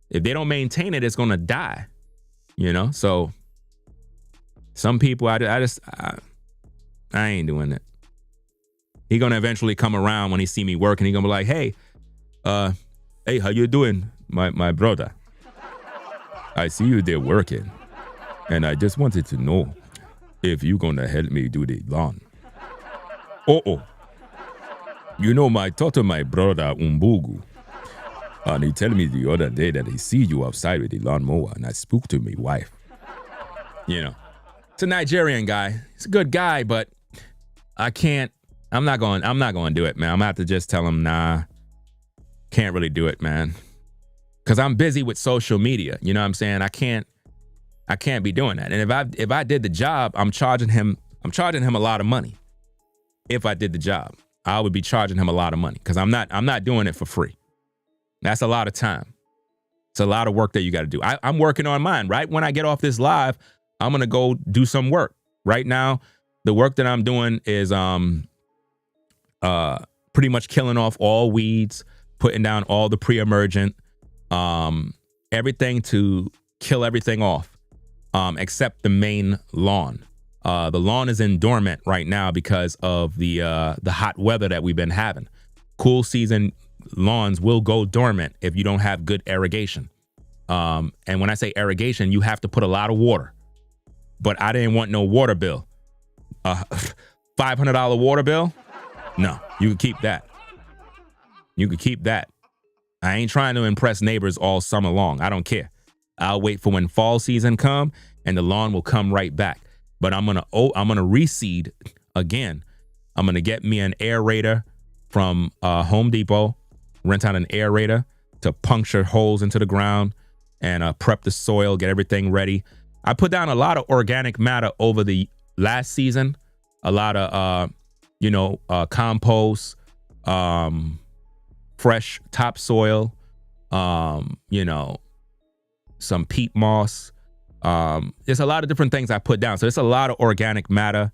if they don't maintain it, it's going to die. You know, so some people, I ain't doing it. He going to eventually come around when he see me working. He going to be like, hey, how you doing, my brother? I see you there working, and I just wanted to know if you gonna help me do the lawn. Oh. You know, I talked to my brother Umbugu, and he tell me the other day that he see you outside with the lawnmower, and I spoke to my wife. You know, it's a Nigerian guy. He's a good guy, but I'm not going to do it, man. I'm gonna have to just tell him, nah, can't really do it, man. Because I'm busy with social media. You know what I'm saying? I can't be doing that. And if I did the job, I'm charging him a lot of money. If I did the job, I would be charging him a lot of money, because I'm not doing it for free. That's a lot of time. It's a lot of work that you got to do. I'm working on mine. Right when I get off this live, I'm gonna go do some work. Right now, the work that I'm doing is pretty much killing off all weeds, putting down all the pre-emergent, everything to kill everything off. Except the main lawn. The lawn is in dormant right now because of the hot weather that we've been having. Cool season lawns will go dormant if you don't have good irrigation. And when I say irrigation, you have to put a lot of water. But I didn't want no water bill. $500 water bill? No, you can keep that. You can keep that. I ain't trying to impress neighbors all summer long. I don't care. I'll wait for when fall season come, and the lawn will come right back. But I'm gonna reseed again. I'm gonna get me an aerator from Home Depot, rent out an aerator to puncture holes into the ground and prep the soil, get everything ready. I put down a lot of organic matter over the last season, a lot of compost, fresh topsoil, some peat moss. There's a lot of different things I put down. So there's a lot of organic matter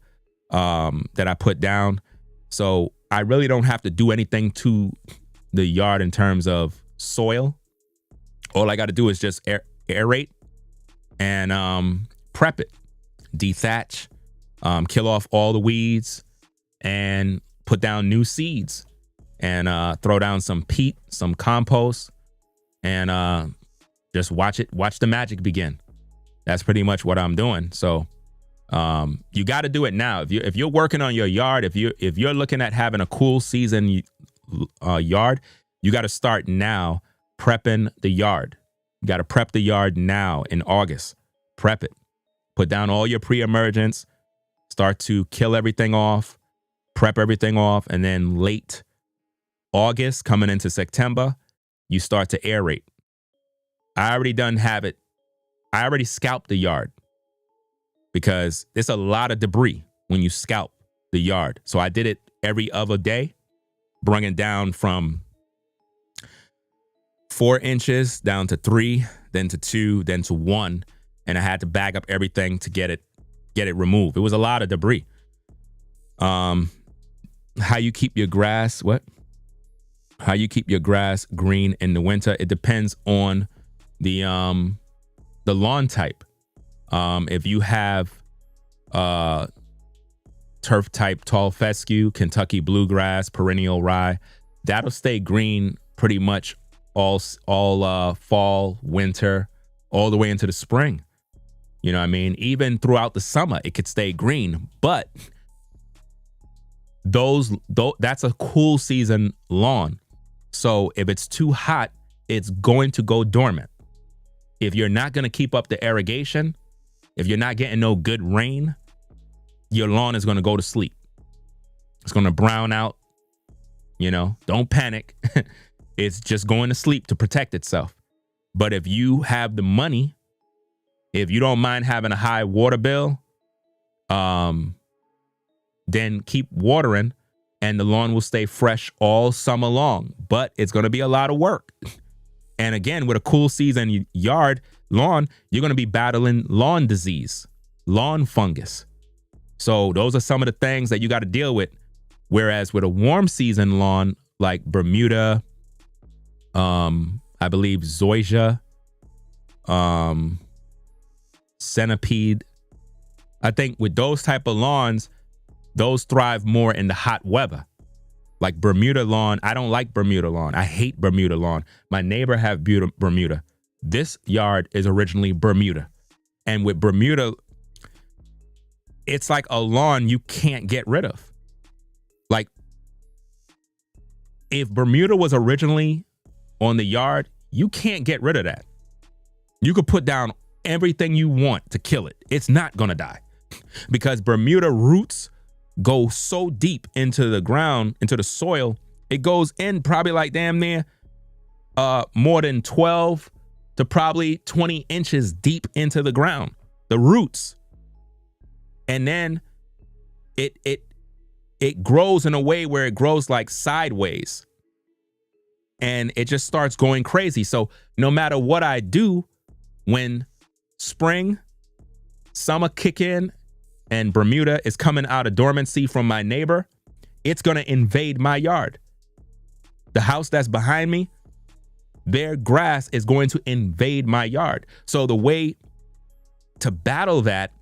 that I put down. So I really don't have to do anything to the yard in terms of soil. All I got to do is just aerate and prep it, dethatch, kill off all the weeds, and put down new seeds, and throw down some peat, some compost, and just watch the magic begin. That's pretty much what I'm doing. So you got to do it now. If you're working on your yard, if you're looking at having a cool season yard, you got to start now prepping the yard. You got to prep the yard now in August. Prep it. Put down all your pre-emergents. Start to kill everything off. Prep everything off. And then late August, coming into September, you start to aerate. I already scalped the yard because there's a lot of debris when you scalp the yard. So I did it every other day, bring it down from 4 inches down to 3, then to 2, then to 1. And I had to bag up everything to get it removed. It was a lot of debris. How you keep your grass, How you keep your grass green in the winter? It depends on the lawn type. If you have turf type tall fescue, Kentucky bluegrass, perennial rye, that'll stay green pretty much all fall, winter, all the way into the spring. You know what I mean? Even throughout the summer, it could stay green. But that's a cool season lawn. So if it's too hot, it's going to go dormant. If you're not going to keep up the irrigation, if you're not getting no good rain, your lawn is going to go to sleep. It's going to brown out. You know, don't panic. It's just going to sleep to protect itself. But if you have the money, if you don't mind having a high water bill, then keep watering and the lawn will stay fresh all summer long. But it's going to be a lot of work. And again, with a cool season yard lawn, you're going to be battling lawn disease, lawn fungus. So those are some of the things that you got to deal with. Whereas with a warm season lawn like Bermuda, I believe zoysia, centipede, I think with those type of lawns, those thrive more in the hot weather. Like Bermuda lawn, I don't like Bermuda lawn. I hate Bermuda lawn. My neighbor have Bermuda. This yard is originally Bermuda. And with Bermuda, it's like a lawn you can't get rid of. Like, if Bermuda was originally on the yard, you can't get rid of that. You could put down everything you want to kill it. It's not going to die because Bermuda roots go so deep into the ground, into the soil. It goes in probably like damn near more than 12 to probably 20 inches deep into the ground, the roots. And then it grows in a way where it grows like sideways and it just starts going crazy. So no matter what I do, when spring, summer kick in and Bermuda is coming out of dormancy from my neighbor, it's going to invade my yard. The house that's behind me, their grass is going to invade my yard. So the way to battle that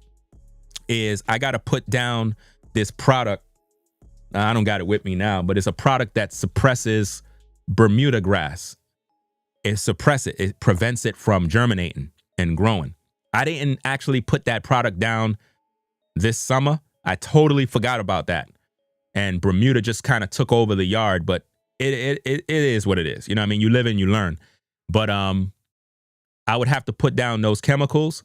is I got to put down this product. I don't got it with me now, but it's a product that suppresses Bermuda grass. It suppresses it. It prevents it from germinating and growing. I didn't actually put that product down this summer. I totally forgot about that. And Bermuda just kind of took over the yard, but it is what it is. You know what I mean? You live and you learn. But I would have to put down those chemicals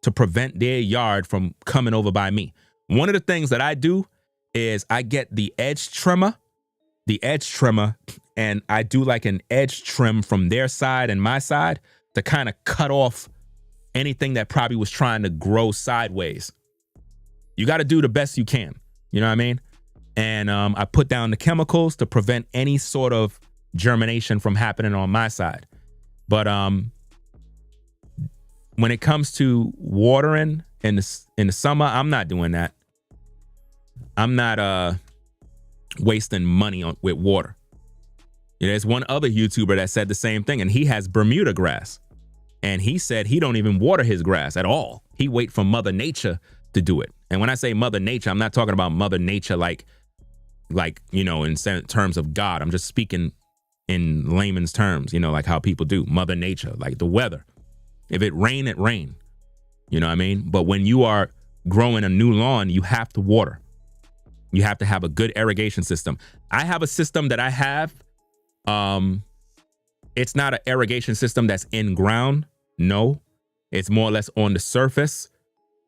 to prevent their yard from coming over by me. One of the things that I do is I get the edge trimmer, and I do like an edge trim from their side and my side to kind of cut off anything that probably was trying to grow sideways. You got to do the best you can. You know what I mean? And I put down the chemicals to prevent any sort of germination from happening on my side. But when it comes to watering in the summer, I'm not doing that. I'm not wasting money with water. You know, there's one other YouTuber that said the same thing, and he has Bermuda grass. And he said he don't even water his grass at all. He wait for Mother Nature to do it. And when I say Mother Nature, I'm not talking about Mother Nature like, you know, in terms of God. I'm just speaking in layman's terms, you know, like how people do. Mother Nature, like the weather. If it rain, it rain. You know what I mean? But when you are growing a new lawn, you have to water. You have to have a good irrigation system. I have a system that I have. It's not an irrigation system that's in ground. No, it's more or less on the surface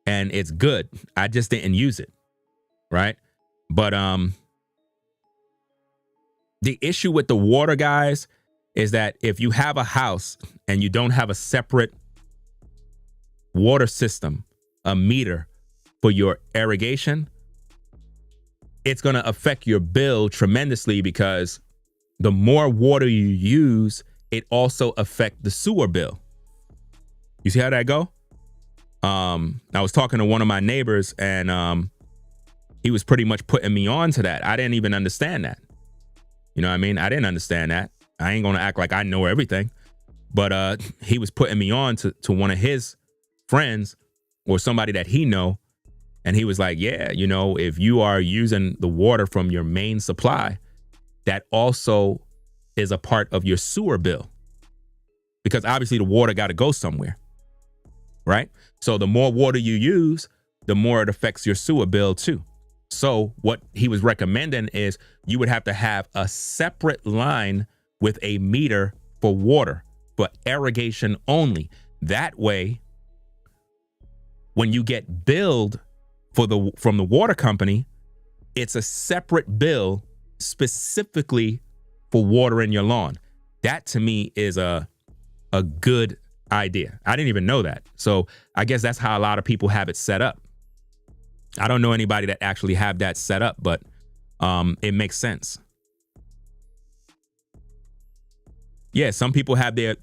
and it's good. I just didn't use it. Right. But the issue with the water, guys, is that if you have a house and you don't have a separate water system, a meter for your irrigation, it's going to affect your bill tremendously because the more water you use, it also affects the sewer bill. You see how that go? I was talking to one of my neighbors and he was pretty much putting me on to that. I didn't even understand that. You know what I mean? I didn't understand that. I ain't going to act like I know everything. But he was putting me on to one of his friends or somebody that he know. And he was like, yeah, you know, if you are using the water from your main supply, that also is a part of your sewer bill. Because obviously the water got to go somewhere. Right? So the more water you use, the more it affects your sewer bill too. So what he was recommending is you would have to have a separate line with a meter for water, for irrigation only. That way, When you get billed from the water company, it's a separate bill specifically for watering your lawn. That to me is a good idea. I didn't even know that. So I guess that's how a lot of people have it set up. I don't know anybody that actually have that set up, but it makes sense. Yeah, some people have their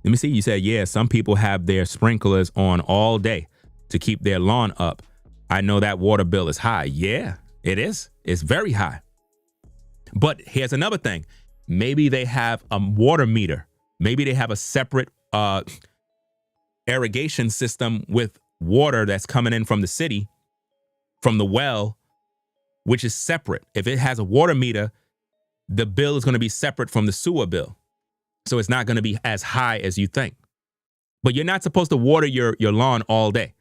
let me see, you said, yeah, some people have their sprinklers on all day to keep their lawn up. I know that water bill is high. Yeah, it is. It's very high. But here's another thing. Maybe they have a water meter. Maybe they have a separate irrigation system with water that's coming in from the city, from the well, which is separate. If it has a water meter, the bill is going to be separate from the sewer bill. So it's not going to be as high as you think. But you're not supposed to water your lawn all day.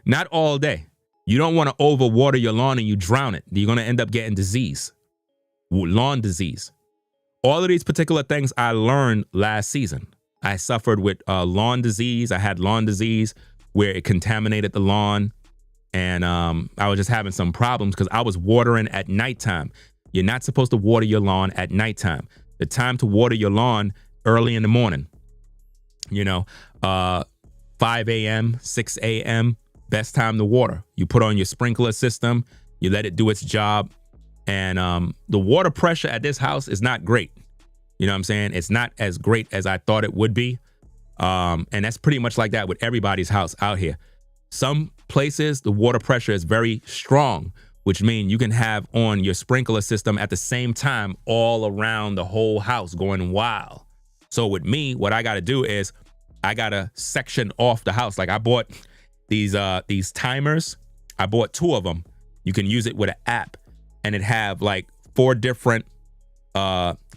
Not all day. You don't want to overwater your lawn and you drown it. You're going to end up getting disease, lawn disease. All of these particular things I learned last season. I suffered with lawn disease. I had lawn disease where it contaminated the lawn. And I was just having some problems because I was watering at nighttime. You're not supposed to water your lawn at nighttime. The time to water your lawn early in the morning. 5 a.m., 6 a.m., best time to water. You put on your sprinkler system, you let it do its job. And the water pressure at this house is not great. You know what I'm saying? It's not as great as I thought it would be. And that's pretty much like that with everybody's house out here. Some places, the water pressure is very strong, which means you can have on your sprinkler system at the same time all around the whole house going wild. So with me, what I got to do is I got to section off the house. Like I bought these timers. I bought 2 of them. You can use it with an app and it have like 4 different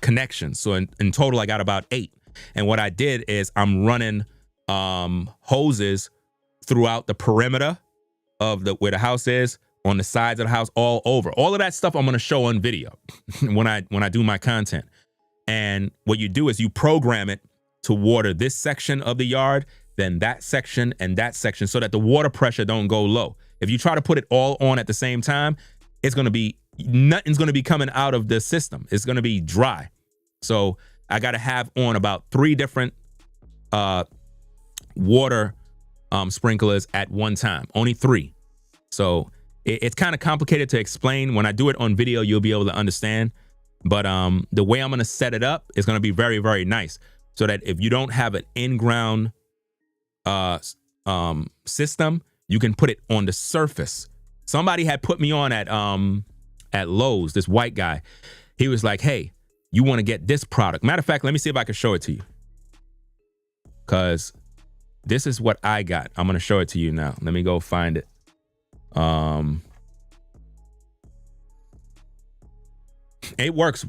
connections. So in total, I got about 8. And what I did is I'm running hoses throughout the perimeter of where the house is, on the sides of the house, all over. All of that stuff I'm going to show on video when I do my content. And what you do is you program it to water this section of the yard, then that section and that section, so that the water pressure don't go low. If you try to put it all on at the same time, it's going to be, nothing's going to be coming out of the system. It's going to be dry. So I got to have on about 3 different water sprinklers at one time, only 3. So it's kind of complicated to explain. When I do it on video, you'll be able to understand. But the way I'm going to set it up is going to be very, very nice. So that if you don't have an in-ground system, you can put it on the surface. Somebody had put me on at Lowe's, this white guy. He was like, hey, you want to get this product. Matter of fact, let me see if I can show it to you. Because this is what I got. I'm going to show it to you now. Let me go find it. It works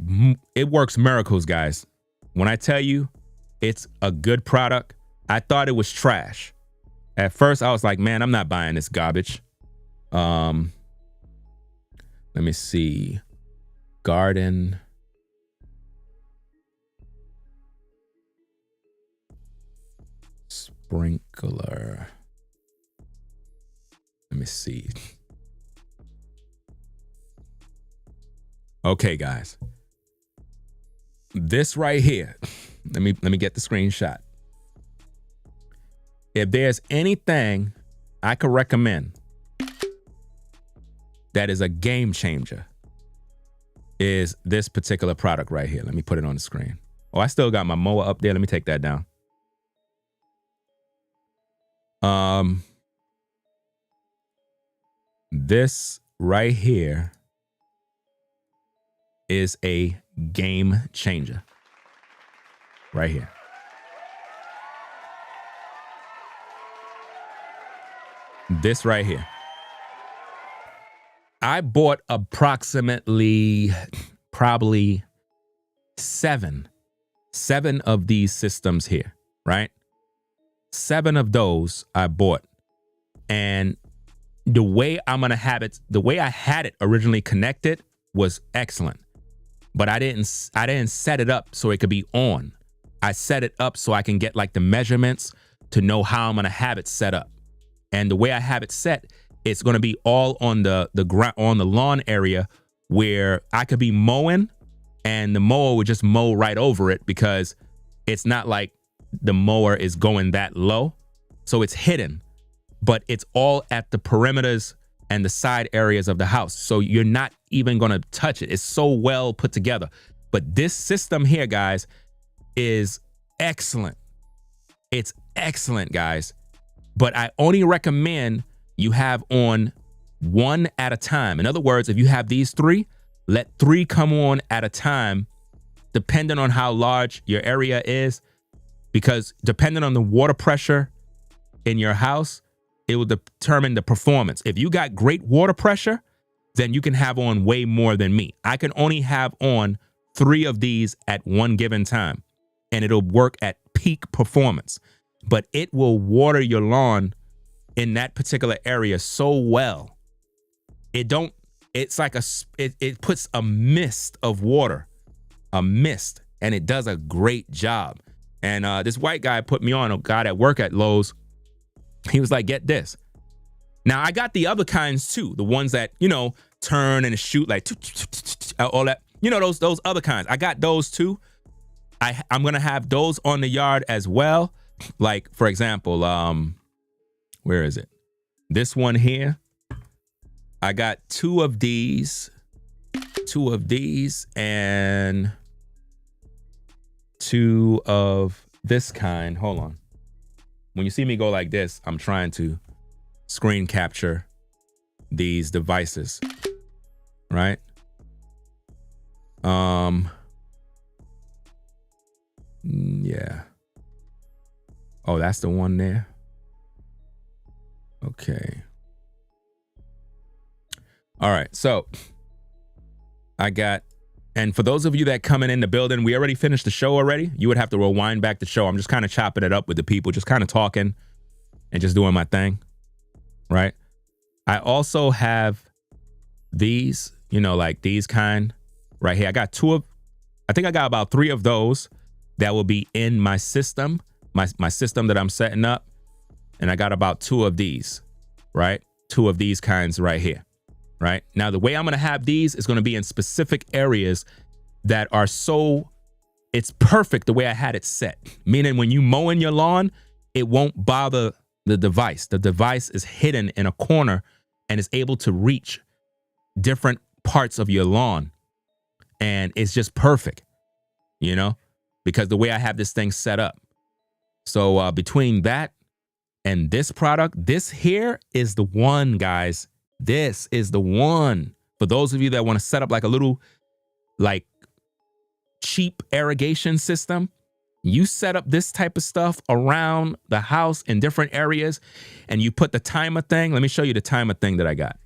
miracles, guys. When I tell you it's a good product, I thought it was trash. At first I was like, man, I'm not buying this garbage. Let me see. Garden sprinkler. Let me see. Okay, guys. This right here. Let me get the screenshot. If there's anything I could recommend that is a game changer, is this particular product right here. Let me put it on the screen. Oh, I still got my mower up there. Let me take that down. This right here is a game changer. Right here. This right here. I bought approximately probably seven of these systems here, right? 7 of those I bought. And the way I'm going to have it, the way I had it originally connected was excellent. But I didn't set it up so it could be on. I set it up so I can get like the measurements to know how I'm going to have it set up. And the way I have it set, it's going to be all on the ground, on the lawn area, where I could be mowing and the mower would just mow right over it, because it's not like the mower is going that low. So it's hidden, but it's all at the perimeters and the side areas of the house. So you're not even going to touch it. It's so well put together. But this system here, guys, is excellent. It's excellent, guys. But I only recommend you have on one at a time. In other words, if you have these three, let three come on at a time, depending on how large your area is, because depending on the water pressure in your house, it will determine the performance. If you got great water pressure, then you can have on way more than me. I can only have on 3 of these at one given time, and it'll work at peak performance. But it will water your lawn in that particular area so well. It's like it puts a mist of water, and it does a great job. And this white guy put me on, a guy that work at Lowe's. He was like, get this. Now, I got the other kinds too, the ones that, turn and shoot like all that, those other kinds. I got those too. I'm going to have those on the yard as well. Like, for example, where is it? This one here. I got 2 of these, and 2 of this kind. Hold on. When you see me go like this, I'm trying to screen capture these devices, right? Yeah. Oh, that's the one there. Okay. All right. So I got, and for those of you that coming in the building, we already finished the show already. You would have to rewind back the show. I'm just kind of chopping it up with the people, just kind of talking and just doing my thing. Right. I also have these, like these kind right here. I got I think I got about 3 of those that will be in my system, my system that I'm setting up. And I got about 2 of these, right? 2 of these kinds right here, right? Now, the way I'm going to have these is going to be in specific areas that are it's perfect the way I had it set. Meaning when you mowing your lawn, it won't bother the device. The device is hidden in a corner and is able to reach different parts of your lawn. And it's just perfect, because the way I have this thing set up. So between that and this product, this here is the one, guys. This is the one. For those of you that want to set up like a little, like, cheap irrigation system, you set up this type of stuff around the house in different areas, and you put the timer thing. Let me show you the timer thing that I got.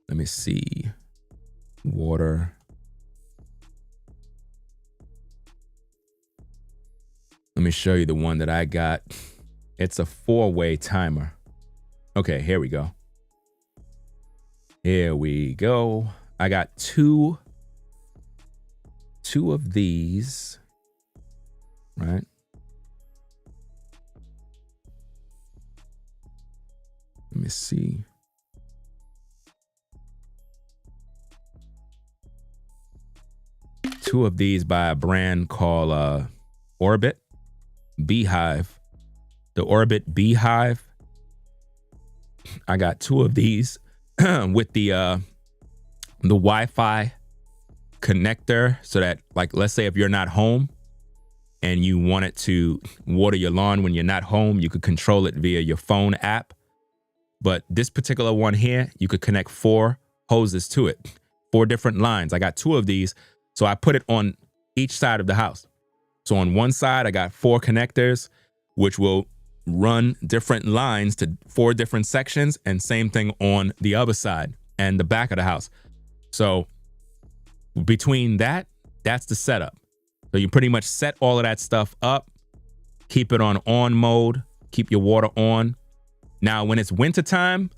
Let me see. Water. Let me show you the one that I got. It's a 4-way timer. Okay, here we go. Here we go. I got two of these, right? Let me see. Two of these by a brand called Orbit Beehive. The Orbit Beehive. I got 2 of these with the Wi-Fi connector, so that, like, let's say if you're not home and you want it to water your lawn when you're not home, you could control it via your phone app. But this particular one here, you could connect 4 hoses to it, 4 different lines. I got 2 of these, so I put it on each side of the house. So on one side, I got 4 connectors, which will run different lines to 4 different sections, and same thing on the other side and the back of the house. So between that's the setup. So you pretty much set all of that stuff up, keep it on mode, keep your water on. Now, when it's wintertime,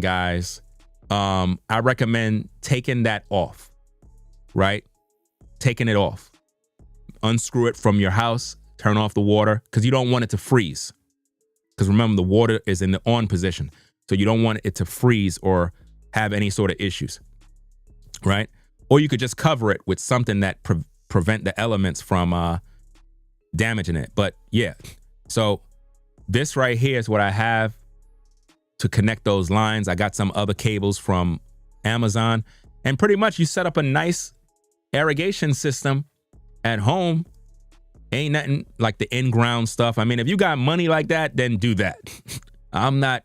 guys, I recommend taking that off, right? Taking it off. unscrew it from your house, turn off the water, because you don't want it to freeze. Because remember, the water is in the on position. So you don't want it to freeze or have any sort of issues, right? Or you could just cover it with something that prevent the elements from damaging it. But yeah, so this right here is what I have to connect those lines. I got some other cables from Amazon, and pretty much you set up a nice irrigation system at home. Ain't nothing like the in-ground stuff. I mean, if you got money like that, then do that. I'm not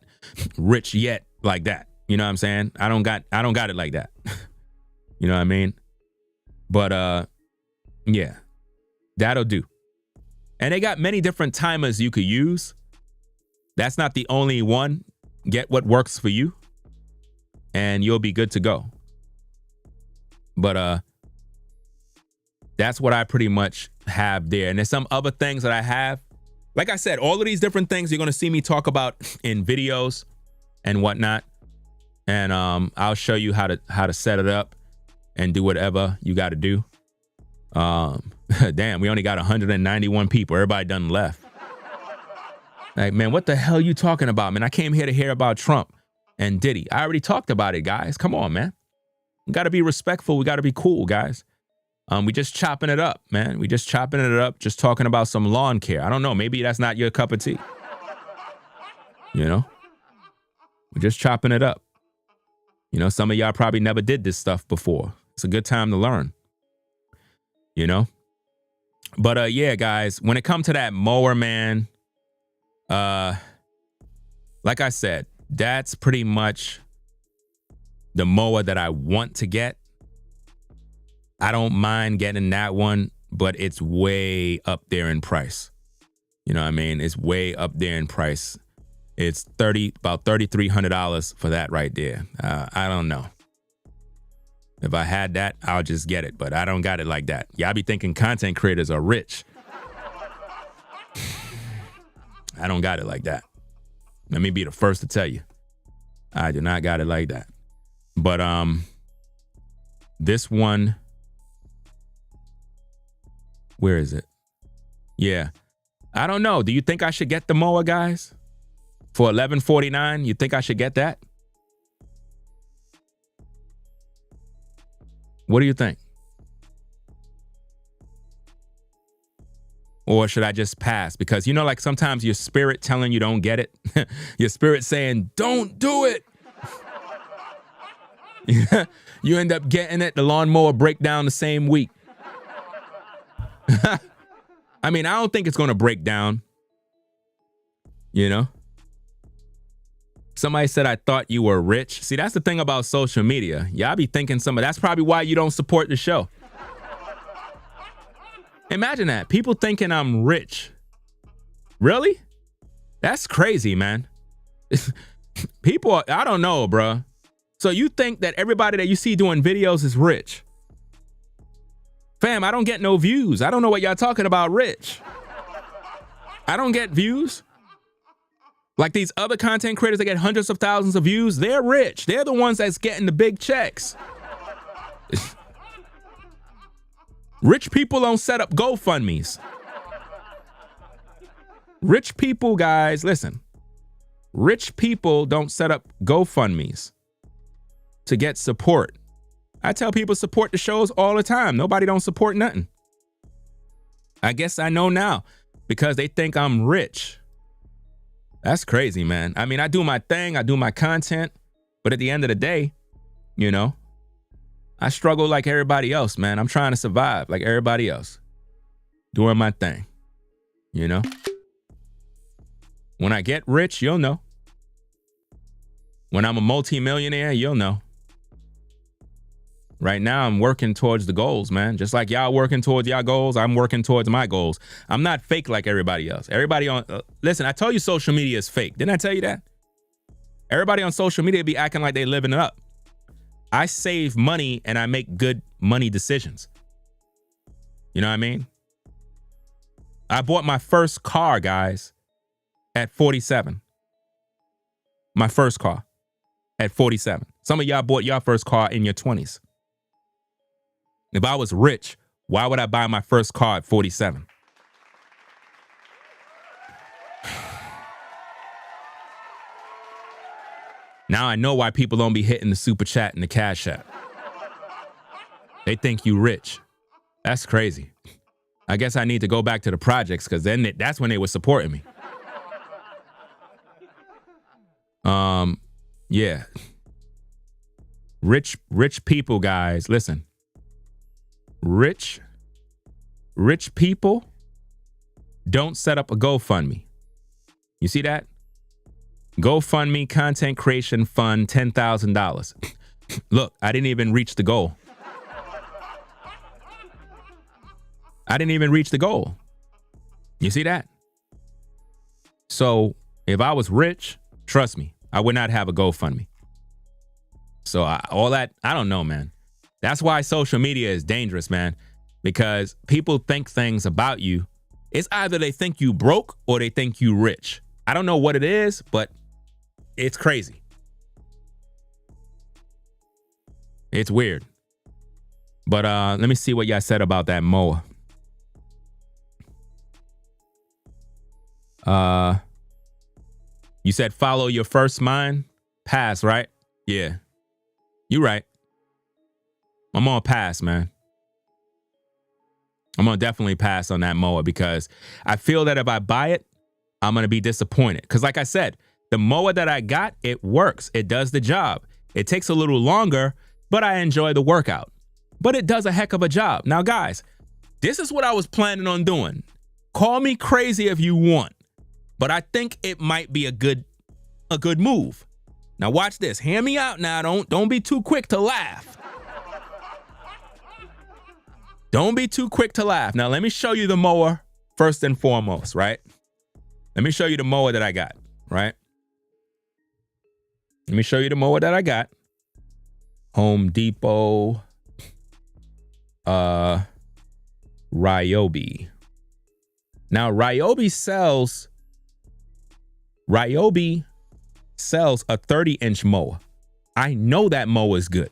rich yet like that. You know what I'm saying? I don't got it like that. You know what I mean? But yeah, that'll do. And they got many different timers you could use. That's not the only one. Get what works for you, and you'll be good to go. But that's what I pretty much have there. And there's some other things that I have. Like I said, all of these different things you're going to see me talk about in videos and whatnot. And I'll show you how to set it up and do whatever you got to do. Damn, we only got 191 people. Everybody done left. Like, man, what the hell you talking about, man? I came here to hear about Trump and Diddy. I already talked about it, guys. Come on, man. We got to be respectful. We got to be cool, guys. We just chopping it up, man. We just chopping it up, just talking about some lawn care. I don't know. Maybe that's not your cup of tea. You know? We're just chopping it up. You know, some of y'all probably never did this stuff before. It's a good time to learn. You know? But yeah, guys, when it comes to that mower, man, like I said, that's pretty much the mower that I want to get. I don't mind getting that one, but it's way up there in price. You know what I mean? It's way up there in price. It's about $3,300 for that right there. I don't know. If I had that, I'll just get it, but I don't got it like that. Y'all be thinking content creators are rich. I don't got it like that. Let me be the first to tell you. I do not got it like that. But this one, where is it? Yeah. I don't know. Do you think I should get the mower, guys? For $11.49, you think I should get that? What do you think? Or should I just pass? Because, you know, like sometimes your spirit telling you don't get it. Your spirit saying, don't do it. You end up getting it. The lawnmower break down the same week. I mean, I don't think it's going to break down. You know? Somebody said, I thought you were rich. See, that's the thing about social media. Y'all be thinking that's probably why you don't support the show. Imagine that. People thinking I'm rich. Really? That's crazy, man. People, I don't know, bro. So you think that everybody that you see doing videos is rich? Fam, I don't get no views. I don't know what y'all talking about rich. I don't get views. Like these other content creators that get hundreds of thousands of views, they're rich. They're the ones that's getting the big checks. Rich people don't set up GoFundMes. Rich people, guys, listen. Rich people don't set up GoFundMes to get support. I tell people support the shows all the time. Nobody don't support nothing. I guess I know now because they think I'm rich. That's crazy, man. I mean, I do my thing. I do my content. But at the end of the day, you know, I struggle like everybody else, man. I'm trying to survive like everybody else. Doing my thing, you know? When I get rich, you'll know. When I'm a multi-millionaire, you'll know. Right now, I'm working towards the goals, man. Just like y'all working towards y'all goals, I'm working towards my goals. I'm not fake like everybody else. Everybody on, listen, I told you social media is fake. Didn't I tell you that? Everybody on social media be acting like they living it up. I save money and I make good money decisions. You know what I mean? I bought my first car, guys, at 47. My first car at 47. Some of y'all bought your first car in your 20s. If I was rich, Why would I buy my first car at 47? Now I know why people don't be hitting the super chat and the cash app. They think you rich. That's crazy. I guess I need to go back to the projects because then that's when they were supporting me. Yeah. Rich people, guys, listen. Rich people don't set up a GoFundMe. You see that? GoFundMe content creation fund, $10,000. Look, I didn't even reach the goal. I didn't even reach the goal. You see that? So if I was rich, trust me, I would not have a GoFundMe. So all that, I don't know, man. That's why social media is dangerous, man, because people think things about you. It's either they think you broke or they think you rich. I don't know what it is, but it's crazy. It's weird. But let me see what y'all said about that mower. You said follow your first mind? Pass, right? Yeah. You right. I'm gonna pass, man. I'm gonna definitely pass on that mower because I feel that if I buy it, I'm gonna be disappointed. Because like I said, the mower that I got, it works. It does the job. It takes a little longer, but I enjoy the workout. But it does a heck of a job. Now, guys, this is what I was planning on doing. Call me crazy if you want, but I think it might be a good move. Now watch this. Hear me out now. Don't be too quick to laugh. Don't be too quick to laugh. Now let me show you the mower first and foremost, right? Let me show you the mower that I got, right? Let me show you the mower that I got. Home Depot, Ryobi. Now Ryobi sells a 30-inch mower. I know that mower is good,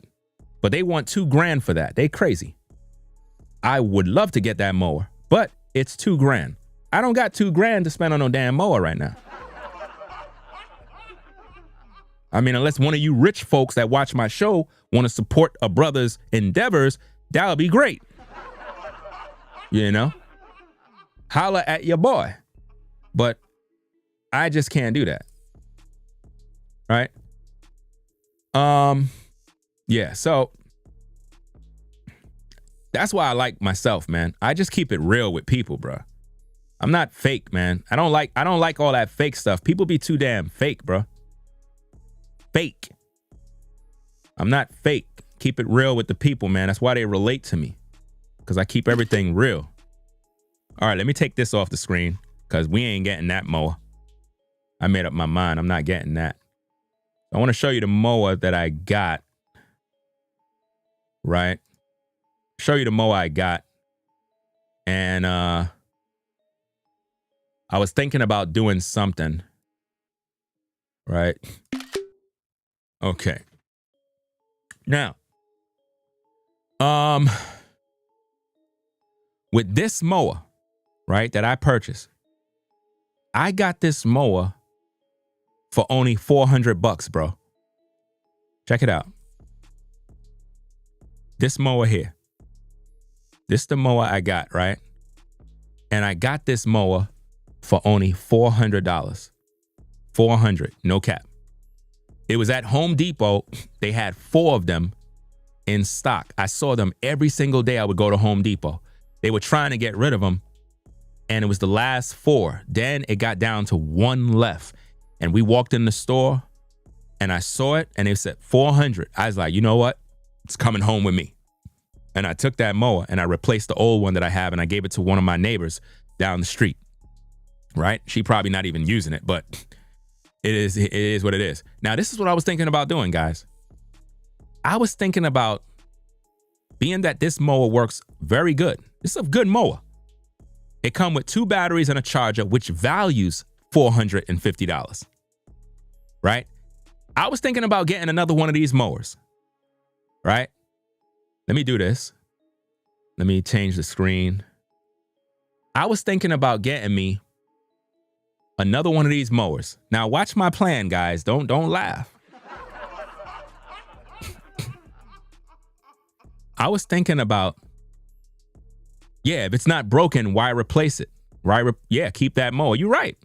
but they want $2,000 for that. They crazy. I would love to get that mower, but it's $2,000. I don't got $2,000 to spend on no damn mower right now. I mean, unless one of you rich folks that watch my show want to support a brother's endeavors, that would be great. You know? Holla at your boy. But I just can't do that. Right? Yeah, so that's why I like myself, man. I just keep it real with people, bro. I'm not fake, man. I don't like all that fake stuff. People be too damn fake, bro. Fake. I'm not fake. Keep it real with the people, man. That's why they relate to me. Because I keep everything real. All right, let me take this off the screen because we ain't getting that mower. I made up my mind. I'm not getting that. I want to show you the mower that I got. Right? Show you the mower I got. And I was thinking about doing something. Right? Okay. Now, with this mower, right, that I purchased, I got this mower for only $400, bro. Check it out. This mower here. This is the mower I got, right? And I got this mower for only $400. $400, no cap. It was at Home Depot. They had 4 of them in stock. I saw them every single day I would go to Home Depot. They were trying to get rid of them, and it was the last 4. Then it got down to 1 left, and we walked in the store, and I saw it, and it said $400. I was like, you know what? It's coming home with me. And I took that mower, and I replaced the old one that I have, and I gave it to one of my neighbors down the street, right? She probably not even using it, but it is what it is. Now, this is what I was thinking about doing, guys. I was thinking about, being that this mower works very good. This is a good mower. It comes with 2 batteries and a charger, which values $450, right? I was thinking about getting another one of these mowers, right? Let me do this. Let me change the screen. I was thinking about getting me another one of these mowers. Now watch my plan, guys. Don't laugh. I was thinking about, yeah, if it's not broken, why replace it? Yeah, keep that mower. You're right.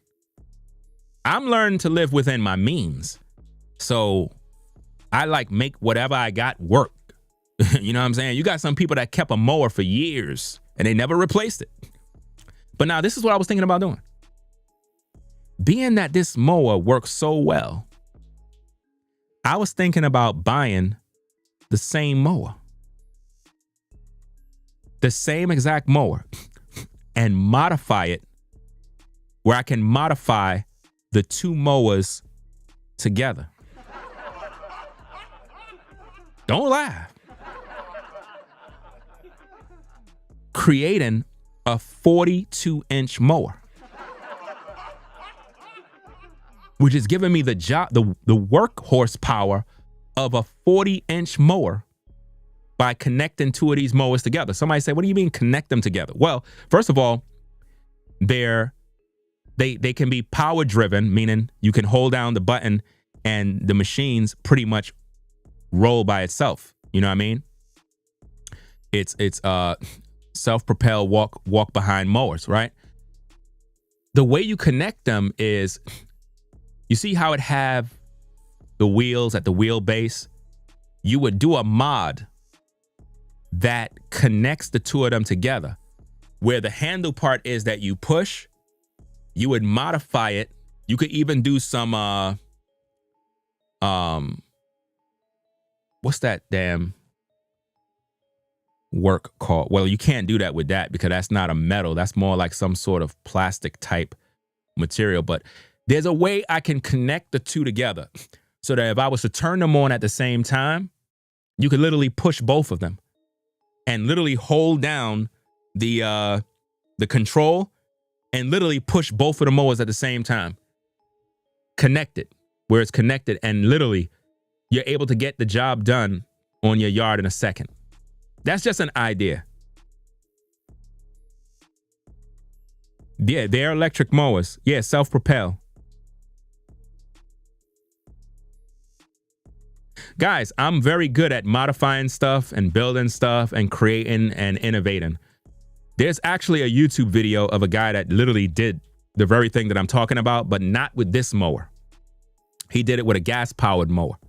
I'm learning to live within my means. So I like make whatever I got work. You know what I'm saying? You got some people that kept a mower for years and they never replaced it. But now this is what I was thinking about doing. Being that this mower works so well, I was thinking about buying the same mower. The same exact mower and modify it where I can modify the two mowers together. Don't laugh. Creating a 42-inch mower, which is giving me the job, the work horsepower of a 40-inch mower by connecting two of these mowers together. Somebody say, what do you mean connect them together? Well, first of all, they can be power driven, meaning you can hold down the button and the machines pretty much roll by itself. You know what I mean? It's self-propelled walk behind mowers, right? The way you connect them is, you see how it have the wheels at the wheelbase? You would do a mod that connects the two of them together, where the handle part is that you push. You would modify it. You could even do some what's that damn work called? Well, you can't do that with that because that's not a metal. That's more like some sort of plastic type material. But there's a way I can connect the two together so that if I was to turn them on at the same time, you could literally push both of them and literally hold down the control and literally push both of the mowers at the same time. Connected, where it's connected, and literally you're able to get the job done on your yard in a second. That's just an idea. Yeah, they're electric mowers. Yeah, self-propel. Guys, I'm very good at modifying stuff and building stuff and creating and innovating. There's actually a YouTube video of a guy that literally did the very thing that I'm talking about, but not with this mower. He did it with a gas-powered mower.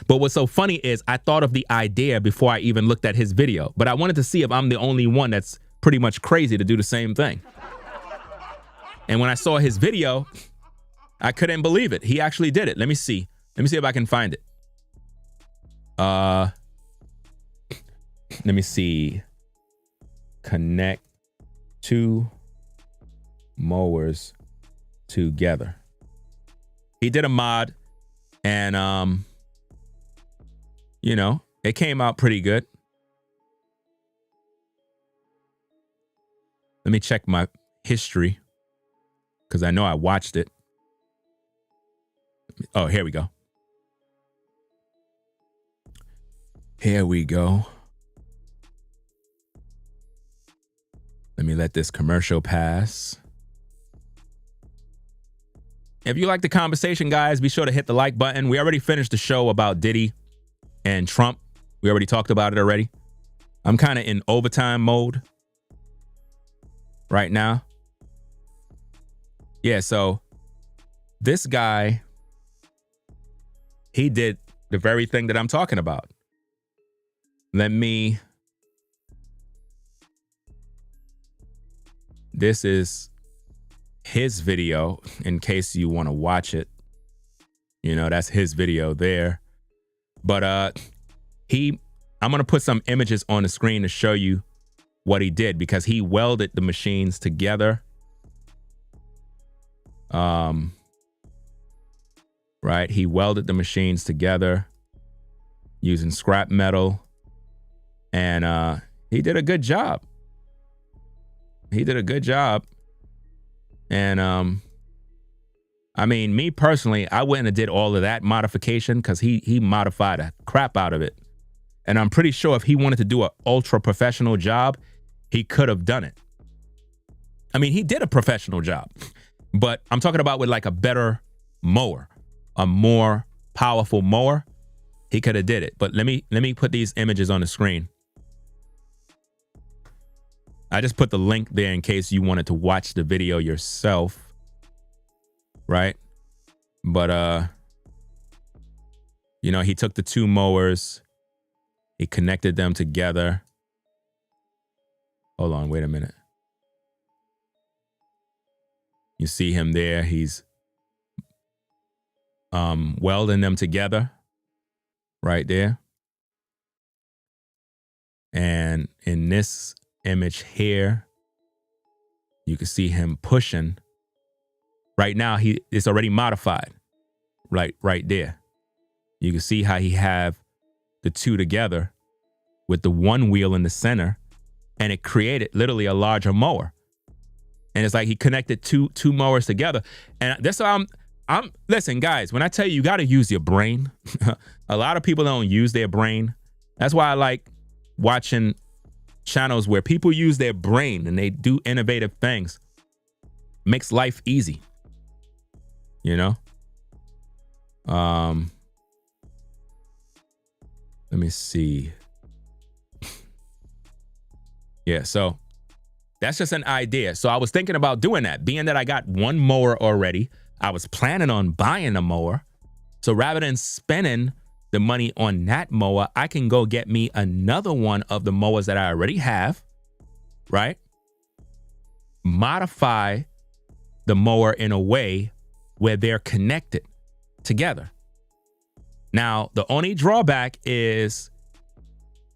But what's so funny is I thought of the idea before I even looked at his video, but I wanted to see if I'm the only one that's pretty much crazy to do the same thing. And when I saw his video, I couldn't believe it. He actually did it. Let me see. Let me see if I can find it. Let me see. Connect two mowers together. He did a mod and you know, it came out pretty good. Let me check my history because I know I watched it. Oh, here we go. Here we go. Let me let this commercial pass. If you like the conversation, guys, be sure to hit the like button. We already finished the show about Diddy and Trump. We already talked about it already. I'm kind of in overtime mode right now. Yeah, so this guy, he did the very thing that I'm talking about. This is his video in case you want to watch it. You know, that's his video there. But I'm going to put some images on the screen to show you what he did because he welded the machines together. Right, he welded the machines together using scrap metal. And he did a good job. He did a good job. And I mean, me personally, I wouldn't have did all of that modification because he modified a crap out of it. And I'm pretty sure if he wanted to do an ultra professional job, he could have done it. I mean, he did a professional job, but I'm talking about with like a better mower, a more powerful mower. He could have did it. But let me put these images on the screen. I just put the link there in case you wanted to watch the video yourself. Right? But you know, he took the two mowers, he connected them together. Hold on, wait a minute. You see him there, he's welding them together right there. And in this image here, you can see him pushing. Right now, it's already modified. Right there. You can see how he have the two together with the one wheel in the center, and it created literally a larger mower. And it's like he connected two mowers together. And that's why I'm listen, guys, when I tell you, you got to use your brain. A lot of people don't use their brain. That's why I like watching channels where people use their brain and they do innovative things. Makes life easy. You know? Let me see. Yeah, so that's just an idea. So I was thinking about doing that. Being that I got one mower already, I was planning on buying a mower. So rather than spending the money on that mower, I can go get me another one of the mowers that I already have, right? Modify the mower in a way where they're connected together. Now, the only drawback is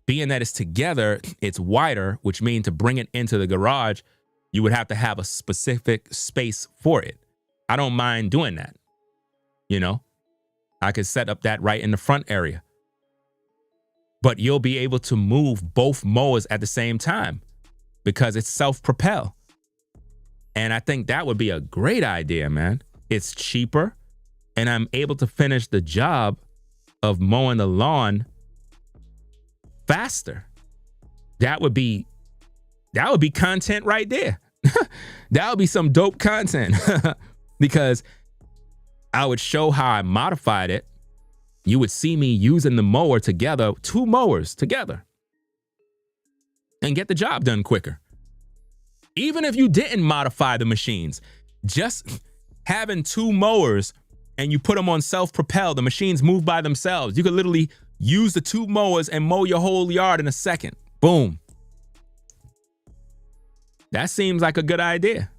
being that it's together, it's wider, which means to bring it into the garage, you would have to have a specific space for it. I don't mind doing that. You know, I could set up that right in the front area. But you'll be able to move both mowers at the same time because it's self-propel. And I think that would be a great idea, man. It's cheaper, and I'm able to finish the job of mowing the lawn faster. That would be content right there. That would be some dope content because I would show how I modified it. You would see me using the mower together, two mowers together, and get the job done quicker. Even if you didn't modify the machines, just having two mowers and you put them on self-propel, the machines move by themselves. You could literally use the two mowers and mow your whole yard in a second. Boom. That seems like a good idea.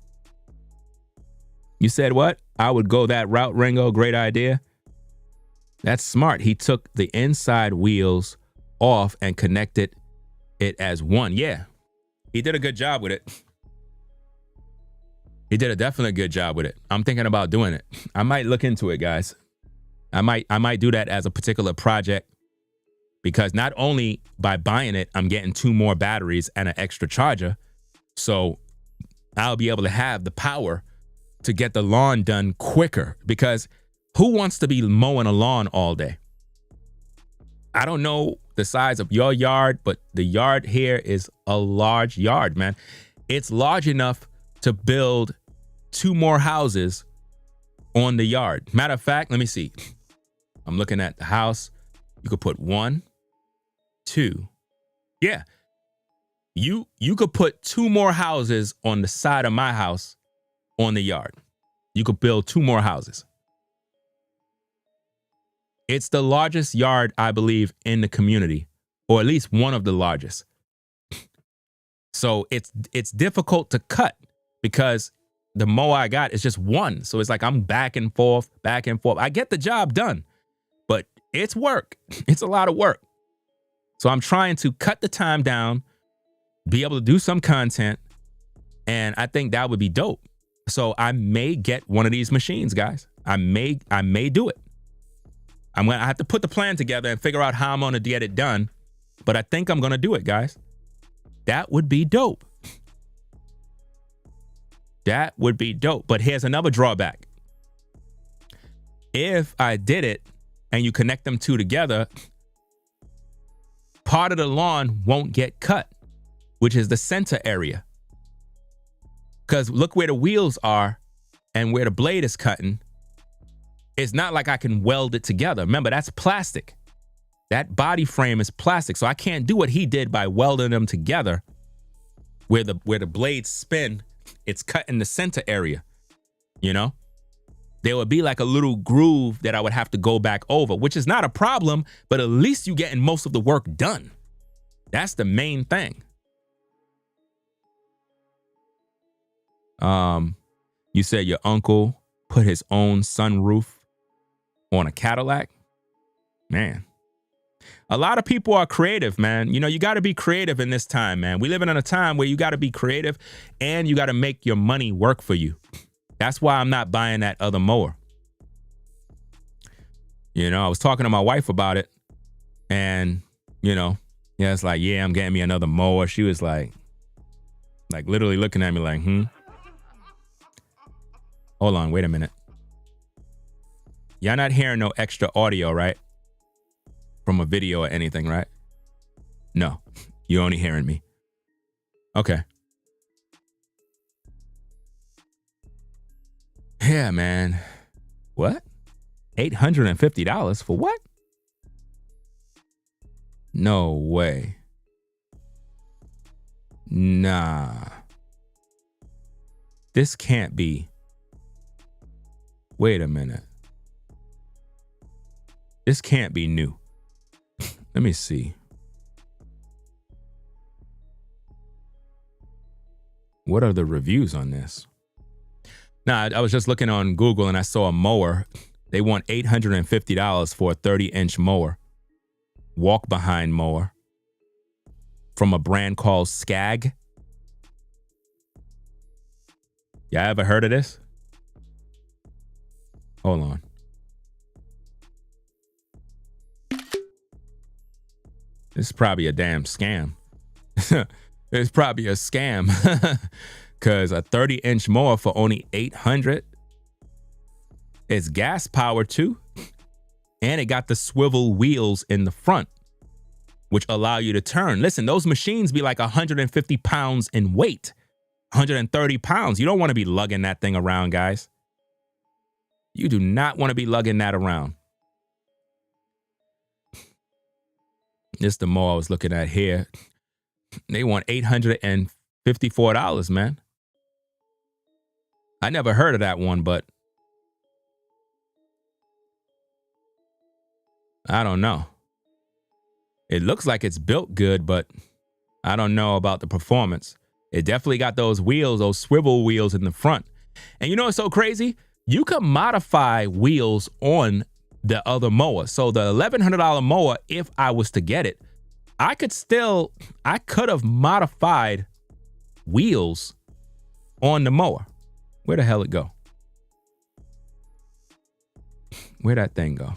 You said what? I would go that route, Ringo. Great idea. That's smart. He took the inside wheels off and connected it as one. Yeah, he did a good job with it. He did a definitely good job with it. I'm thinking about doing it. I might look into it, guys. I might do that as a particular project because not only by buying it, I'm getting two more batteries and an extra charger. So I'll be able to have the power to get the lawn done quicker because who wants to be mowing a lawn all day? I don't know the size of your yard, but the yard here is a large yard, man. It's large enough to build two more houses on the yard. Matter of fact, let me see. I'm looking at the house. You could put 1, 2. Yeah. You could put two more houses on the side of my house on the yard. You could build two more houses. It's the largest yard, I believe, in the community, or at least one of the largest. So it's difficult to cut because the mower I got is just one. So it's like I'm back and forth, back and forth. I get the job done, but it's work. It's a lot of work. So I'm trying to cut the time down, be able to do some content, and I think that would be dope. So I may get one of these machines, guys. I may do it. I have to put the plan together and figure out how I'm going to get it done, but I think I'm going to do it, guys. That would be dope. That would be dope. But here's another drawback. If I did it and you connect them two together, part of the lawn won't get cut, which is the center area. Because look where the wheels are and where the blade is cutting. It's not like I can weld it together. Remember, that's plastic. That body frame is plastic. So I can't do what he did by welding them together. Where the blades spin, it's cut in the center area. You know? There would be like a little groove that I would have to go back over, which is not a problem, but at least you're getting most of the work done. That's the main thing. You said your uncle put his own sunroof on a Cadillac. Man, a lot of people are creative, man. You know, you got to be creative in this time, man. We live in a time where you got to be creative and you got to make your money work for you. That's why I'm not buying that other mower. You know, I was talking to my wife about it and, you know, yeah, it's like, yeah, I'm getting me another mower. She was like literally looking at me like, Hold on, wait a minute. Y'all not hearing no extra audio, right? From a video or anything, right? No, you're only hearing me. Okay. Yeah, man. What? $850 for what? No way. Nah. This can't be. Wait a minute. This can't be new. Let me see. What are the reviews on this? Nah, I was just looking on Google and I saw a mower. They want $850 for a 30-inch mower. Walk behind mower. From a brand called Skag. Y'all ever heard of this? Hold on. This is probably a damn scam. It's probably a scam. Because a 30-inch mower for only $800. It's gas powered too. And it got the swivel wheels in the front, which allow you to turn. Listen, those machines be like 150 pounds in weight. 130 pounds. You don't want to be lugging that thing around, guys. You do not want to be lugging that around. This is the mower I was looking at here. They want $854, man. I never heard of that one, but I don't know. It looks like it's built good, but I don't know about the performance. It definitely got those wheels, those swivel wheels in the front. And you know what's so crazy? You could modify wheels on the other mower. So the $1,100 mower, if I was to get it, I could have modified wheels on the mower. Where the hell it go? Where'd that thing go?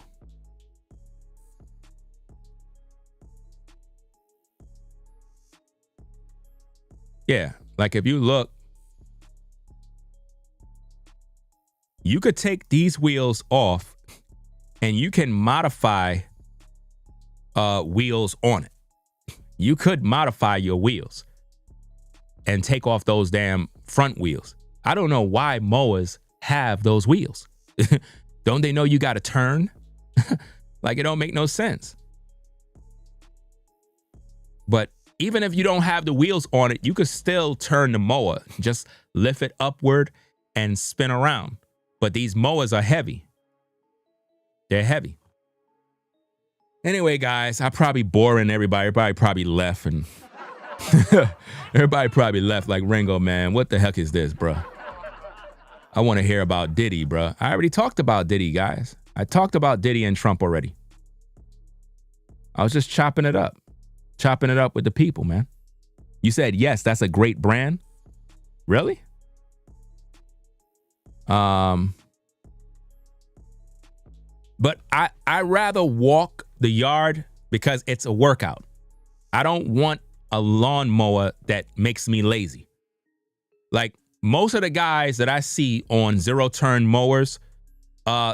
Yeah, like if you look, you could take these wheels off and you can modify wheels on it. You could modify your wheels and take off those damn front wheels. I don't know why mowers have those wheels. Don't they know you got to turn? Like it don't make no sense. But even if you don't have the wheels on it, you could still turn the mower. Just lift it upward and spin around. But these mowers are heavy. They're heavy. Anyway, guys, I'm probably boring everybody. Everybody probably left and everybody probably left like Ringo, man. What the heck is this, bro? I want to hear about Diddy, bro. I already talked about Diddy, guys. I talked about Diddy and Trump already. I was just chopping it up with the people, man. You said, yes, that's a great brand. Really? But I rather walk the yard because it's a workout. I don't want a lawnmower that makes me lazy. Like most of the guys that I see on zero-turn mowers,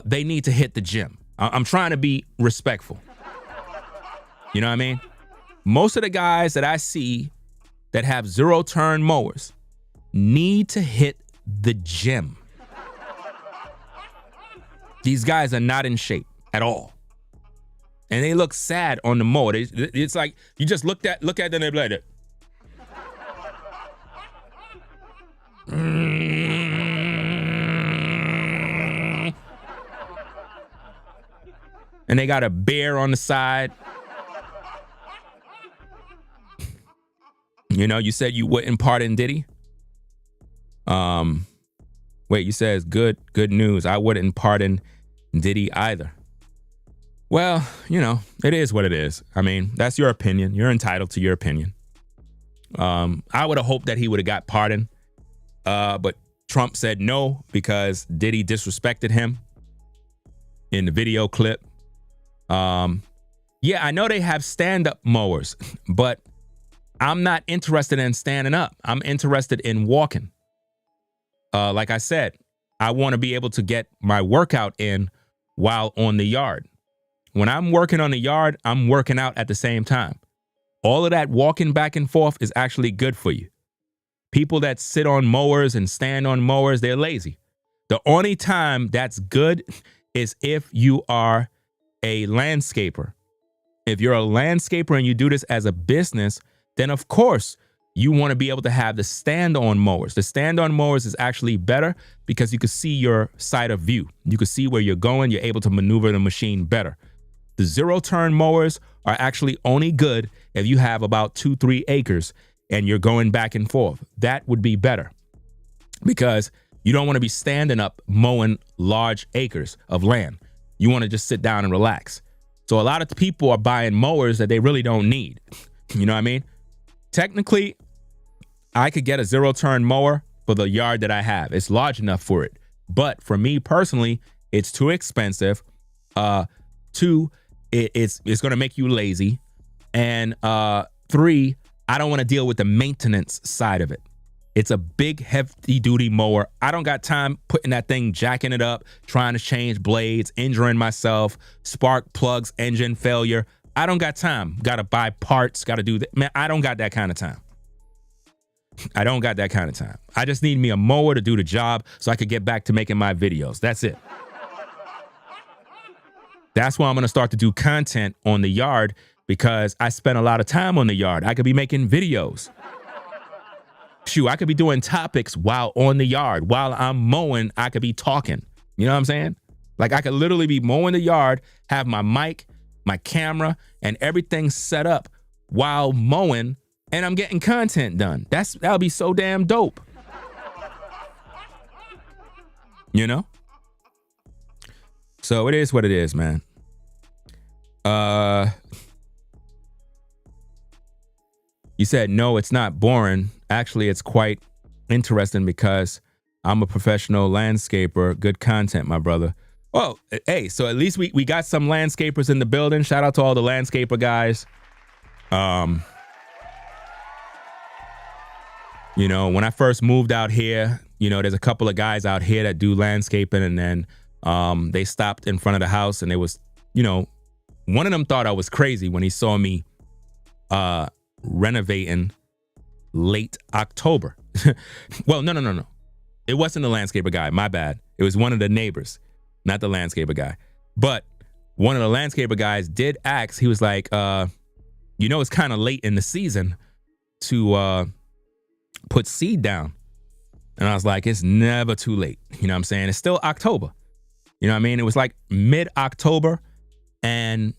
they need to hit the gym. I'm trying to be respectful. You know what I mean? Most of the guys that I see that have zero turn mowers need to hit the gym. These guys are not in shape at all. And they look sad on the mower. It's like you just look at them and they be like that. And they got a bear on the side. You know, you said you wouldn't pardon Diddy. Wait, you said it's good news. I wouldn't pardon Diddy either. Well, you know, it is what it is. I mean, that's your opinion. You're entitled to your opinion. I would have hoped that he would have got pardoned. But Trump said no because Diddy disrespected him in the video clip. Yeah, I know they have stand-up mowers, but I'm not interested in standing up. I'm interested in walking. Like I said, I want to be able to get my workout in while on the yard. When I'm working on the yard, I'm working out at the same time. All of that walking back and forth is actually good for you. People that sit on mowers and stand on mowers, they're lazy. The only time that's good is if you are a landscaper. If you're a landscaper and you do this as a business, then of course you want to be able to have the stand-on mowers. The stand-on mowers is actually better because you can see your side of view. You can see where you're going. You're able to maneuver the machine better. The zero-turn mowers are actually only good if you have about 2-3 acres and you're going back and forth. That would be better because you don't want to be standing up mowing large acres of land. You want to just sit down and relax. So a lot of people are buying mowers that they really don't need. You know what I mean? Technically, I could get a zero-turn mower for the yard that I have. It's large enough for it. But for me personally, it's too expensive. Two, it's going to make you lazy. And three, I don't want to deal with the maintenance side of it. It's a big, heavy-duty mower. I don't got time putting that thing, jacking it up, trying to change blades, injuring myself, spark plugs, engine failure. I don't got time. Got to buy parts, got to do that. Man, I don't got that kind of time. I don't got that kind of time. I just need me a mower to do the job so I could get back to making my videos. That's it. That's why I'm going to start to do content on the yard because I spend a lot of time on the yard. I could be making videos. Shoot, I could be doing topics while on the yard. While I'm mowing, I could be talking. You know what I'm saying? Like I could literally be mowing the yard, have my mic, my camera, and everything set up while mowing, and I'm getting content done. That'll be so damn dope. You know? So it is what it is, man. You said, no, it's not boring. Actually, it's quite interesting because I'm a professional landscaper. Good content, my brother. Well, hey, so at least we got some landscapers in the building. Shout out to all the landscaper guys. You know, when I first moved out here, you know, there's a couple of guys out here that do landscaping, and then they stopped in front of the house, and they was, you know, one of them thought I was crazy when he saw me renovating late October. Well, no. It wasn't the landscaper guy. My bad. It was one of the neighbors, not the landscaper guy. But one of the landscaper guys did ask. He was like, you know, it's kind of late in the season to put seed down. And I was like, it's never too late. You know what I'm saying? It's still October. You know what I mean? It was like mid-October. And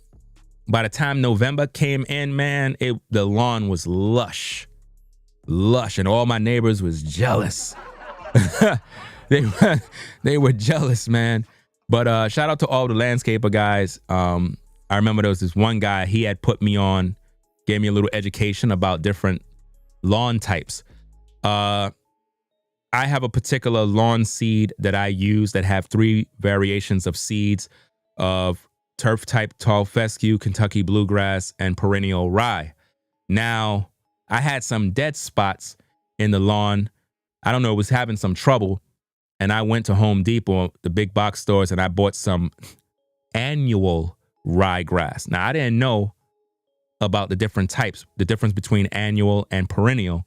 by the time November came in, man, the lawn was lush. And all my neighbors was jealous. They were jealous, man. But shout out to all the landscaper guys. I remember there was this one guy, he had put me on, gave me a little education about different lawn types. I have a particular lawn seed that I use that have 3 variations of seeds of turf type tall fescue, Kentucky bluegrass, and perennial rye. Now, I had some dead spots in the lawn. I don't know, it was having some trouble. And I went to Home Depot, the big box stores, and I bought some annual ryegrass. Now, I didn't know about the different types, the difference between annual and perennial.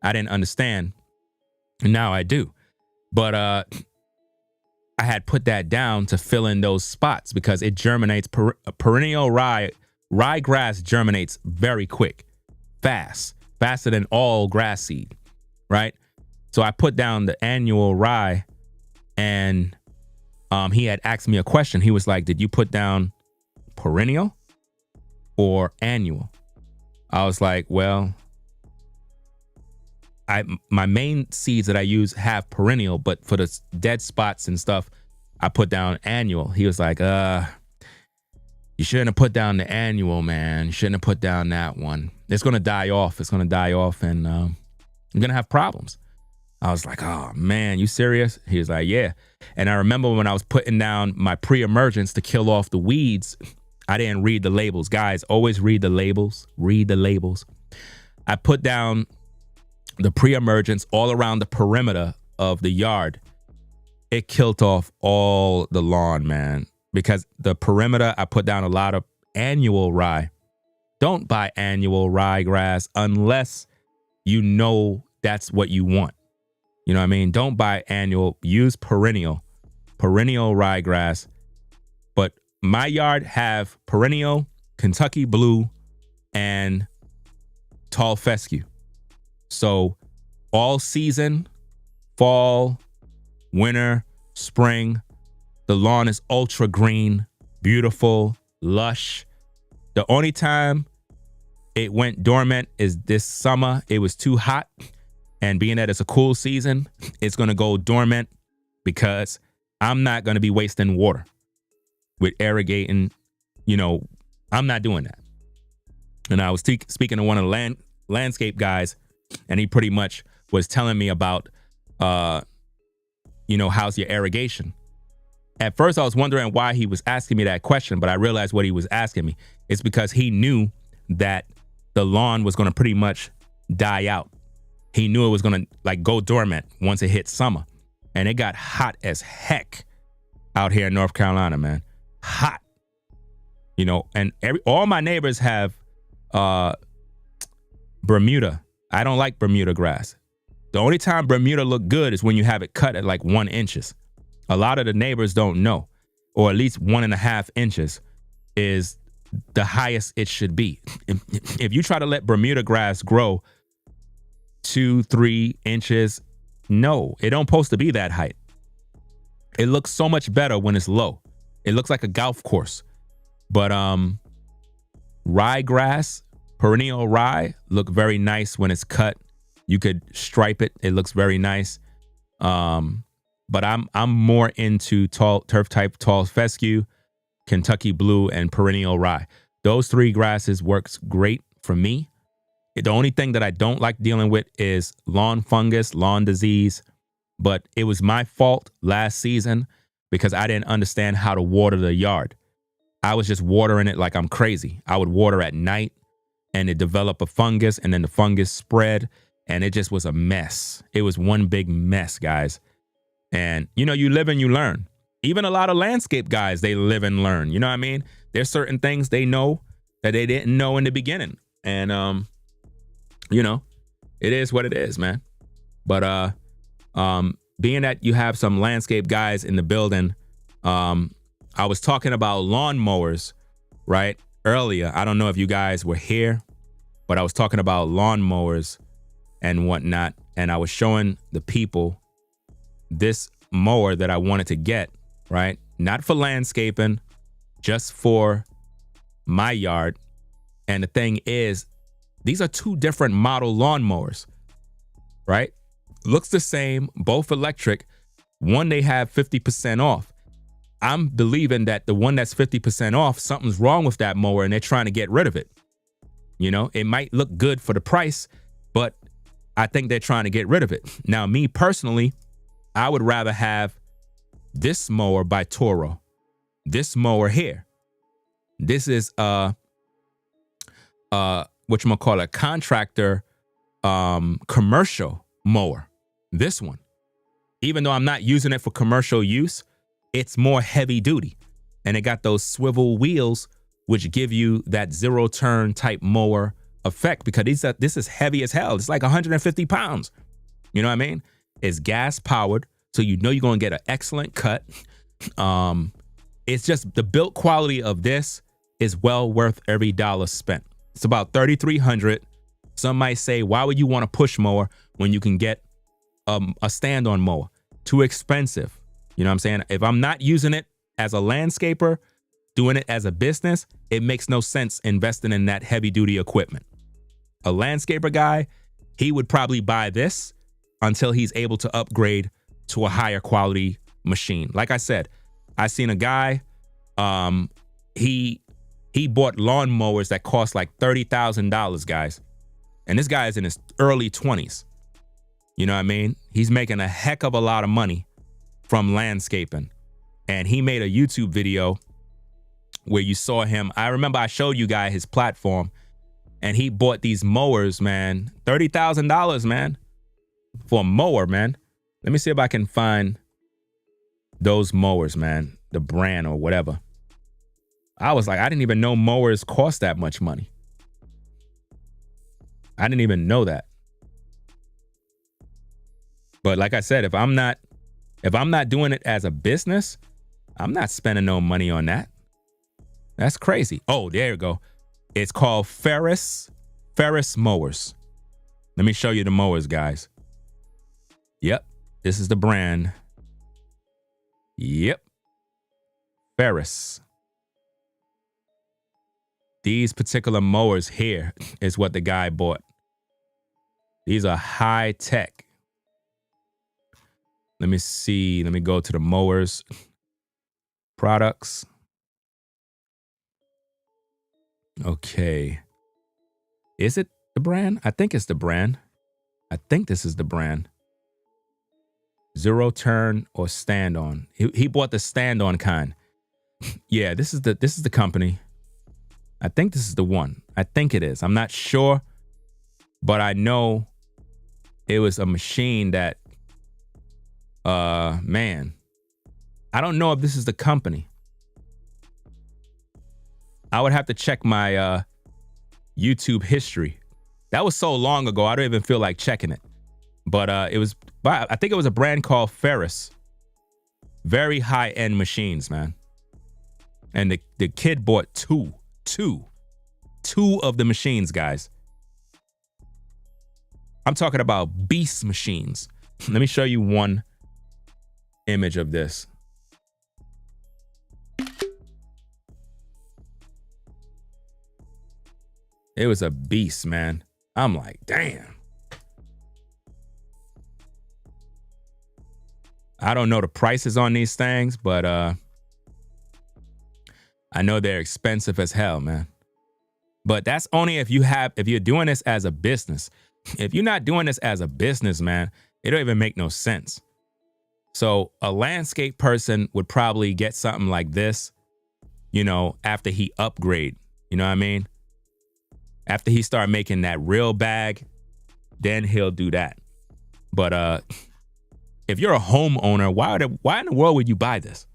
I didn't understand. Now I do. But I had put that down to fill in those spots because it germinates. Perennial ryegrass germinates very quick, faster than all grass seed, right? So I put down the annual rye, and he had asked me a question. He was like, did you put down perennial or annual? I was like, well, my main seeds that I use have perennial, but for the dead spots and stuff, I put down annual. He was like, you shouldn't have put down the annual, man. You shouldn't have put down that one. It's going to die off. It's going to die off, and you're going to have problems. I was like, oh, man, you serious? He was like, yeah. And I remember when I was putting down my pre-emergence to kill off the weeds, I didn't read the labels. Guys, always read the labels. Read the labels. I put down the pre-emergence all around the perimeter of the yard. It killed off all the lawn, man. Because the perimeter, I put down a lot of annual rye. Don't buy annual ryegrass unless you know that's what you want. You know what I mean? Don't buy annual. Use perennial ryegrass. But my yard have perennial, Kentucky blue, and tall fescue. So all season, fall, winter, spring, the lawn is ultra green, beautiful, lush. The only time it went dormant is this summer. It was too hot. And being that it's a cool season, it's going to go dormant because I'm not going to be wasting water with irrigating. You know, I'm not doing that. And I was speaking to one of the landscape guys, and he pretty much was telling me about, how's your irrigation? At first, I was wondering why he was asking me that question, but I realized what he was asking me. It's because he knew that the lawn was going to pretty much die out. He knew it was going to go dormant once it hit summer. And it got hot as heck out here in North Carolina, man. Hot. And all my neighbors have Bermuda. I don't like Bermuda grass. The only time Bermuda look good is when you have it cut at 1 inches. A lot of the neighbors don't know, or at least 1.5 inches is the highest it should be. If you try to let Bermuda grass grow 2-3 inches, no, it don't supposed to be that height. It looks so much better when it's low. It looks like a golf course. But ryegrass, perennial rye, look very nice when it's cut. You could stripe it. It looks very nice. But I'm more into turf type tall fescue, Kentucky blue, and perennial rye. Those 3 grasses works great for me. The only thing that I don't like dealing with is lawn fungus, lawn disease. But it was my fault last season because I didn't understand how to water the yard. I was just watering it like I'm crazy. I would water at night and it developed a fungus, and then the fungus spread, and it just was a mess. It was one big mess, guys. And, you live and you learn. Even a lot of landscape guys, they live and learn. You know what I mean? There's certain things they know that they didn't know in the beginning. And, it is what it is, man. But being that you have some landscape guys in the building, I was talking about lawnmowers, right? Earlier. I don't know if you guys were here, but I was talking about lawnmowers and whatnot. And I was showing the people this mower that I wanted to get, right? Not for landscaping, just for my yard. And the thing is, these are 2 different model lawnmowers, right? Looks the same, both electric. One, they have 50% off. I'm believing that the one that's 50% off, something's wrong with that mower and they're trying to get rid of it. It might look good for the price, but I think they're trying to get rid of it. Now, me personally, I would rather have this mower by Toro. This mower here. This is whatchamacallit, contractor commercial mower. This one. Even though I'm not using it for commercial use, it's more heavy duty. And it got those swivel wheels which give you that zero turn type mower effect, because this is heavy as hell. It's like 150 pounds. You know what I mean? It's gas powered, so you know you're going to get an excellent cut. It's just the build quality of this is well worth every dollar spent. It's about $3,300. Some might say, why would you want a push mower when you can get a stand-on mower? Too expensive. You know what I'm saying? If I'm not using it as a landscaper, doing it as a business, it makes no sense investing in that heavy-duty equipment. A landscaper guy, he would probably buy this until he's able to upgrade to a higher quality machine. Like I said, I seen a guy, he bought lawn mowers that cost like $30,000, guys. And this guy is in his early 20s. You know what I mean? He's making a heck of a lot of money from landscaping. And he made a YouTube video where you saw him. I remember I showed you guys his platform, and he bought these mowers, man. $30,000, man, for a mower, man. Let me see if I can find those mowers, man, the brand or whatever. I was like, I didn't even know mowers cost that much money. I didn't even know that. But like I said, if I'm not doing it as a business, I'm not spending no money on that. That's crazy. Oh, there you go. It's called Ferris Mowers. Let me show you the mowers, guys. Yep, this is the brand. Yep, Ferris. These particular mowers here is what the guy bought. These are high tech. Let me see. Let me go to the mowers products. Okay. Is it the brand? I think it's the brand. I think this is the brand. Zero turn or stand on. He bought the stand on kind. Yeah, this is the company. I think this is the one. I think it is. I'm not sure, but I know it was a machine that, man, I don't know if this is the company. I would have to check my YouTube history. That was so long ago, I don't even feel like checking it. But I think it was a brand called Ferris. Very high-end machines, man. And the kid bought two of the machines, guys. I'm talking about beast machines. Let me show you one image of this. It was a beast, man. I'm like, damn. I don't know the prices on these things, but I know they're expensive as hell, man. But that's only if you're doing this as a business. If you're not doing this as a business, man, it don't even make no sense. So a landscape person would probably get something like this, you know, after he upgrade. You know what I mean? After he start making that real bag, then he'll do that. But if you're a homeowner, why in the world would you buy this?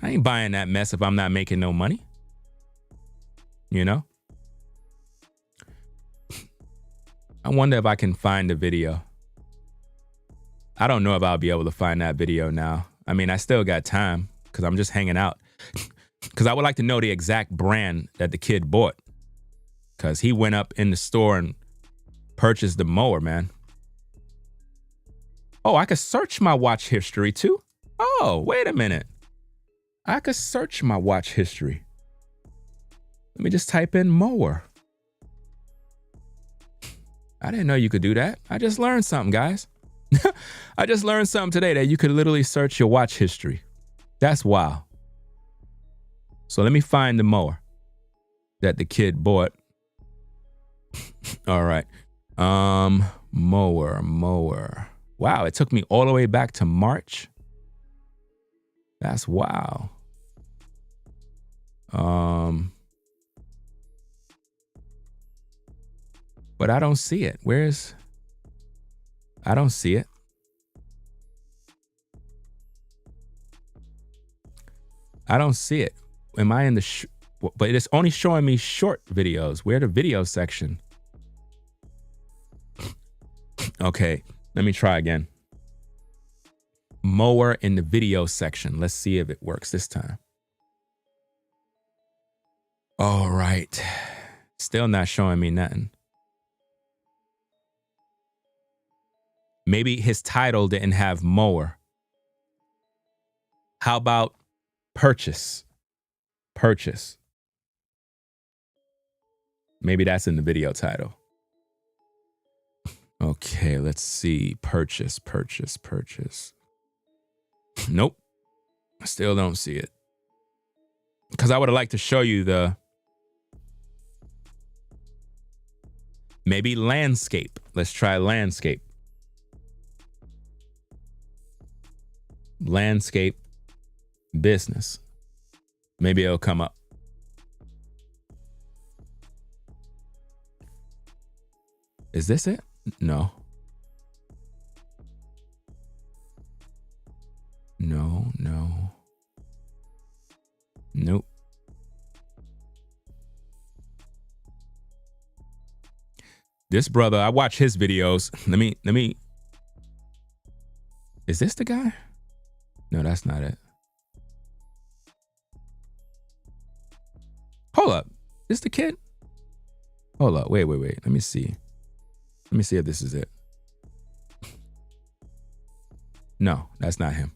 I ain't buying that mess if I'm not making no money. You know? I wonder if I can find the video. I don't know if I'll be able to find that video now. I mean, I still got time because I'm just hanging out. Because I would like to know the exact brand that the kid bought. Because he went up in the store and purchased the mower, man. Oh, I could search my watch history too? Oh, wait a minute. I could search my watch history. Let me just type in mower. I didn't know you could do that. I just learned something, guys. I just learned something today that you could literally search your watch history. That's wild. So let me find the mower that the kid bought. All right. Mower. Wow, it took me all the way back to March. That's wow. But I don't see it. I don't see it. I don't see it. Am I in the but it's only showing me short videos. Where the video section? Okay, let me try again. Mower in the video section. Let's see if it works this time. All right. Still not showing me nothing. Maybe his title didn't have mower. How about purchase? Purchase. Maybe that's in the video title. Okay, let's see. Purchase. Nope. I still don't see it. Because I would have liked to show you the... Maybe landscape. Let's try landscape. Landscape business. Maybe it'll come up. Is this it? No. No. Nope. This brother, I watch his videos. Let me. Is this the guy? No, that's not it. Hold up. This the kid? Hold up. Wait. Let me see. Let me see if this is it. No, that's not him.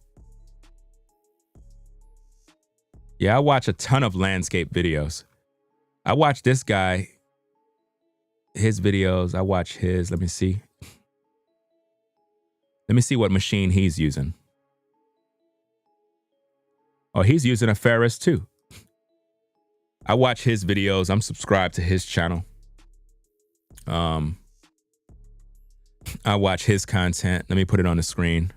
Yeah, I watch a ton of landscape videos. I watch this guy, his videos. I watch his. Let me see. Let me see what machine he's using. Oh, he's using a Ferris too. I watch his videos. I'm subscribed to his channel. I watch his content. Let me put it on the screen.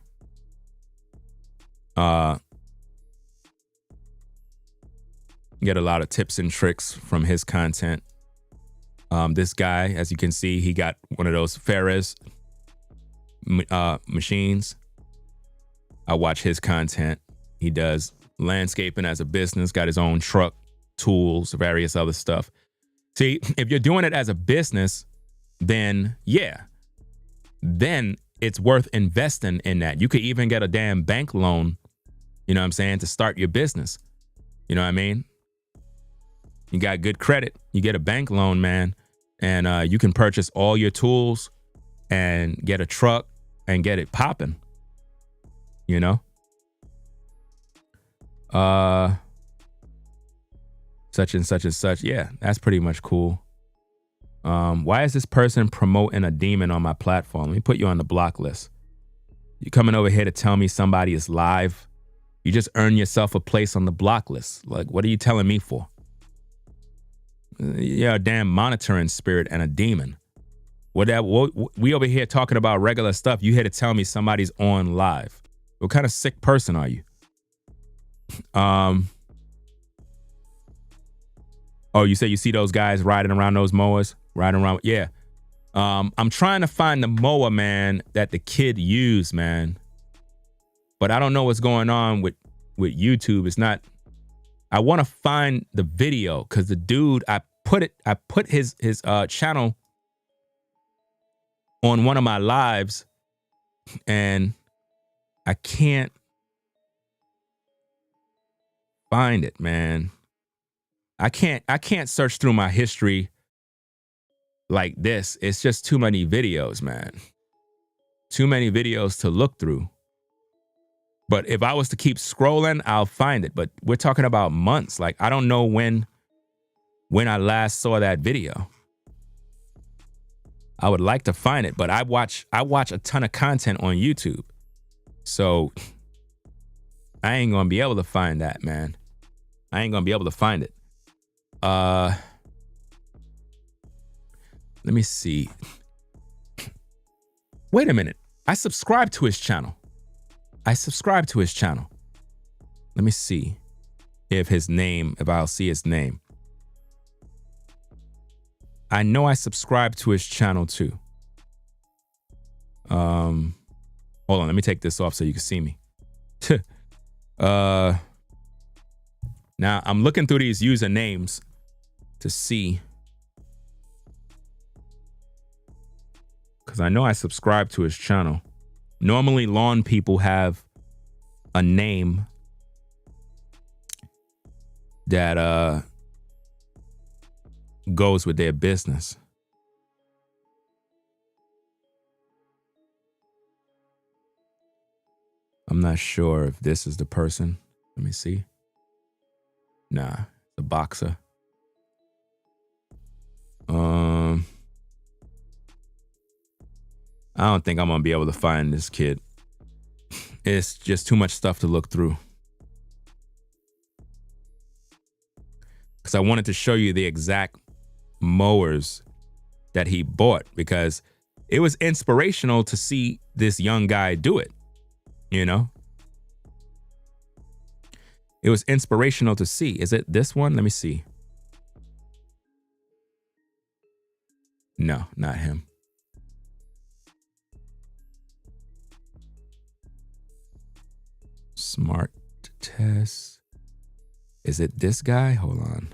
Get a lot of tips and tricks from his content. This guy, as you can see, he got one of those Ferris machines. I watch his content. He does landscaping as a business, got his own truck, tools, various other stuff. See, if you're doing it as a business, then yeah, then it's worth investing in that. You could even get a damn bank loan, you know what I'm saying, to start your business. You know what I mean? You got good credit, you get a bank loan, man, and you can purchase all your tools and get a truck and get it popping, you know? Such and such and such. Yeah, that's pretty much cool. Why is this person promoting a demon on my platform? Let me put you on the block list. You coming over here to tell me somebody is live? You just earn yourself a place on the block list. Like, what are you telling me for? You're a damn monitoring spirit and a demon. We over here talking about regular stuff. You here to tell me somebody's on live. What kind of sick person are you? Oh, you say you see those guys riding around those mowers? Riding around, yeah. I'm trying to find the mower, man, that the kid used, man. But I don't know what's going on with YouTube. It's not. I want to find the video because the dude, I put his channel on one of my lives, and I can't find it, man. I can't search through my history like this. It's just too many videos, man. Too many videos to look through. But if I was to keep scrolling, I'll find it. But we're talking about months. Like, I don't know when I last saw that video. I would like to find it, but I watch a ton of content on YouTube. So I ain't gonna be able to find that, man. I ain't gonna be able to find it. Let me see. Wait a minute. I subscribe to his channel. Let me see if I'll see his name. I know I subscribe to his channel too. Hold on, let me take this off so you can see me. Now, I'm looking through these usernames to see, because I know I subscribe to his channel. Normally, lawn people have a name that goes with their business. I'm not sure if this is the person. Let me see. Nah, the boxer. I don't think I'm gonna be able to find this kid. It's just too much stuff to look through. Because I wanted to show you the exact mowers that he bought, because it was inspirational to see this young guy do it, you know? It was inspirational to see. Is it this one? Let me see. No, not him. Smart test. Is it this guy? Hold on.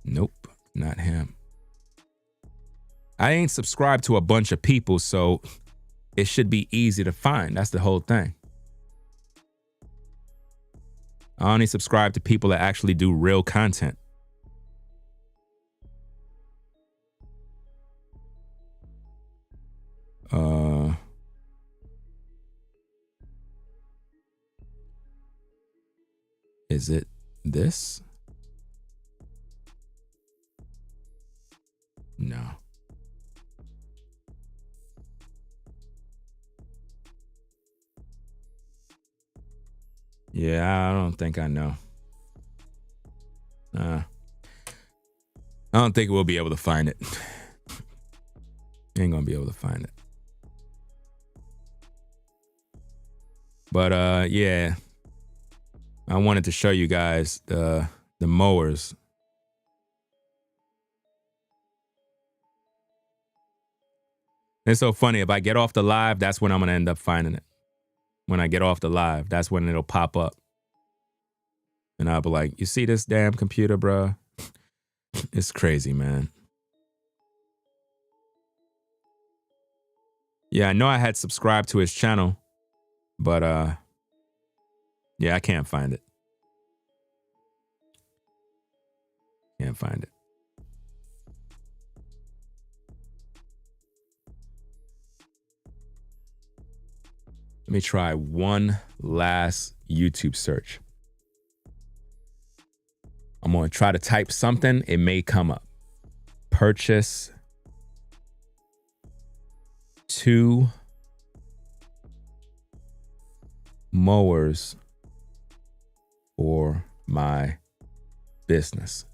Nope, not him. I ain't subscribed to a bunch of people, so it should be easy to find. That's the whole thing. I only subscribe to people that actually do real content. Is it this? No. Yeah, I don't think I know. I don't think we'll be able to find it. Ain't gonna be able to find it. But yeah, I wanted to show you guys the mowers. It's so funny. If I get off the live, that's when I'm gonna end up finding it. When I get off the live, that's when it'll pop up. And I'll be like, you see this damn computer, bro? It's crazy, man. Yeah, I know I had subscribed to his channel, but yeah, I can't find it. Can't find it. Let me try one last YouTube search. I'm going to try to type something. It may come up. Purchase 2 mowers for my business.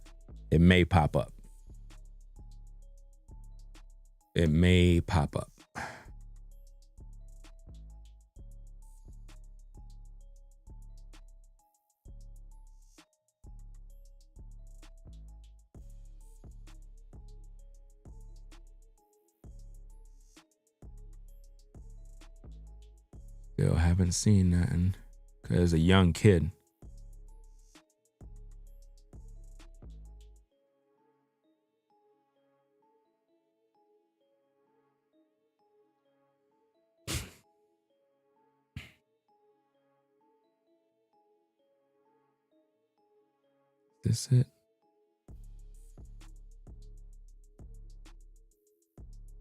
It may pop up. It may pop up. Still haven't seen nothing. Cause a young kid. This it?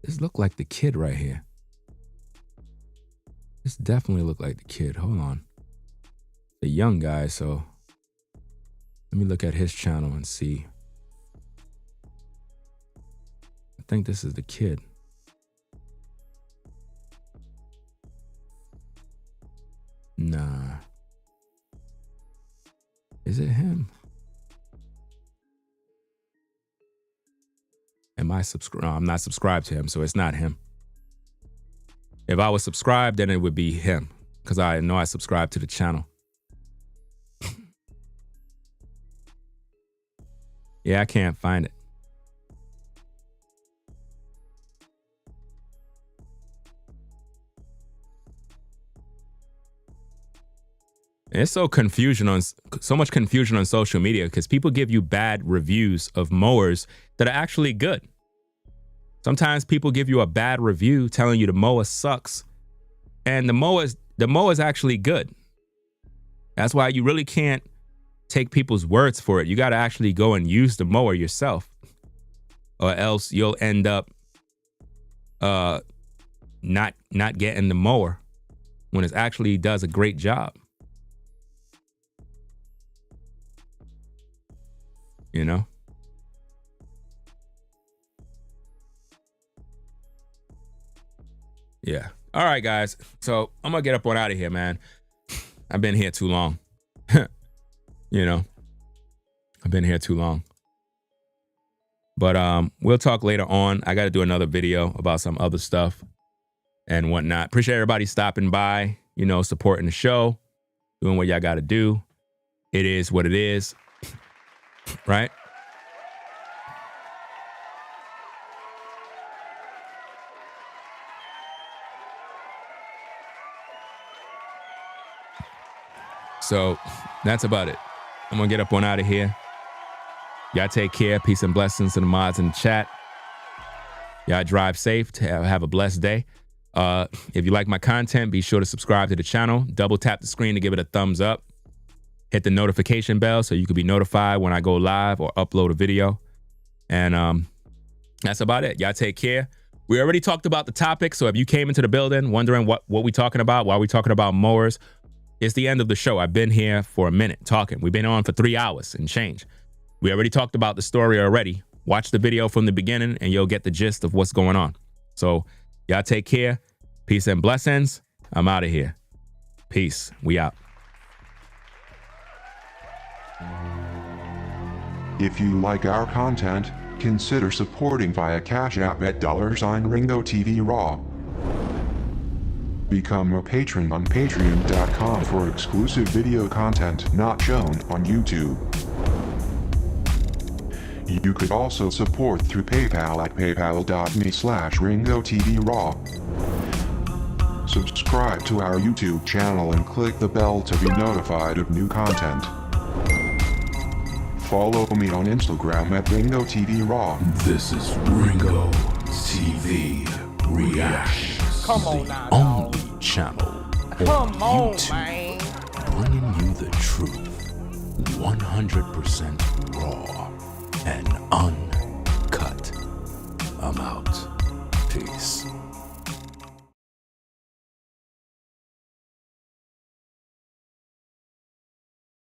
This look like the kid right here. This definitely look like the kid. Hold on. The young guy, so let me look at his channel and see. I think this is the kid. Nah. Is it him? Am I subscribed? No, I'm not subscribed to him, so it's not him. If I was subscribed, then it would be him, because I know I subscribed to the channel. Yeah, I can't find it. It's so much confusion on social media because people give you bad reviews of mowers that are actually good. Sometimes people give you a bad review telling you the mower sucks, and the mower's actually good. That's why you really can't take people's words for it. You got to actually go and use the mower yourself, or else you'll end up not getting the mower when it actually does a great job. You know? Yeah. All right, guys. So I'm gonna get up on out of here, man. I've been here too long. You know, I've been here too long. But we'll talk later on. I got to do another video about some other stuff and whatnot. Appreciate everybody stopping by, you know, supporting the show, doing what y'all got to do. It is what it is, right? So that's about it. I'm going to get up on out of here. Y'all take care. Peace and blessings to the mods in the chat. Y'all drive safe. Have a blessed day. If you like my content, be sure to subscribe to the channel. Double tap the screen to give it a thumbs up. Hit the notification bell so you can be notified when I go live or upload a video. And that's about it. Y'all take care. We already talked about the topic. So if you came into the building wondering what we talking about, why we talking about mowers, it's the end of the show. I've been here for a minute talking. We've been on for 3 hours and change. We already talked about the story already. Watch the video from the beginning and you'll get the gist of what's going on. So y'all take care. Peace and blessings. I'm out of here. Peace. We out. If you like our content, consider supporting via Cash App at $Ringo TV Raw. Become a patron on patreon.com for exclusive video content not shown on YouTube. You could also support through PayPal at paypal.me/RingoTVRaw. Subscribe to our YouTube channel and click the bell to be notified of new content. Follow me on Instagram at RingoTVRaw. This is Ringo TV Reactions. Come on now, the dog. only channel Come on, YouTube man. bringing you the truth, 100% raw and uncut. I'm out. Peace.